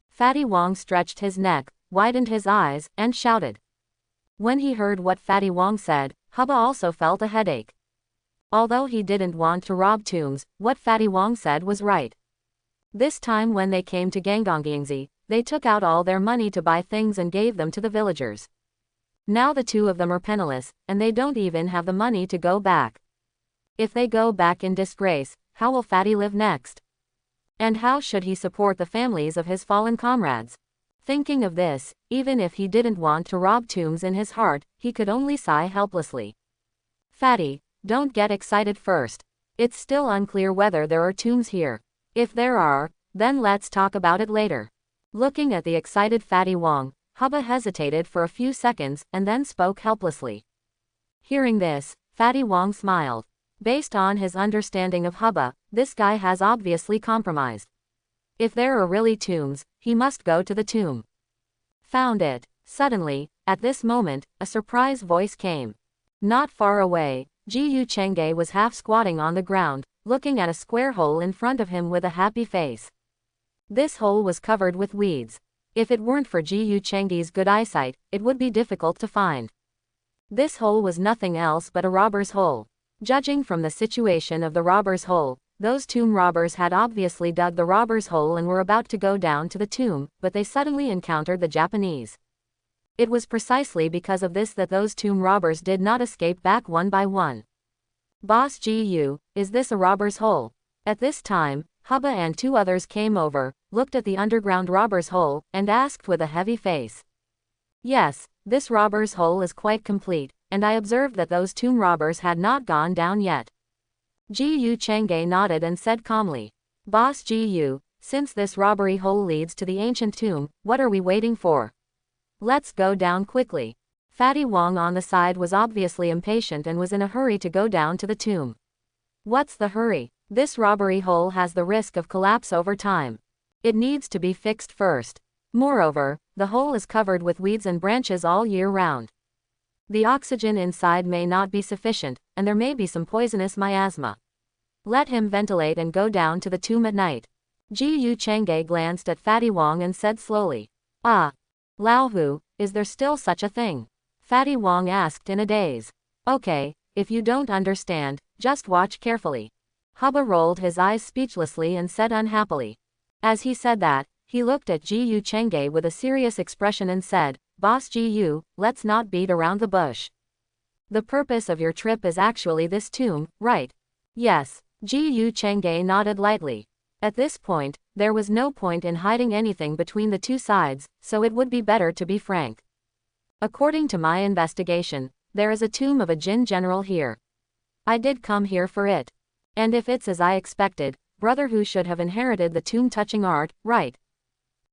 Fatty Wong stretched his neck, widened his eyes, and shouted. When he heard what Fatty Wong said, Hubba also felt a headache. Although he didn't want to rob tombs, what Fatty Wong said was right. This time when they came to Gangongyingzi, they took out all their money to buy things and gave them to the villagers. Now the two of them are penniless, and they don't even have the money to go back. If they go back in disgrace, how will Fatty live next? And how should he support the families of his fallen comrades? Thinking of this, even if he didn't want to rob tombs in his heart, he could only sigh helplessly. Fatty, don't get excited first. It's still unclear whether there are tombs here. If there are, then let's talk about it later. Looking at the excited Fatty Wong, Hubba hesitated for a few seconds and then spoke helplessly. Hearing this, Fatty Wong smiled. Based on his understanding of Hubba, this guy has obviously compromised. If there are really tombs, he must go to the tomb. Found it. Suddenly, at this moment, a surprise voice came. Not far away, Ji Chenge was half squatting on the ground, looking at a square hole in front of him with a happy face. This hole was covered with weeds. If it weren't for Ji Chenge's good eyesight, it would be difficult to find. This hole was nothing else but a robber's hole. Judging from the situation of the robber's hole, those tomb robbers had obviously dug the robber's hole and were about to go down to the tomb, but they suddenly encountered the Japanese. It was precisely because of this that those tomb robbers did not escape back one by one. Boss Gu, is this a robber's hole? At this time, Hubba and two others came over, looked at the underground robber's hole, and asked with a heavy face. Yes, this robber's hole is quite complete, and I observed that those tomb robbers had not gone down yet. Ji Chenge nodded and said calmly. Boss Gu, since this robbery hole leads to the ancient tomb, what are we waiting for? Let's go down quickly. Fatty Wong on the side was obviously impatient and was in a hurry to go down to the tomb. What's the hurry? This robbery hole has the risk of collapse over time. It needs to be fixed first. Moreover, the hole is covered with weeds and branches all year round. The oxygen inside may not be sufficient, and there may be some poisonous miasma. Let him ventilate and go down to the tomb at night. Ji Chenge glanced at Fatty Wong and said slowly. Ah. Lao Hu, is there still such a thing? Fatty Wong asked in a daze. Okay, if you don't understand, just watch carefully. Hubba rolled his eyes speechlessly and said unhappily. As he said that, he looked at Ji Chenge with a serious expression and said, Boss Gu, let's not beat around the bush. The purpose of your trip is actually this tomb, right? Yes. Ji Chenge nodded lightly. At this point, there was no point in hiding anything between the two sides, so it would be better to be frank. According to my investigation, there is a tomb of a Jin general here. I did come here for it. And if it's as I expected, Brother Hu should have inherited the tomb-touching art, right?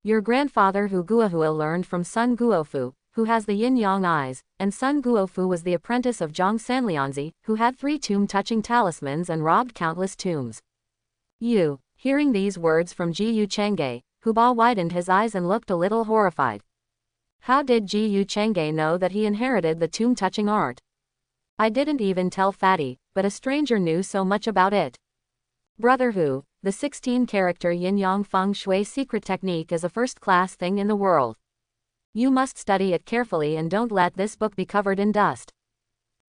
Your grandfather Hu Guohua learned from Sun Guofu, who has the yin-yang eyes, and Sun Guofu was the apprentice of Zhang Sanlianzi, who had 3 tomb-touching talismans and robbed countless tombs. You. Hearing these words from Ji Chenge, Hubba widened his eyes and looked a little horrified. How did Ji Chenge know that he inherited the tomb-touching art? I didn't even tell Fatty, but a stranger knew so much about it. Brother Hu, the 16-character yin-yang feng shui secret technique is a first-class thing in the world. You must study it carefully and don't let this book be covered in dust.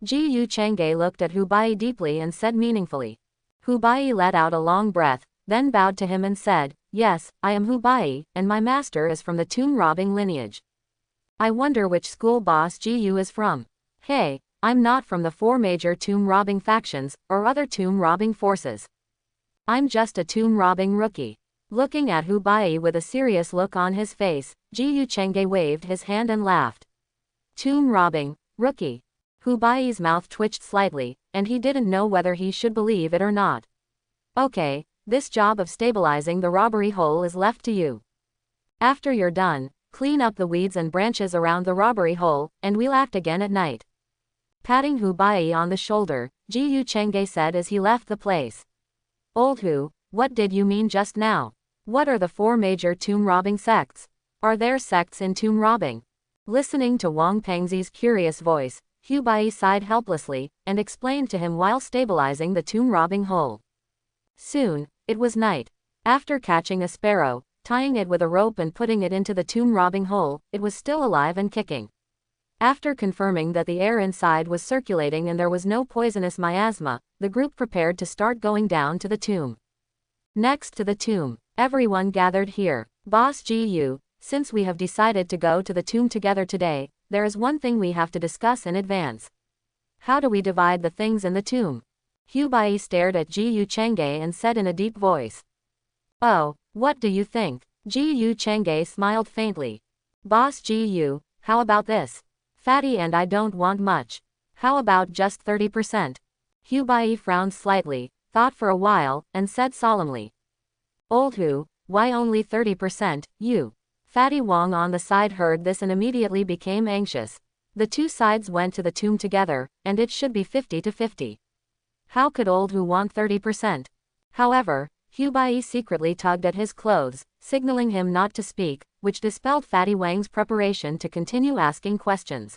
Ji Chenge looked at Hubba deeply and said meaningfully. Hubba let out a long breath, then bowed to him and said, Yes, I am Hubba, and my master is from the tomb-robbing lineage. I wonder which school boss Gu is from. Hey, I'm not from the 4 major tomb-robbing factions, or other tomb-robbing forces. I'm just a tomb-robbing rookie. Looking at Hubba with a serious look on his face, Ji Chenge waved his hand and laughed. Tomb-robbing, rookie. Hubba's mouth twitched slightly, and he didn't know whether he should believe it or not. Okay, this job of stabilizing the robbery hole is left to you. After you're done, clean up the weeds and branches around the robbery hole, and we'll act again at night. Patting Hubba on the shoulder, Ji Chenge said as he left the place. Old Hu, what did you mean just now? What are the 4 major tomb-robbing sects? Are there sects in tomb-robbing? Listening to Wang Pengzi's curious voice, Hubba sighed helplessly, and explained to him while stabilizing the tomb-robbing hole. Soon, it was night. After catching a sparrow, tying it with a rope and putting it into the tomb-robbing hole, it was still alive and kicking. After confirming that the air inside was circulating and there was no poisonous miasma, the group prepared to start going down to the tomb. Next to the tomb, everyone gathered here. Boss Gu, since we have decided to go to the tomb together today, there is one thing we have to discuss in advance. How do we divide the things in the tomb? Hubai stared at Gu Chang'e and said in a deep voice. Oh, what do you think? Gu Chang'e smiled faintly. Boss Gu, how about this? Fatty and I don't want much. How about just 30%? Hubai frowned slightly, thought for a while, and said solemnly. Old Hu, why only 30%, you? Fatty Wong on the side heard this and immediately became anxious. The two sides went to the tomb together, and it should be 50-50. How could Old Hu want 30%? However, Hubai secretly tugged at his clothes, signaling him not to speak, which dispelled Fatty Wang's preparation to continue asking questions.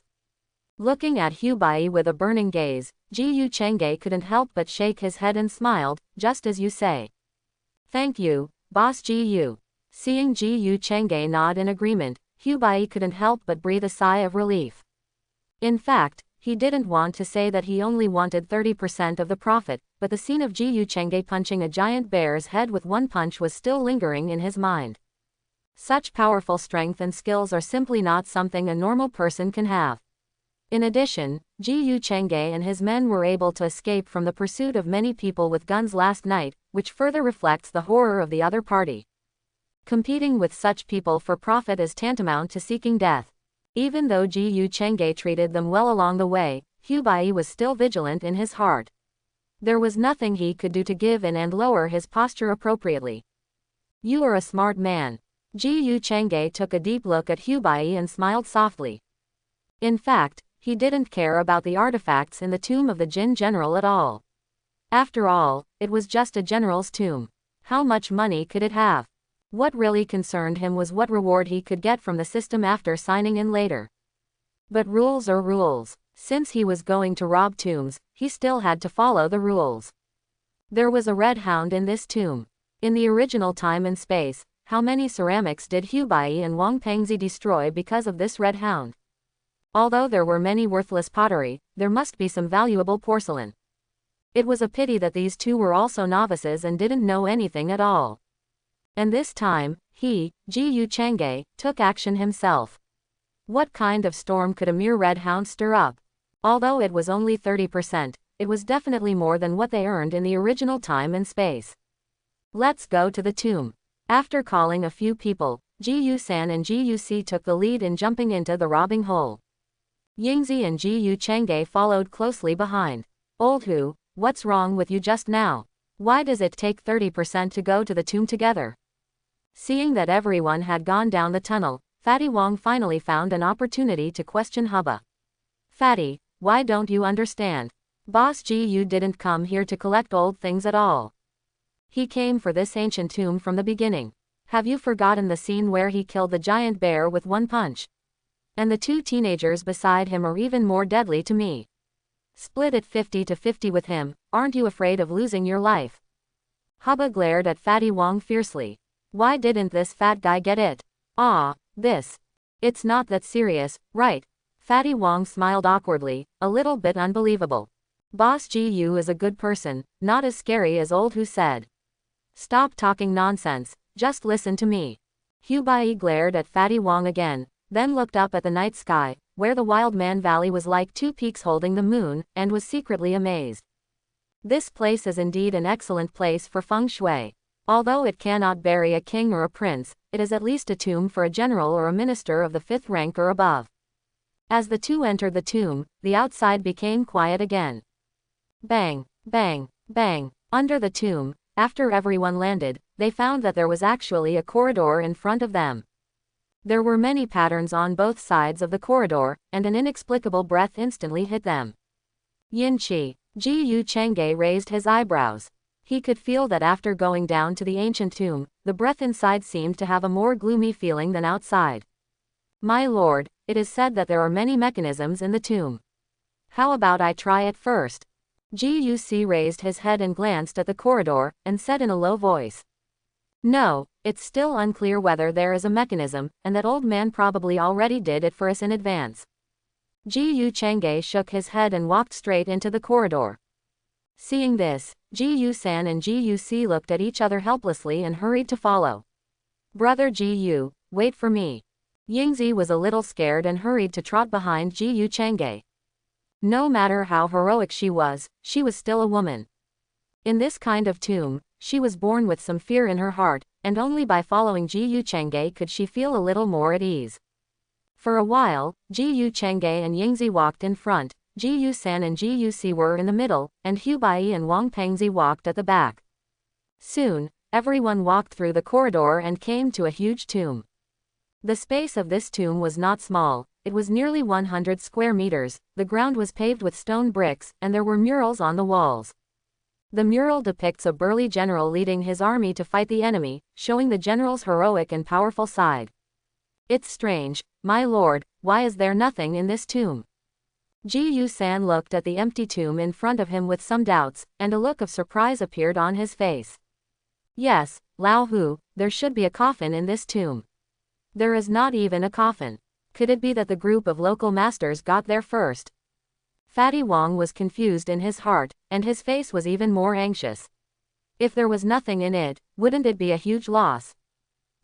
Looking at Hubai with a burning gaze, Gu Chang'e couldn't help but shake his head and smiled, just as you say. Thank you, Boss Gu. Seeing Gu Chang'e nod in agreement, Hubai couldn't help but breathe a sigh of relief. In fact, he didn't want to say that he only wanted 30% of the profit, but the scene of Gu Chang'e punching a giant bear's head with one punch was still lingering in his mind. Such powerful strength and skills are simply not something a normal person can have. In addition, Gu Chang'e and his men were able to escape from the pursuit of many people with guns last night, which further reflects the horror of the other party. Competing with such people for profit is tantamount to seeking death. Even though Gu Chang'e treated them well along the way, Hubai was still vigilant in his heart. There was nothing he could do to give in and lower his posture appropriately. You are a smart man. Gu Chang'e took a deep look at Hubai and smiled softly. In fact, he didn't care about the artifacts in the tomb of the Jin general at all. After all, it was just a general's tomb. How much money could it have? What really concerned him was what reward he could get from the system after signing in later. But rules are rules. Since he was going to rob tombs, he still had to follow the rules. There was a red hound in this tomb. In the original time and space, how many ceramics did Hubai and Wang Pengzi destroy because of this red hound? Although there were many worthless pottery, there must be some valuable porcelain. It was a pity that these two were also novices and didn't know anything at all. And this time, he, Gu Chang'e, took action himself. What kind of storm could a mere red hound stir up? Although it was only 30%, it was definitely more than what they earned in the original time and space. Let's go to the tomb. After calling a few people, Gu-san and Gu-si took the lead in jumping into the robbing hole. Yingzi and Gu Chang'e followed closely behind. Old Hu, what's wrong with you just now? Why does it take 30% to go to the tomb together? Seeing that everyone had gone down the tunnel, Fatty Wong finally found an opportunity to question Hubba. Fatty, why don't you understand? Boss Gu didn't come here to collect old things at all. He came for this ancient tomb from the beginning. Have you forgotten the scene where he killed the giant bear with one punch? And the two teenagers beside him are even more deadly to me. Split it 50-50 with him, aren't you afraid of losing your life? Hubba glared at Fatty Wong fiercely. Why didn't this fat guy get it? This. It's not that serious, right? Fatty Wong smiled awkwardly, a little bit unbelievable. Boss Gu is a good person, not as scary as Old Hu said. Stop talking nonsense, just listen to me. Hubai glared at Fatty Wong again, then looked up at the night sky, where the Wild Man Valley was like two peaks holding the moon, and was secretly amazed. This place is indeed an excellent place for feng shui. Although it cannot bury a king or a prince, it is at least a tomb for a general or a minister of the 5th rank or above. As the two entered the tomb, the outside became quiet again. Bang, bang, bang. Under the tomb, after everyone landed, they found that there was actually a corridor in front of them. There were many patterns on both sides of the corridor, and an inexplicable breath instantly hit them. Yin-chi. Gu Chang'e raised his eyebrows. He could feel that after going down to the ancient tomb, the breath inside seemed to have a more gloomy feeling than outside. My lord, it is said that there are many mechanisms in the tomb. How about I try it first? Gu-si raised his head and glanced at the corridor, and said in a low voice. No, it's still unclear whether there is a mechanism, and that old man probably already did it for us in advance. Ji Chang'e shook his head and walked straight into the corridor. Seeing this, Ji San and Ji Si looked at each other helplessly and hurried to follow. Brother Ji, wait for me. Yingzi was a little scared and hurried to trot behind Ji Chang'e. No matter how heroic she was still a woman. In this kind of tomb, she was born with some fear in her heart, and only by following Ji Chang'e could she feel a little more at ease. For a while, Ji Chang'e and Yingzi walked in front, Ji San and Ji Si were in the middle, and Bai and Wang Pengzi walked at the back. Soon, everyone walked through the corridor and came to a huge tomb. The space of this tomb was not small, it was nearly 100 square meters, the ground was paved with stone bricks, and there were murals on the walls. The mural depicts a burly general leading his army to fight the enemy, showing the general's heroic and powerful side. It's strange, my lord, why is there nothing in this tomb? Ji San looked at the empty tomb in front of him with some doubts, and a look of surprise appeared on his face. Yes, Lao Hu, there should be a coffin in this tomb. There is not even a coffin. Could it be that the group of local masters got there first? Fatty Wang was confused in his heart, and his face was even more anxious. If there was nothing in it, wouldn't it be a huge loss?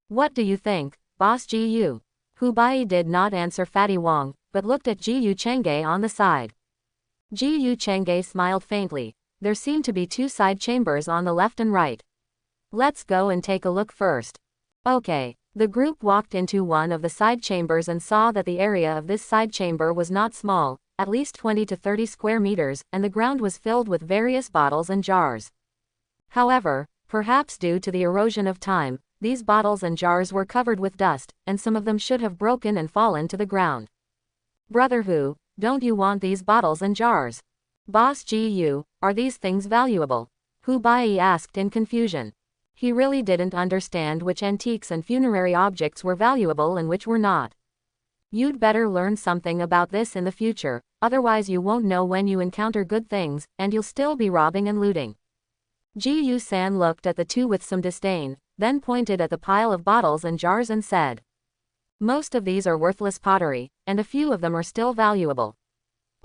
What do you think, Boss Ji? Bai did not answer Fatty Wang, but looked at Ji Chang'e on the side. Ji Chang'e smiled faintly. There seemed to be two side chambers on the left and right. Let's go and take a look first. Okay. The group walked into one of the side chambers and saw that the area of this side chamber was not small, at least 20 to 30 square meters, and the ground was filled with various bottles and jars. However, perhaps due to the erosion of time, these bottles and jars were covered with dust, and some of them should have broken and fallen to the ground. Brother Hu, don't you want these bottles and jars? Boss Ji, are these things valuable? Bai asked in confusion. He really didn't understand which antiques and funerary objects were valuable and which were not. You'd better learn something about this in the future, otherwise you won't know when you encounter good things, and you'll still be robbing and looting. Ji San looked at the two with some disdain, then pointed at the pile of bottles and jars and said, most of these are worthless pottery, and a few of them are still valuable.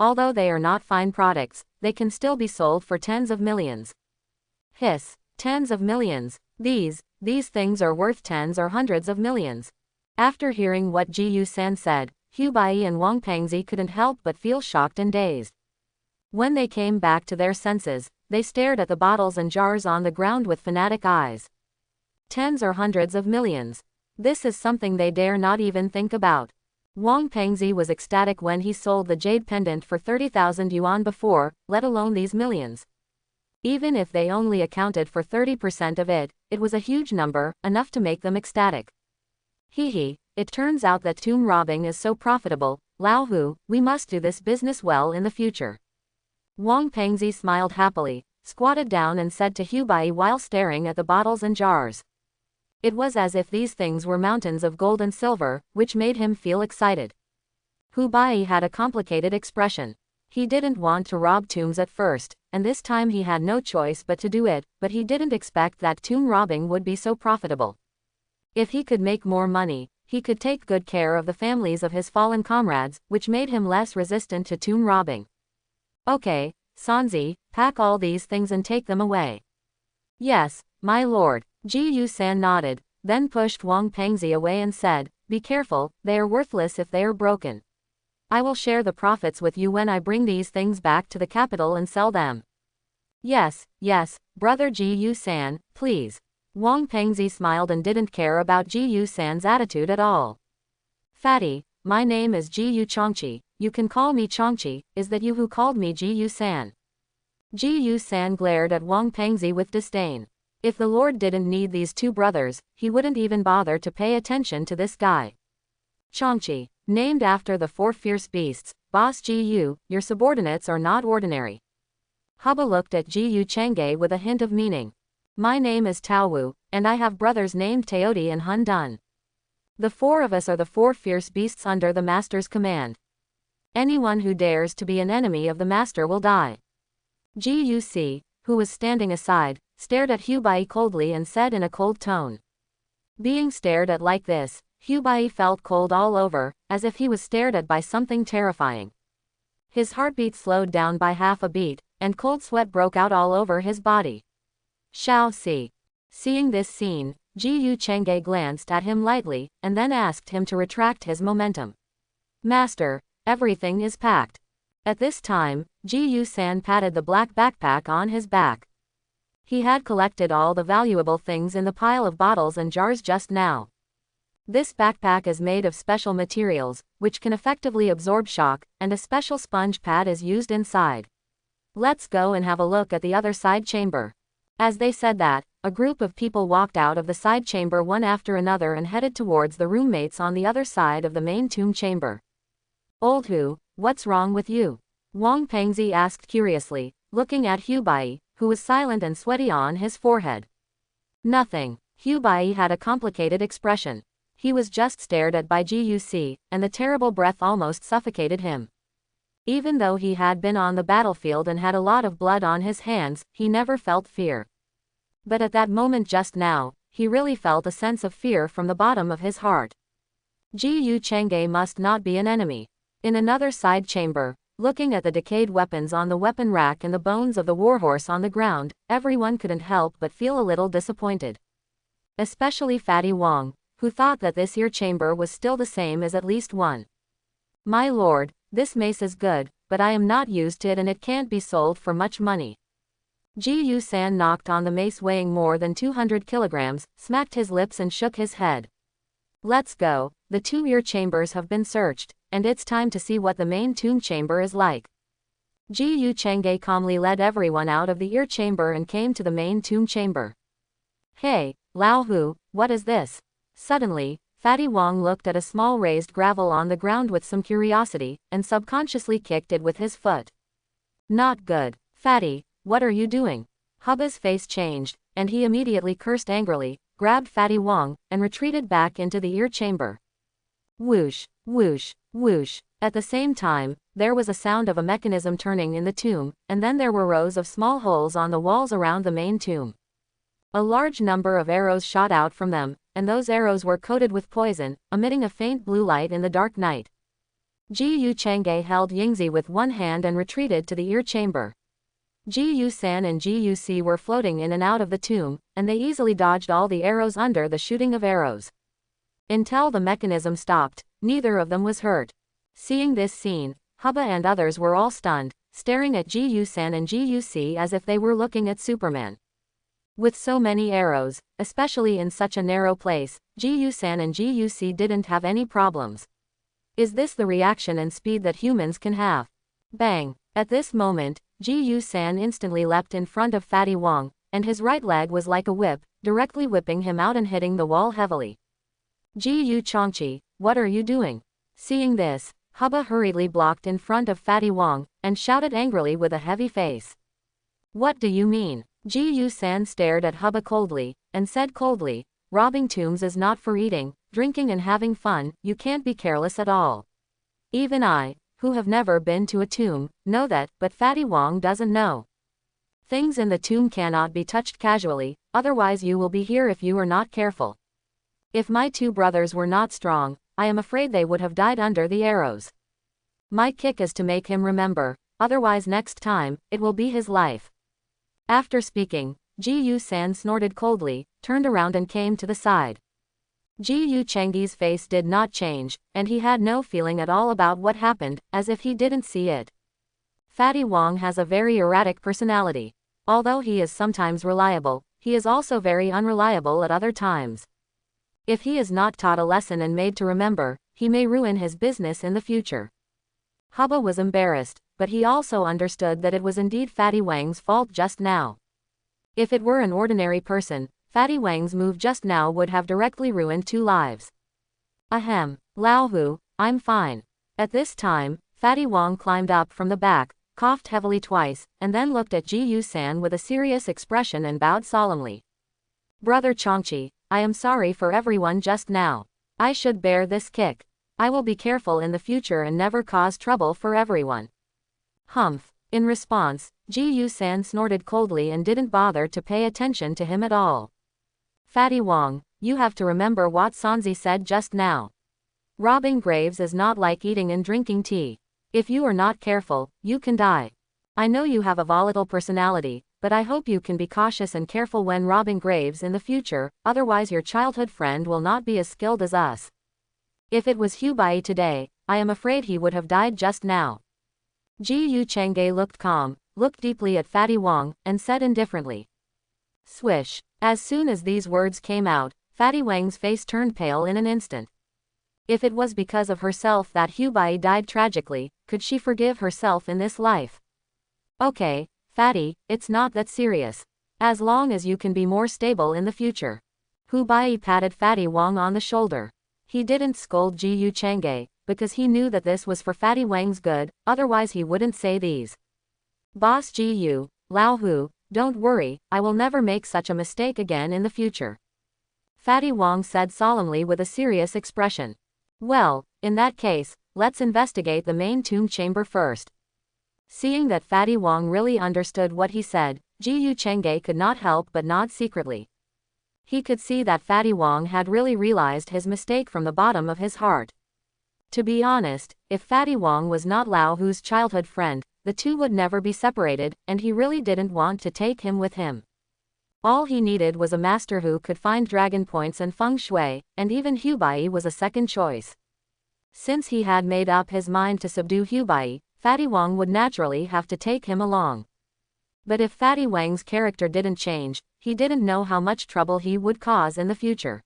Although they are not fine products, they can still be sold for tens of millions. Hiss. Tens of millions. These things are worth tens or hundreds of millions. After hearing what Ji San said, Bai and Wang Pengzi couldn't help but feel shocked and dazed. When they came back to their senses, they stared at the bottles and jars on the ground with fanatic eyes. Tens or hundreds of millions. This is something they dare not even think about. Wang Pengzi was ecstatic when he sold the jade pendant for 30,000 yuan before, let alone these millions. Even if they only accounted for 30% of it, it was a huge number, enough to make them ecstatic. It turns out that tomb robbing is so profitable, Lao Hu, we must do this business well in the future. Wang Pengzi smiled happily, squatted down and said to Bai while staring at the bottles and jars. It was as if these things were mountains of gold and silver, which made him feel excited. Bai had a complicated expression. He didn't want to rob tombs at first, and this time he had no choice but to do it, but he didn't expect that tomb robbing would be so profitable. If he could make more money, he could take good care of the families of his fallen comrades, which made him less resistant to tomb robbing. Okay, Sanzi, pack all these things and take them away. Yes, my lord. Ji San nodded, then pushed Wang Pengzi away and said, be careful, they are worthless if they are broken. I will share the profits with you when I bring these things back to the capital and sell them. Yes, brother Ji San, please. Wang Pengzi smiled and didn't care about Ji San's attitude at all. Fatty, my name is Ji Changqi, you can call me Changqi, is that you who called me Ji San? Ji San glared at Wang Pengzi with disdain. If the Lord didn't need these two brothers, he wouldn't even bother to pay attention to this guy. Changqi, named after the four fierce beasts, Boss Ji, your subordinates are not ordinary. Hubba looked at Ji Chang'e with a hint of meaning. My name is Taowu, and I have brothers named Teodi and Hun Dun. The four of us are the four fierce beasts under the master's command. Anyone who dares to be an enemy of the master will die. Ji Si, who was standing aside, stared at Bai coldly and said in a cold tone. Being stared at like this, Bai felt cold all over, as if he was stared at by something terrifying. His heartbeat slowed down by half a beat, and cold sweat broke out all over his body. Shao Si. Seeing this scene, Ji Yu Chang'e glanced at him lightly, and then asked him to retract his momentum. Master, everything is packed. At this time, Ji Yu San patted the black backpack on his back. He had collected all the valuable things in the pile of bottles and jars just now. This backpack is made of special materials, which can effectively absorb shock, and a special sponge pad is used inside. Let's go and have a look at the other side chamber. As they said that, a group of people walked out of the side chamber one after another and headed towards the roommates on the other side of the main tomb chamber. Old Hu, what's wrong with you? Wang Pengzi asked curiously, looking at Hu Bai, who was silent and sweaty on his forehead. Nothing. Hu Bai had a complicated expression. He was just stared at by Ji Yu Si, and the terrible breath almost suffocated him. Even though he had been on the battlefield and had a lot of blood on his hands, he never felt fear. But at that moment just now, he really felt a sense of fear from the bottom of his heart. Ji Yu Chang'e must not be an enemy. In another side chamber, looking at the decayed weapons on the weapon rack and the bones of the warhorse on the ground, everyone couldn't help but feel a little disappointed. Especially Fatty Wong, who thought that this here chamber was still the same as at least one. My lord, this mace is good, but I am not used to it and it can't be sold for much money. Ji Yu San knocked on the mace weighing more than 200 kilograms, smacked his lips and shook his head. Let's go, the two-ear chambers have been searched, and it's time to see what the main tomb chamber is like. Ji Yu Chang'e calmly led everyone out of the ear chamber and came to the main tomb chamber. Hey, Lao Hu, what is this? Suddenly, Fatty Wong looked at a small raised gravel on the ground with some curiosity, and subconsciously kicked it with his foot. Not good. Fatty, what are you doing? Hubba's face changed, and he immediately cursed angrily, grabbed Fatty Wong, and retreated back into the ear chamber. Whoosh, whoosh, whoosh. At the same time, there was a sound of a mechanism turning in the tomb, and then there were rows of small holes on the walls around the main tomb. A large number of arrows shot out from them, and those arrows were coated with poison, emitting a faint blue light in the dark night. Ji Yu Chang'e held Yingzi with one hand and retreated to the ear chamber. Ji Yu San and Ji Yu Si were floating in and out of the tomb, and they easily dodged all the arrows under the shooting of arrows. Until the mechanism stopped, neither of them was hurt. Seeing this scene, Hubba and others were all stunned, staring at Ji Yu San and Ji Yu Si as if they were looking at Superman. With so many arrows, especially in such a narrow place, Ji Yu San and Ji Yu Si didn't have any problems. Is this the reaction and speed that humans can have? Bang! At this moment, Ji Yu San instantly leapt in front of Fatty Wong, and his right leg was like a whip, directly whipping him out and hitting the wall heavily. Ji Yu Changchi, what are you doing? Seeing this, Hubba hurriedly blocked in front of Fatty Wong, and shouted angrily with a heavy face. What do you mean? Ji Yu San stared at Hubba coldly, and said coldly, robbing tombs is not for eating, drinking and having fun, you can't be careless at all. Even I, who have never been to a tomb, know that, but Fatty Wong doesn't know. Things in the tomb cannot be touched casually, otherwise you will be here if you are not careful. If my two brothers were not strong, I am afraid they would have died under the arrows. My kick is to make him remember, otherwise next time, it will be his life. After speaking, Ji Yu San snorted coldly, turned around and came to the side. Ji Yu Chang'e's face did not change, and he had no feeling at all about what happened, as if he didn't see it. Fatty Wong has a very erratic personality. Although he is sometimes reliable, he is also very unreliable at other times. If he is not taught a lesson and made to remember, he may ruin his business in the future. Hubba was embarrassed, but he also understood that it was indeed Fatty Wang's fault just now. If it were an ordinary person, Fatty Wang's move just now would have directly ruined two lives. Ahem, Lao Hu, I'm fine. At this time, Fatty Wong climbed up from the back, coughed heavily twice, and then looked at Ji Yu San with a serious expression and bowed solemnly. Brother Changchi, I am sorry for everyone just now. I should bear this kick. I will be careful in the future and never cause trouble for everyone. Humph. In response, Ji Yu San snorted coldly and didn't bother to pay attention to him at all. Fatty Wong, you have to remember what Sanzi said just now. Robbing graves is not like eating and drinking tea. If you are not careful, you can die. I know you have a volatile personality, but I hope you can be cautious and careful when robbing graves in the future, otherwise your childhood friend will not be as skilled as us. If it was Hubei today, I am afraid he would have died just now. Ji Yu Chang'e looked calm, looked deeply at Fatty Wang, and said indifferently. Swish. As soon as these words came out, Fatty Wang's face turned pale in an instant. If it was because of herself that Hubei died tragically, could she forgive herself in this life? Okay, Fatty, it's not that serious. As long as you can be more stable in the future. Hubei patted Fatty Wang on the shoulder. He didn't scold Ji Yu Chang'e, because he knew that this was for Fatty Wang's good, otherwise he wouldn't say these. Boss Ji Yu, Lao Hu, don't worry, I will never make such a mistake again in the future. Fatty Wang said solemnly with a serious expression. Well, in that case, let's investigate the main tomb chamber first. Seeing that Fatty Wang really understood what he said, Ji Yu Chang'e could not help but nod secretly. He could see that Fatty Wang had really realized his mistake from the bottom of his heart. To be honest, if Fatty Wang was not Lao Hu's childhood friend, the two would never be separated, and he really didn't want to take him with him. All he needed was a master who could find dragon points and feng shui, and even Hubei was a second choice. Since he had made up his mind to subdue Hubei, Fatty Wang would naturally have to take him along. But if Fatty Wang's character didn't change, he didn't know how much trouble he would cause in the future.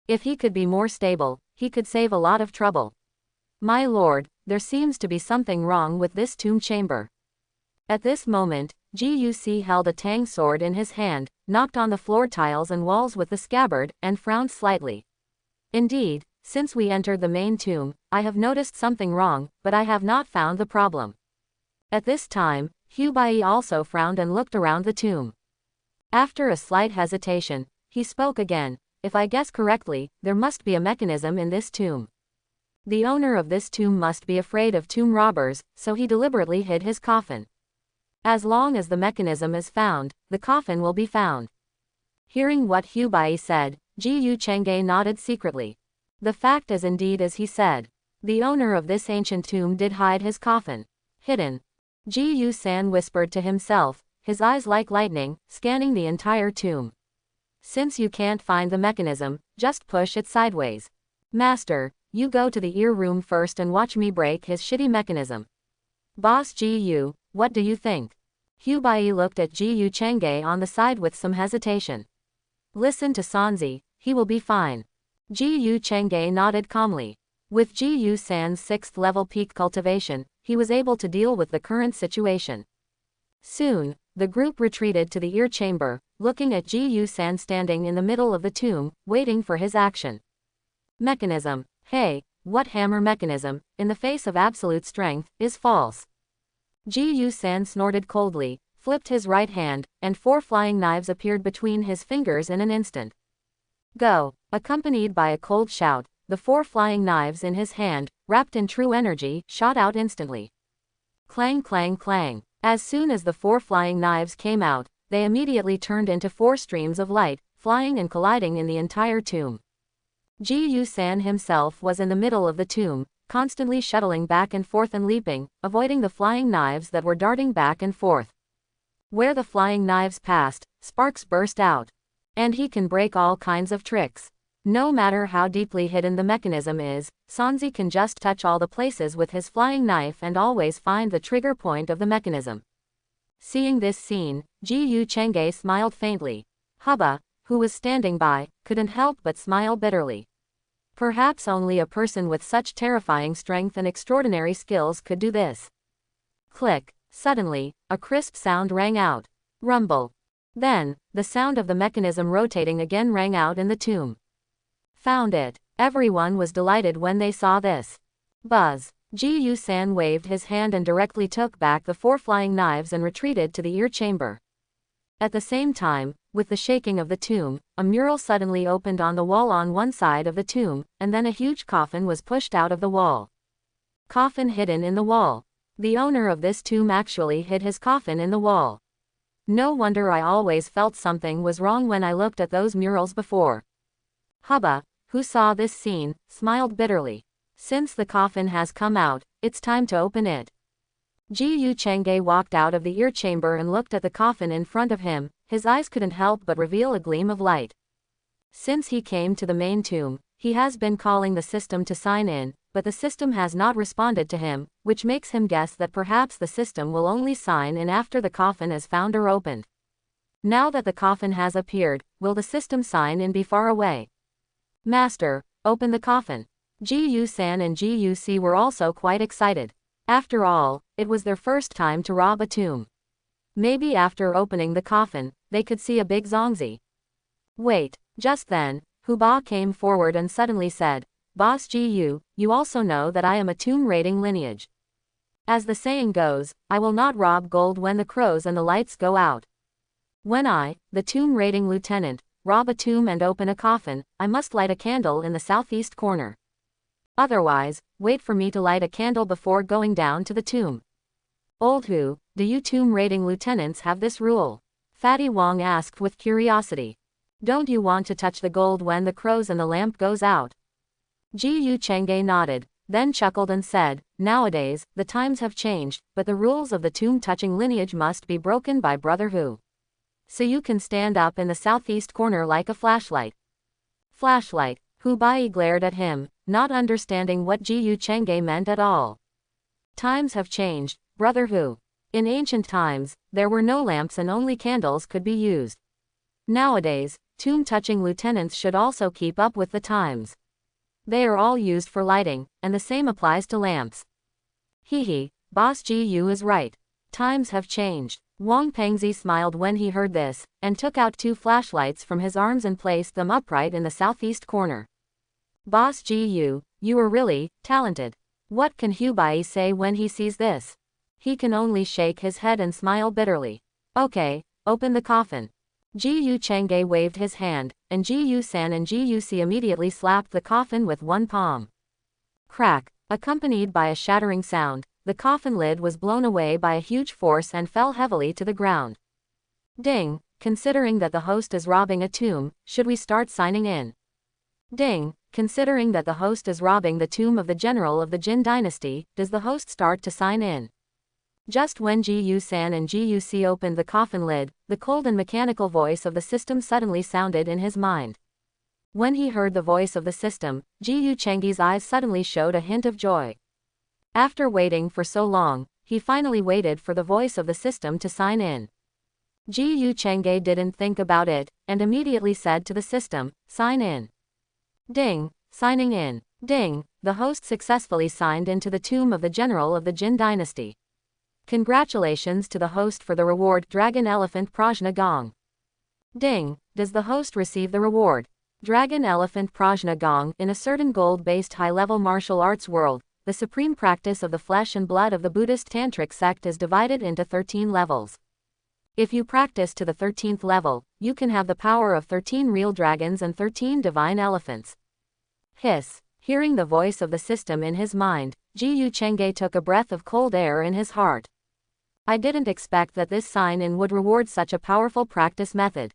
If he could be more stable, he could save a lot of trouble. My lord, there seems to be something wrong with this tomb chamber. At this moment, Guc held a tang sword in his hand, knocked on the floor tiles and walls with the scabbard, and frowned slightly. Indeed, since we entered the main tomb, I have noticed something wrong, but I have not found the problem. At this time, Hubei also frowned and looked around the tomb. After a slight hesitation, he spoke again. If I guess correctly, there must be a mechanism in this tomb. The owner of this tomb must be afraid of tomb robbers, so he deliberately hid his coffin. As long as the mechanism is found, the coffin will be found. Hearing what Hubei said, Ji Yu Chang'e nodded secretly. The fact is indeed as he said. The owner of this ancient tomb did hide his coffin. Hidden. Ji Yu San whispered to himself, his eyes like lightning, scanning the entire tomb. Since you can't find the mechanism, just push it sideways. Master, you go to the ear room first and watch me break his shitty mechanism. Boss Ji Yu, what do you think? Hubei looked at Ji Yu Chang'e on the side with some hesitation. Listen to Sanzi, he will be fine. Ji Yu Chang'e nodded calmly. With Ji Yu San's 6th level peak cultivation, he was able to deal with the current situation. Soon, the group retreated to the ear chamber, looking at Ji Yu San standing in the middle of the tomb, waiting for his action. Mechanism. Hey, what hammer mechanism, in the face of absolute strength, is false? Ji Yu San snorted coldly, flipped his right hand, and 4 flying knives appeared between his fingers in an instant. Go! Accompanied by a cold shout, the 4 flying knives in his hand, wrapped in true energy, shot out instantly. Clang clang clang. As soon as the 4 flying knives came out, they immediately turned into 4 streams of light, flying and colliding in the entire tomb. Ji Yu San himself was in the middle of the tomb, constantly shuttling back and forth and leaping, avoiding the flying knives that were darting back and forth. Where the flying knives passed, sparks burst out. And he can break all kinds of tricks. No matter how deeply hidden the mechanism is, Sanzi can just touch all the places with his flying knife and always find the trigger point of the mechanism. Seeing this scene, Ji Yu Chang'e smiled faintly. Hubba, who was standing by, couldn't help but smile bitterly. Perhaps only a person with such terrifying strength and extraordinary skills could do this. Click. Suddenly, a crisp sound rang out. Rumble. Then, the sound of the mechanism rotating again rang out in the tomb. Found it. Everyone was delighted when they saw this. Buzz. Ji Yu San waved his hand and directly took back the 4 flying knives and retreated to the ear chamber. At the same time, with the shaking of the tomb, a mural suddenly opened on the wall on one side of the tomb, and then a huge coffin was pushed out of the wall. Coffin hidden in the wall. The owner of this tomb actually hid his coffin in the wall. No wonder I always felt something was wrong when I looked at those murals before. Hubba, who saw this scene, smiled bitterly. Since the coffin has come out, it's time to open it. Ji Yu Chang'e walked out of the ear chamber and looked at the coffin in front of him. His eyes couldn't help but reveal a gleam of light. Since he came to the main tomb, he has been calling the system to sign in, but the system has not responded to him, which makes him guess that perhaps the system will only sign in after the coffin is found or opened. Now that the coffin has appeared, will the system sign in be far away? Master, open the coffin. Ji Yu San and Ji Yu Si were also quite excited. After all, it was their first time to rob a tomb. Maybe after opening the coffin, they could see a big zongzi. Wait. Just then, Hu Ba came forward and suddenly said, Boss Ji Yu, you also know that I am a tomb-raiding lineage. As the saying goes, I will not rob gold when the crows and the lights go out. When I, the tomb-raiding lieutenant, rob a tomb and open a coffin, I must light a candle in the southeast corner. Otherwise, wait for me to light a candle before going down to the tomb. Old Hu, do you tomb-raiding lieutenants have this rule? Fatty Wong asked with curiosity. Don't you want to touch the gold when the crows and the lamp goes out? Ji Yu Chang'e nodded, then chuckled and said, nowadays, the times have changed, but the rules of the tomb-touching lineage must be broken by Brother Hu. So you can stand up in the southeast corner like a flashlight. Flashlight, Hu Bai glared at him, not understanding what Ji Yu Chang'e meant at all. Times have changed, Brother Hu. In ancient times, there were no lamps and only candles could be used. Nowadays, tomb-touching lieutenants should also keep up with the times. They are all used for lighting, and the same applies to lamps. Hee, Boss Ji Yu is right. Times have changed. Wang Pengzi smiled when he heard this, and took out 2 flashlights from his arms and placed them upright in the southeast corner. Boss Ji Yu, you are really talented. What can Hu Bai say when he sees this? He can only shake his head and smile bitterly. Okay, open the coffin. Ji Yu Chang'e waved his hand, and Ji Yu San and Ji Yu Si immediately slapped the coffin with one palm. Crack, accompanied by a shattering sound, the coffin lid was blown away by a huge force and fell heavily to the ground. Ding, considering that the host is robbing a tomb, should we start signing in? Ding, considering that the host is robbing the tomb of the general of the Jin dynasty, does the host start to sign in? Just when Ji Yu San and Ji Yu Si opened the coffin lid, the cold and mechanical voice of the system suddenly sounded in his mind. When he heard the voice of the system, Ji Yu Chang'e's eyes suddenly showed a hint of joy. After waiting for so long, he finally waited for the voice of the system to sign in. Ji Yu Chang'e didn't think about it, and immediately said to the system, sign in. Ding, signing in. Ding, the host successfully signed into the tomb of the general of the Jin dynasty. Congratulations to the host for the reward Dragon Elephant Prajna Gong. Ding, does the host receive the reward? Dragon Elephant Prajna Gong. In a certain gold-based high-level martial arts world, the supreme practice of the flesh and blood of the Buddhist Tantric sect is divided into 13 levels. If you practice to the 13th level, you can have the power of 13 real dragons and 13 divine elephants. Hiss. Hearing the voice of the system in his mind, Ji Yu Chang'e took a breath of cold air in his heart. I didn't expect that this sign-in would reward such a powerful practice method.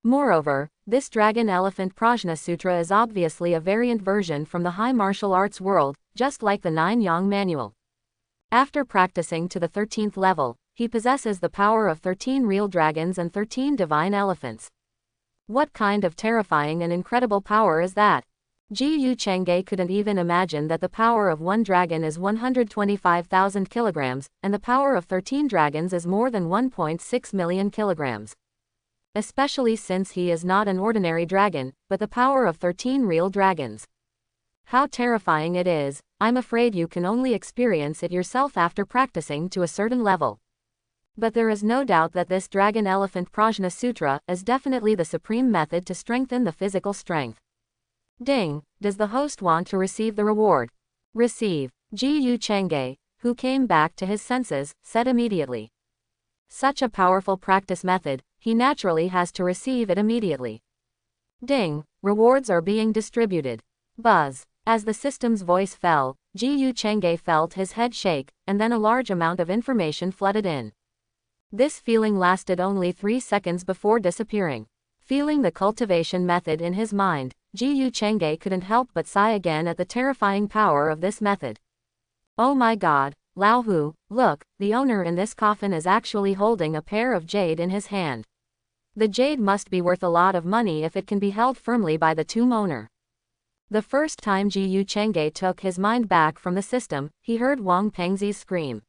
Moreover, this Dragon Elephant Prajna Sutra is obviously a variant version from the high martial arts world, just like the 9 Yang manual. After practicing to the 13th level, he possesses the power of 13 real dragons and 13 divine elephants. What kind of terrifying and incredible power is that? Ji Yu Chang'e couldn't even imagine that the power of 1 dragon is 125,000 kilograms, and the power of 13 dragons is more than 1.6 million kilograms. Especially since he is not an ordinary dragon, but the power of 13 real dragons. How terrifying it is, I'm afraid you can only experience it yourself after practicing to a certain level. But there is no doubt that this Dragon Elephant Prajna Sutra is definitely the supreme method to strengthen the physical strength. Ding, does the host want to receive the reward? Receive. Ji Yu Chang'e, who came back to his senses, said immediately. Such a powerful practice method, he naturally has to receive it immediately. Ding, rewards are being distributed. Buzz. As the system's voice fell, Ji Yu Chang'e felt his head shake, and then a large amount of information flooded in. This feeling lasted only 3 seconds before disappearing. Feeling the cultivation method in his mind, Ji Chang'e couldn't help but sigh again at the terrifying power of this method. Oh my god, Lao Hu, look, the owner in this coffin is actually holding a pair of jade in his hand. The jade must be worth a lot of money if it can be held firmly by the tomb owner. The first time Ji Chang'e took his mind back from the system, he heard Wang Pengzi's scream.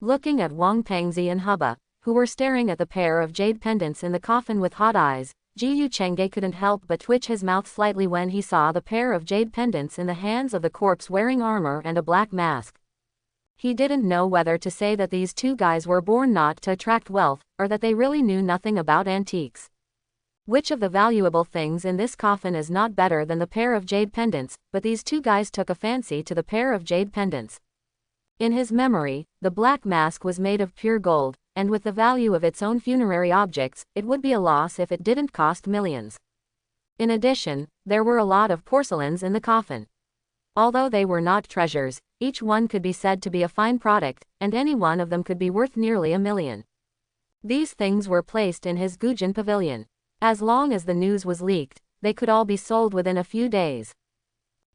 Looking at Wang Pengzi and Hubba, who were staring at the pair of jade pendants in the coffin with hot eyes, Ji Chang'e couldn't help but twitch his mouth slightly when he saw the pair of jade pendants in the hands of the corpse wearing armor and a black mask. He didn't know whether to say that these two guys were born not to attract wealth, or that they really knew nothing about antiques. Which of the valuable things in this coffin is not better than the pair of jade pendants, but these two guys took a fancy to the pair of jade pendants. In his memory, the black mask was made of pure gold, and with the value of its own funerary objects, it would be a loss if it didn't cost millions. In addition, there were a lot of porcelains in the coffin. Although they were not treasures, each one could be said to be a fine product, and any one of them could be worth nearly $1 million. These things were placed in his Gujin pavilion. As long as the news was leaked, they could all be sold within a few days.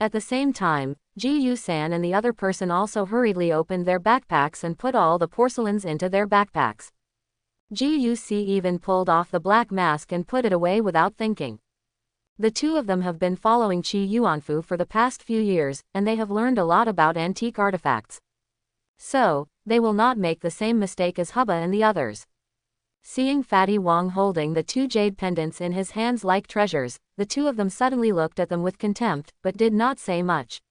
At the same time, Ji Yu-san and the other person also hurriedly opened their backpacks and put all the porcelains into their backpacks. Ji Yu-si even pulled off the black mask and put it away without thinking. The two of them have been following Qi Yuanfu for the past few years, and they have learned a lot about antique artifacts. So, they will not make the same mistake as Hubba and the others. Seeing Fatty Wong holding the two jade pendants in his hands like treasures, the two of them suddenly looked at them with contempt, but did not say much.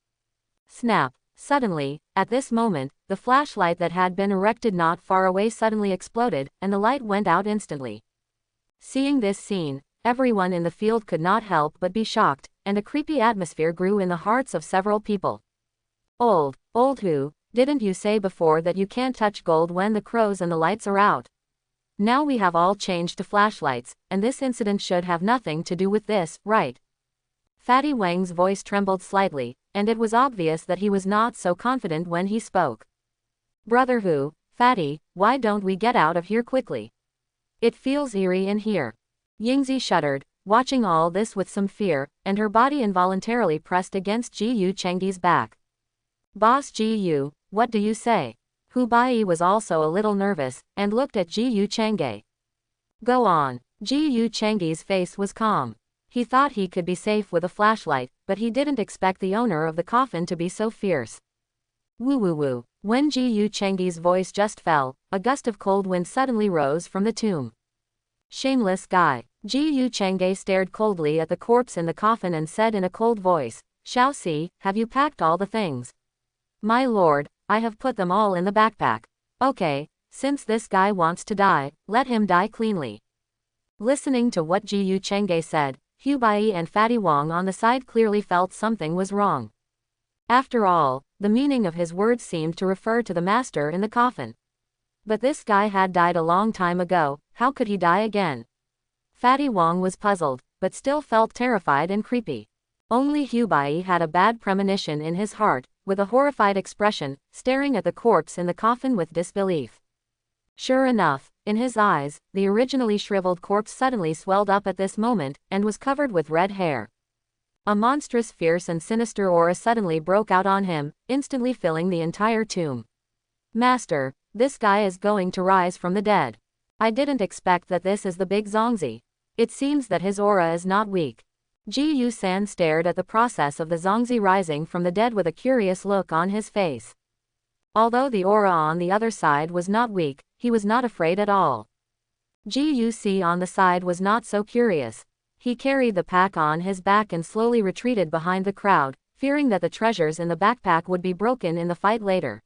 Snap! Suddenly, at this moment, the flashlight that had been erected not far away suddenly exploded, and the light went out instantly. Seeing this scene, everyone in the field could not help but be shocked, and a creepy atmosphere grew in the hearts of several people. Old who, didn't you say before that you can't touch gold when the crows and the lights are out? Now we have all changed to flashlights, and this incident should have nothing to do with this, right? Fatty Wang's voice trembled slightly, and it was obvious that he was not so confident when he spoke. Brother Hu, Fatty, why don't we get out of here quickly? It feels eerie in here. Yingzi shuddered, watching all this with some fear, and her body involuntarily pressed against Ji Chang'e's back. Boss Ji, what do you say? Hu Bai was also a little nervous, and looked at Ji Chang'e. Go on. Ji Chang'e's face was calm. He thought he could be safe with a flashlight, but he didn't expect the owner of the coffin to be so fierce. Woo woo woo. When Ji Chang'e's voice just fell, a gust of cold wind suddenly rose from the tomb. Shameless guy. Ji Chang'e stared coldly at the corpse in the coffin and said in a cold voice, Shao Si, have you packed all the things? My lord, I have put them all in the backpack. Okay, since this guy wants to die, let him die cleanly. Listening to what Ji Chang'e said, Hu Bai and Fatty Wong on the side clearly felt something was wrong. After all, the meaning of his words seemed to refer to the master in the coffin. But this guy had died a long time ago, how could he die again? Fatty Wong was puzzled, but still felt terrified and creepy. Only Hu Bai had a bad premonition in his heart, with a horrified expression, staring at the corpse in the coffin with disbelief. Sure enough, in his eyes, the originally shriveled corpse suddenly swelled up at this moment, and was covered with red hair. A monstrous, fierce and sinister aura suddenly broke out on him, instantly filling the entire tomb. Master, this guy is going to rise from the dead. I didn't expect that this is the big Zongzi. It seems that his aura is not weak. Ji Yu-san stared at the process of the Zongzi rising from the dead with a curious look on his face. Although the aura on the other side was not weak, he was not afraid at all. Ji Yu-si on the side was not so curious. He carried the pack on his back and slowly retreated behind the crowd, fearing that the treasures in the backpack would be broken in the fight later.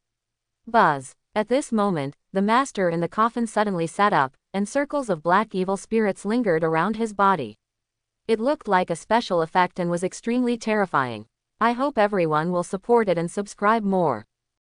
Buzz. At this moment, the master in the coffin suddenly sat up, and circles of black evil spirits lingered around his body. It looked like a special effect and was extremely terrifying. I hope everyone will support it and subscribe more.